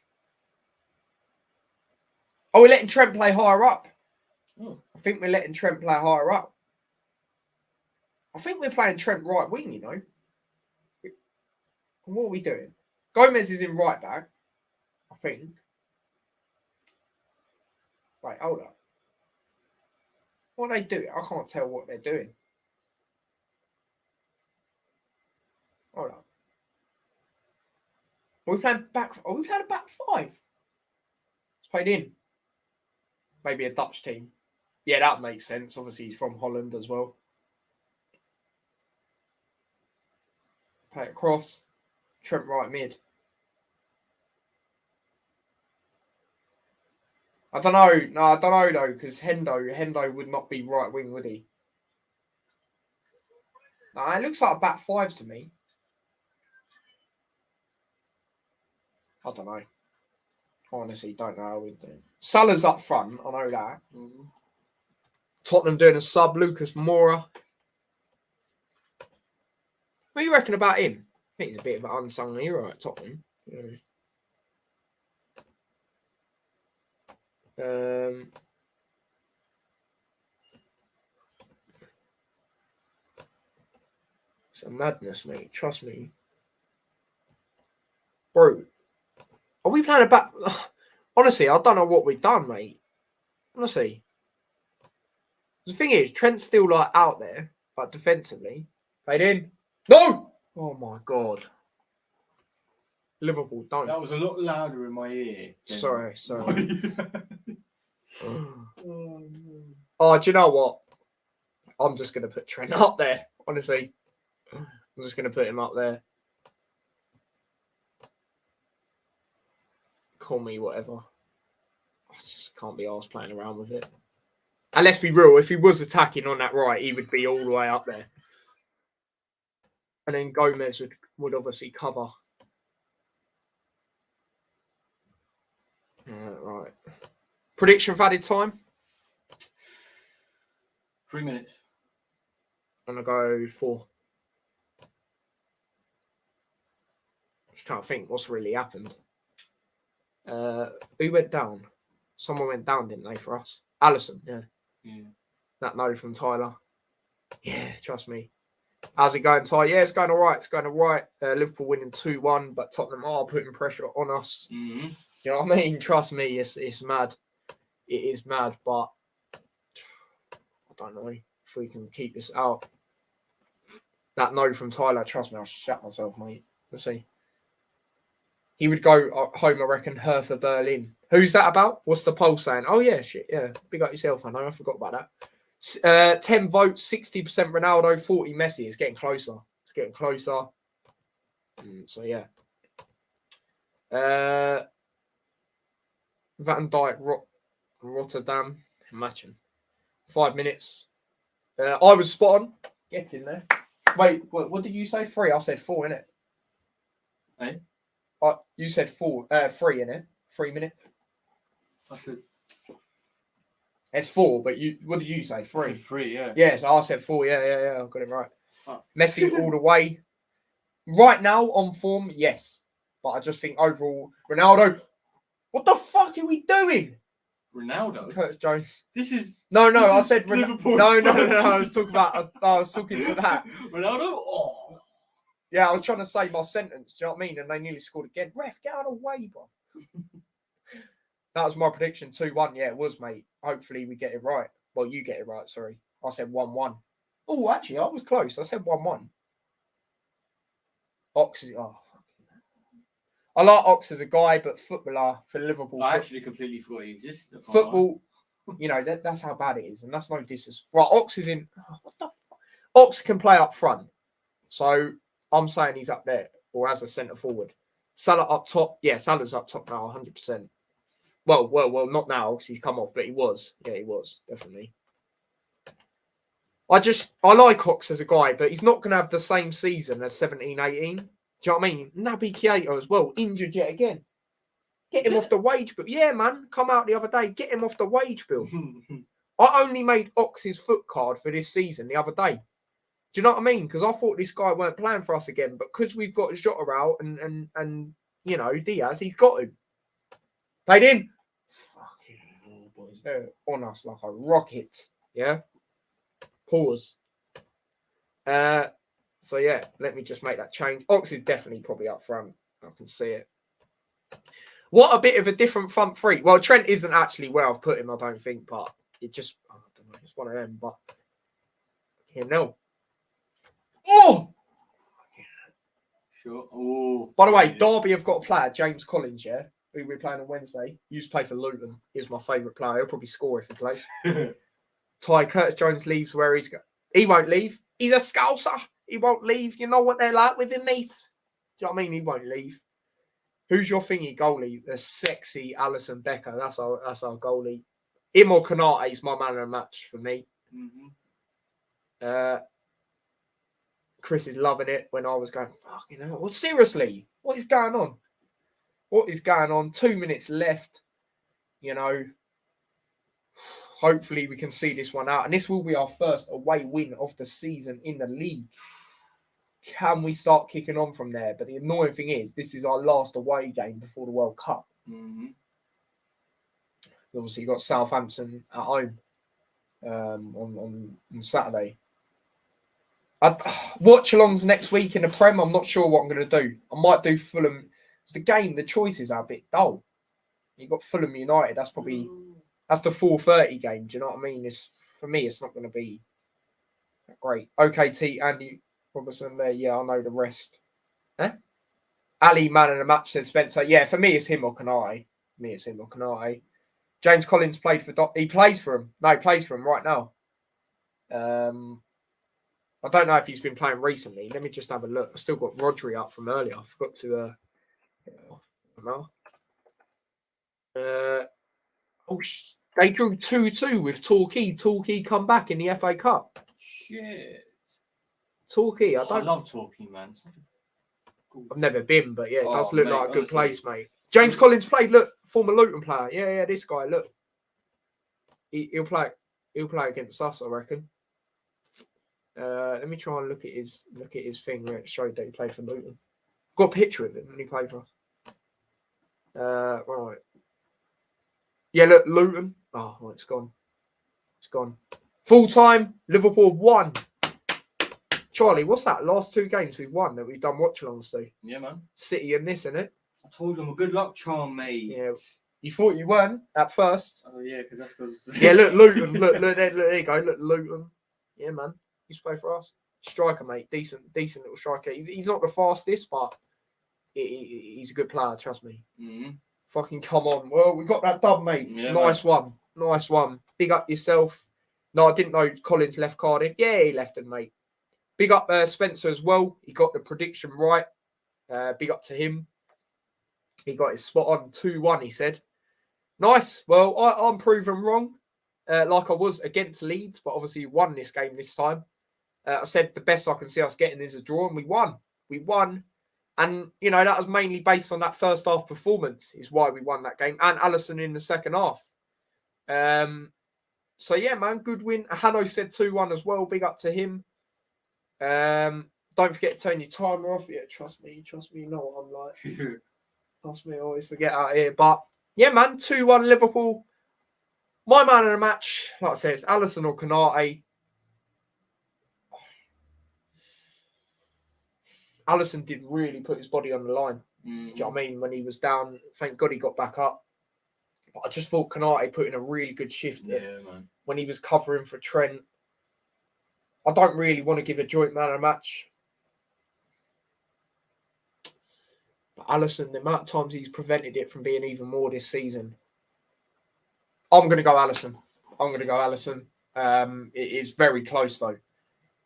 Oh, we're letting Trent play higher up. I think we're letting Trent play higher up. I think we're playing Trent right wing, What are we doing? Gomez is in right back, I think. Wait, hold up. What are they doing? I can't tell what they're doing. Hold up. Are we playing back a back five? It's played in. Maybe a Dutch team. Yeah, that makes sense. Obviously, he's from Holland as well. Play it across. Trent right mid. I don't know. No, I don't know though, because Hendo would not be right wing, would he? It looks like a back five to me. I don't know. Honestly, don't know how we'd do. Salah's up front. I know that. Mm-hmm. Tottenham doing a sub. Lucas Moura. What do you reckon about him? I think he's a bit of an unsung hero at Tottenham. It's a madness, mate. Trust me. Bro, are we playing a back? Honestly, I don't know what we've done, mate. Honestly. The thing is, Trent's still like out there, but defensively. Played in. No! Oh my God. Liverpool, don't. That was a lot louder in my ear. Sorry. Oh, do you know what? I'm just going to put Trent up there, honestly. I'm just going to put him up there. Call me whatever. I just can't be arsed playing around with it. And let's be real, if he was attacking on that right, he would be all the way up there. And then Gomez would obviously cover. Right. Prediction for added time? 3 minutes. I'm going to go 4. Just trying to think what's really happened. Who went down? Someone went down, didn't they, for us? Allison, yeah. That no from Tyler. Yeah, trust me. How's it going, Ty? Yeah, it's going all right. Liverpool winning 2-1, but Tottenham are putting pressure on us. Mm-hmm. You know what I mean? Trust me, it's mad. It is mad, but I don't know if we can keep this out. That no from Tyler, trust me, I'll shat myself, mate. Let's see. He would go home, I reckon, Hertha Berlin. Who's that about? What's the poll saying? Oh, yeah, shit, yeah. Big up yourself, I know. I forgot about that. 10 votes, 60% Ronaldo, 40 Messi. It's getting closer. So, yeah. Van Dijk, Rotterdam. Imagine. 5 minutes. I was spot on. Get in there. Wait, what did you say? 3? I said 4, innit? Hey? You said 4, 3, innit? 3 minutes. I said... It's 4, but what did you say? 3? I said 3, yeah. Yeah, so I said 4. Yeah. I got it right. Oh. Messi all the way. Right now, on form, yes. But I just think overall, Ronaldo, what the fuck are we doing? Ronaldo? Curtis Jones. This is... No, this I is said... Liverpool. No, I was talking about... I was talking to that. Ronaldo? Oh. Yeah, I was trying to say my sentence, do you know what I mean? And they nearly scored again. Ref, get out of the way, bro. That was my prediction, 2-1. Yeah, it was, mate. Hopefully we get it right. Well, you get it right, sorry. I said 1-1. Oh, actually, I was close. I said 1-1. Ox is... Oh. I like Ox as a guy, but footballer for Liverpool... I actually completely forgot he existed. Football, you know, that's how bad it is. And that's no disrespect. Right, Ox is in... What the fuck? Ox can play up front. So... I'm saying he's up there or as a centre forward. Salah up top. Yeah, Salah's up top now, 100%. Well, not now because he's come off, but he was. Yeah, he was, definitely. I like Ox as a guy, but he's not going to have the same season as 17, 18. Do you know what I mean? Naby Keita as well, injured yet again. Get him off the wage bill. Yeah, man, come out the other day. Get him off the wage bill. I only made Ox's foot card for this season the other day. Do you know what I mean? Because I thought this guy weren't playing for us again, but because we've got Jota out and you know Diaz, he's got him. Played in. Fucking boys, they're on us like a rocket. Yeah. Pause. So yeah, let me just make that change. Ox is definitely probably up front. I can see it. What a bit of a different front three. Well, Trent isn't actually where I've put him, I don't think, but it just I don't know, it's one of them. But yeah, no. Oh! Sure. Oh. By the way, Derby have got a player, James Collins, yeah, who we're playing on Wednesday. He used to play for Luton. He's my favourite player. He'll probably score if he plays. Ty Curtis Jones leaves where he's going. He won't leave. He's a scouser. He won't leave. You know what they're like with him, mate. Do you know what I mean? He won't leave. Who's your thingy goalie? The sexy Alisson Becker. That's our goalie. Him or Konate is my man of the match for me. Mm-hmm. Chris is loving it when I was going, fucking hell. Well, seriously, what is going on? What is going on? 2 minutes left. You know, hopefully we can see this one out. And this will be our first away win of the season in the league. Can we start kicking on from there? But the annoying thing is, this is our last away game before the World Cup. Mm-hmm. Obviously, you've got Southampton at home on Saturday. Watchalongs next week in the Prem. I'm not sure what I'm going to do. I might do Fulham. It's the game. The choices are a bit dull. You've got Fulham United. That's the 4:30 game. Do you know what I mean? For me, it's not going to be great. OKT, Andy Robertson there. Yeah, I know the rest. Ali, man of the match, says Spencer. Yeah, for me, it's him or Kanai. James Collins played for... He plays for him. No, he plays for him right now. I don't know if he's been playing recently. Let me just have a look. I still got Rodri up from earlier. I forgot to... they drew 2-2 with Torquay. Torquay come back in the FA Cup. Shit. Torquay, I love Torquay, man. I've never been, but yeah, it does look like a good place, mate. James James Collins played, look, former Luton player. Yeah, this guy, look. He'll play against us, I reckon. Let me try and look at his thing where it showed that he played for Luton. Got a picture of him when he played for us. Right. Yeah, look, Luton. Oh, well, it's gone. Full time, Liverpool won. Charlie, what's that? Last 2 games we've won that we've done watchalongs to. Yeah, man. City and this, innit? I told you I'm a good luck charm, mate. Yeah. You thought you weren't at first. Oh, yeah, because that's because... Yeah, look, Luton. Look, there you go. Look, Luton. Yeah, man. He used to play for us. Striker, mate. Decent little striker. He's not the fastest, but he's a good player, trust me. Mm-hmm. Fucking come on. Well, we got that dub, mate. Yeah, nice one. Big up yourself. No, I didn't know Collins left Cardiff. Yeah, he left him, mate. Big up Spencer as well. He got the prediction right. Big up to him. He got his spot on 2-1, he said. Nice. Well, I'm proven wrong, like I was against Leeds, but obviously won this game this time. I said the best I can see us getting is a draw, and we won. And, you know, that was mainly based on that first half performance is why we won that game. And Alisson in the second half. So, yeah, man, good win. Hanno said 2-1 as well. Big up to him. Don't forget to turn your timer off. Yeah, trust me, you know what I'm like. Trust me, I always forget out here. But, yeah, man, 2-1 Liverpool. My man of the match, like I said, it's Alisson or Konate. Alisson did really put his body on the line. Mm-hmm. Do you know what I mean? When he was down, thank God he got back up. But I just thought Konate put in a really good shift man. When he was covering for Trent. I don't really want to give a joint man of the match. But Alisson, the amount of times he's prevented it from being even more this season. I'm going to go Alisson. It is very close, though.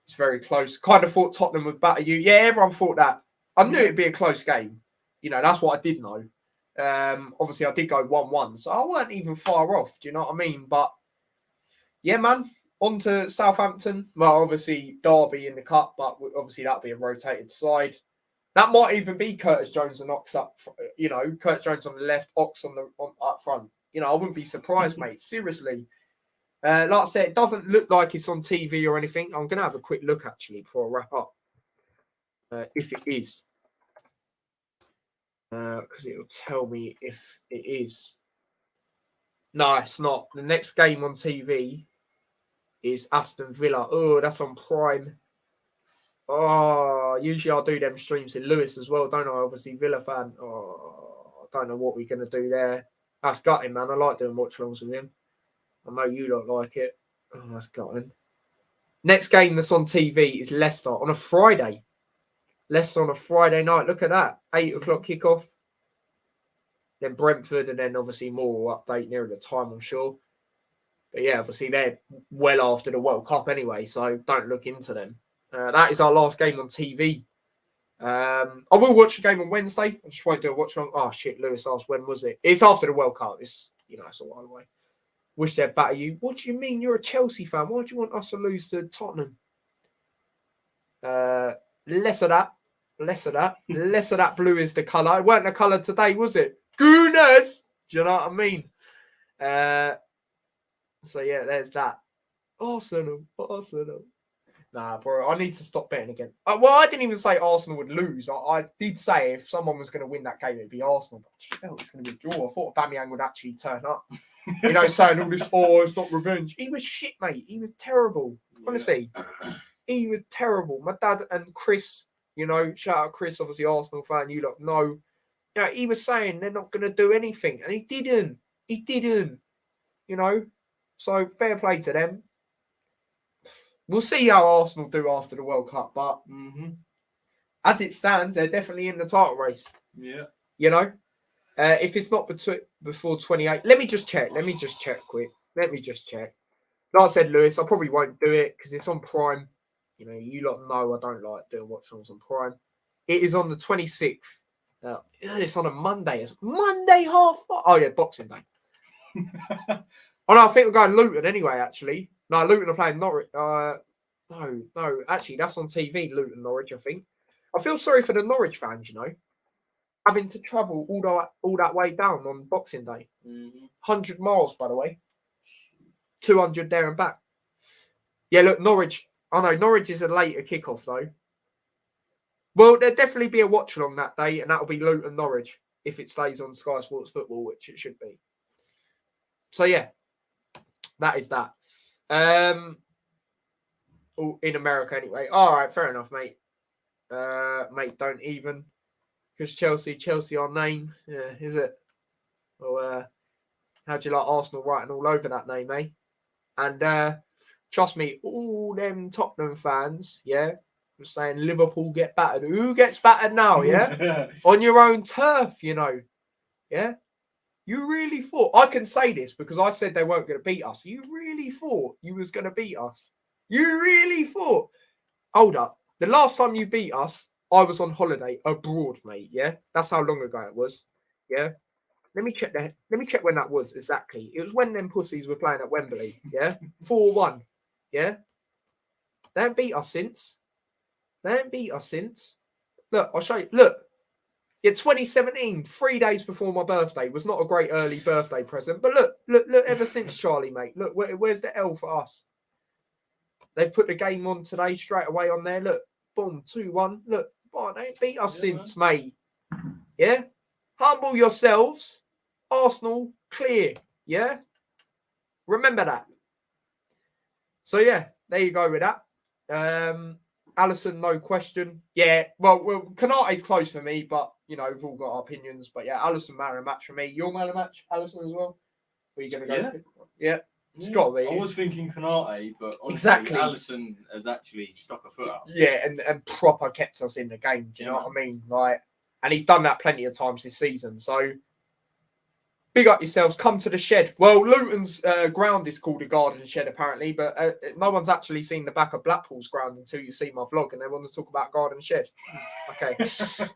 It's very close. Kind of thought Tottenham would batter you. Yeah, everyone thought that. I knew it'd be a close game. You know, that's what I did know. Obviously, I did go 1-1, so I weren't even far off. Do you know what I mean? But, yeah, man. On to Southampton. Well, obviously, Derby in the cup, but obviously that'll be a rotated side. That might even be Curtis Jones and Ox up. You know, Curtis Jones on the left, Ox on up front. You know, I wouldn't be surprised, mate. Seriously. Like I said, it doesn't look like it's on TV or anything. I'm going to have a quick look, actually, before I wrap up. If it is. Because it'll tell me if it is. No, it's not. The next game on TV is Aston Villa. Oh, that's on Prime. Oh, usually I'll do them streams in Lewis as well, don't I? Obviously, Villa fan. Oh, I don't know what we're going to do there. That's gutting, man. I like doing watch-alongs with him. I know you don't like it. Oh, that's gutting. Next game that's on TV is Leicester on a Friday. Leicester on a Friday night. Look at that. 8 o'clock kickoff. Then Brentford, and then obviously more update nearer the time, I'm sure. But yeah, obviously they're well after the World Cup anyway, so don't look into them. That is our last game on TV. I will watch the game on Wednesday. I just won't do a watch along. Oh shit, Lewis asked when was it? It's after the World Cup. It's it's a while away. Wish they'd batter you. What do you mean? You're a Chelsea fan. Why do you want us to lose to Tottenham? Less of that. Less of that. Less of that blue is the colour. It weren't the colour today, was it? Goodness! Do you know what I mean? So, yeah, there's that. Arsenal. Nah, bro, I need to stop betting again. Well, I didn't even say Arsenal would lose. I did say if someone was going to win that game, it'd be Arsenal. But I felt it's going to be a draw. I thought Aubameyang would actually turn up. You know, saying all this, it's not revenge. He was shit, mate. He was terrible. Honestly, he was terrible. My dad and Chris, you know, shout out Chris, obviously Arsenal fan, you lot know. You know, he was saying they're not going to do anything. And he didn't. You know, so fair play to them. We'll see how Arsenal do after the World Cup, but as it stands, they're definitely in the title race. Yeah. You know, if it's not before 28, let me just check quick. Like I said, Lewis, I probably won't do it because it's on Prime. You know, you lot know I don't like doing watch-alongs on Prime. It is on the 26th. It's on a Monday. It's Monday Oh, yeah, Boxing Day. Oh, no, I think we're going Luton anyway, actually. No, Luton are playing Norwich. No, actually, that's on TV, Luton, Norwich, I think. I feel sorry for the Norwich fans, you know, having to travel all that way down on Boxing Day. 100 miles, by the way. 200 there and back. Yeah, look, Norwich. I know, Norwich is a later kickoff, though. Well, there'll definitely be a watch-along that day, and that'll be Luton Norwich, if it stays on Sky Sports Football, which it should be. So, yeah, that is that. In America, anyway. All right, fair enough, mate. Mate, don't even. Because Chelsea our name. Yeah, is it? Well, how do you like Arsenal writing all over that name, eh? And trust me, all them Tottenham fans, yeah, were saying Liverpool get battered. Who gets battered now, yeah? On your own turf, you know. Yeah? You really thought, I can say this because I said they weren't going to beat us. You really thought you was going to beat us. You really thought. Hold up. The last time you beat us, I was on holiday abroad, mate. Yeah? That's how long ago it was. Yeah? Let me check when that was exactly. It was when them pussies were playing at Wembley. Yeah? 4-1. Yeah? They haven't beat us since. Look, I'll show you. Look. Yeah, 2017, 3 days before my birthday, was not a great early birthday present. But look, ever since, Charlie, mate. Look, where's the L for us? They've put the game on today straight away on there. Look, boom, 2-1. Look, they ain't beat us since, mate. Yeah? Humble yourselves. Arsenal, clear. Yeah? Remember that. So, yeah, there you go with that. Alisson, no question. Yeah, well, Konate's close for me, but, you know, we've all got our opinions. But, yeah, Alisson, man of match for me. Your man of match, Alisson, as well? Are you going to go? Yeah. It's got to be. I was thinking Konate, but honestly, exactly. Alisson has actually stuck a foot out. Yeah, and proper kept us in the game. Do you know what I mean? Like, and he's done that plenty of times this season. So, big up yourselves. Come to the shed. Well, Luton's ground is called a garden shed, apparently, but no one's actually seen the back of Blackpool's ground until you see my vlog, and they want to talk about garden shed. Okay,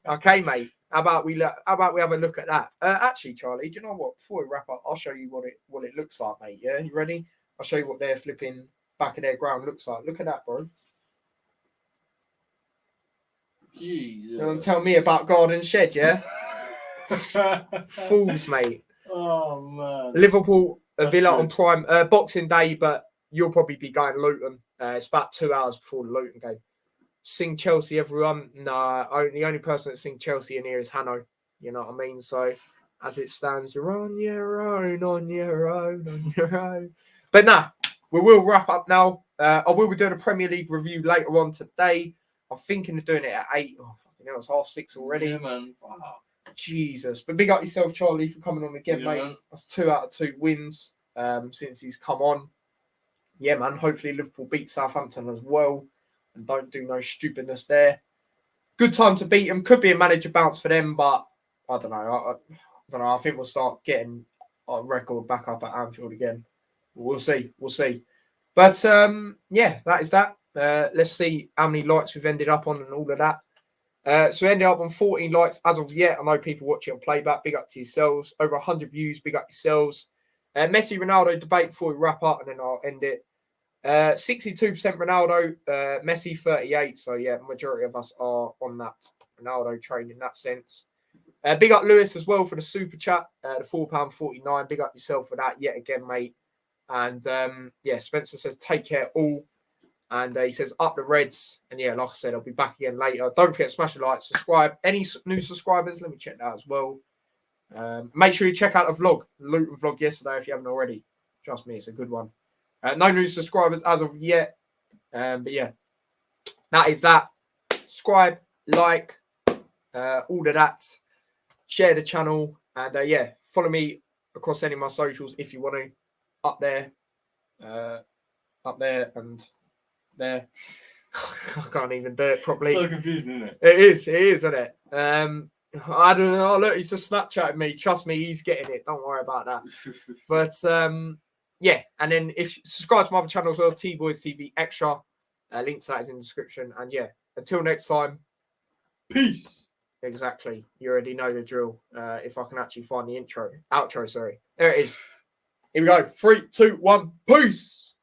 okay, mate. How about we have a look at that? Actually, Charlie, do you know what? Before we wrap up, I'll show you what it looks like, mate. Yeah, you ready? I'll show you what their flipping back of their ground looks like. Look at that, bro. Jesus. You want to tell me about garden shed, yeah? Fools, mate. Oh, man. Liverpool, Villa on Prime, Boxing Day, but you'll probably be going Luton. It's about 2 hours before the Luton game. Sing Chelsea, everyone. Nah, the only person that sing Chelsea in here is Hanno. You know what I mean? So, as it stands, you're on your own. But nah, we will wrap up now. I will be doing a Premier League review later on today. I'm thinking of doing it at 8. Oh, fucking hell, it's 6:30 already. Yeah, man. Wow. Jesus. But big up yourself, Charlie, for coming on again, mate. Man. That's 2 out of 2 wins since he's come on. Yeah, man. Hopefully Liverpool beat Southampton as well and don't do no stupidness there. Good time to beat them. Could be a manager bounce for them, but I don't know. I think we'll start getting our record back up at Anfield again. We'll see. But yeah, that is that. Let's see how many likes we've ended up on and all of that. So we ended up on 14 likes as of yet. I know people watching on playback. Big up to yourselves. Over 100 views. Big up yourselves. Messi Ronaldo debate before we wrap up, and then I'll end it. 62% Ronaldo, Messi 38. So yeah, majority of us are on that Ronaldo train in that sense. Big up Lewis as well for the super chat, the £4.49. Big up yourself for that yet again, mate. And yeah, Spencer says take care all, and he says up the Reds. And yeah, like I said, I'll be back again later. Don't forget to smash the like, subscribe. Any new subscribers, let me check that as well. Make sure you check out the vlog, the Luton vlog yesterday if you haven't already. Trust me, it's a good one. No new subscribers as of yet. But yeah, that is that. Subscribe, like, all of that. Share the channel. And yeah, follow me across any of my socials if you want to. Up there, and there. I can't even do it properly. So confusing, isn't it? It is, isn't it? I don't know. Look, he's just Snapchatting me. Trust me, he's getting it. Don't worry about that. But yeah, and then if you subscribe to my other channel as well, T-Boys TV Extra. Link to that is in the description. And yeah, until next time, peace. Exactly. You already know the drill. If I can actually find the outro, sorry. There it is. Here we go. 3, 2, 1. Peace.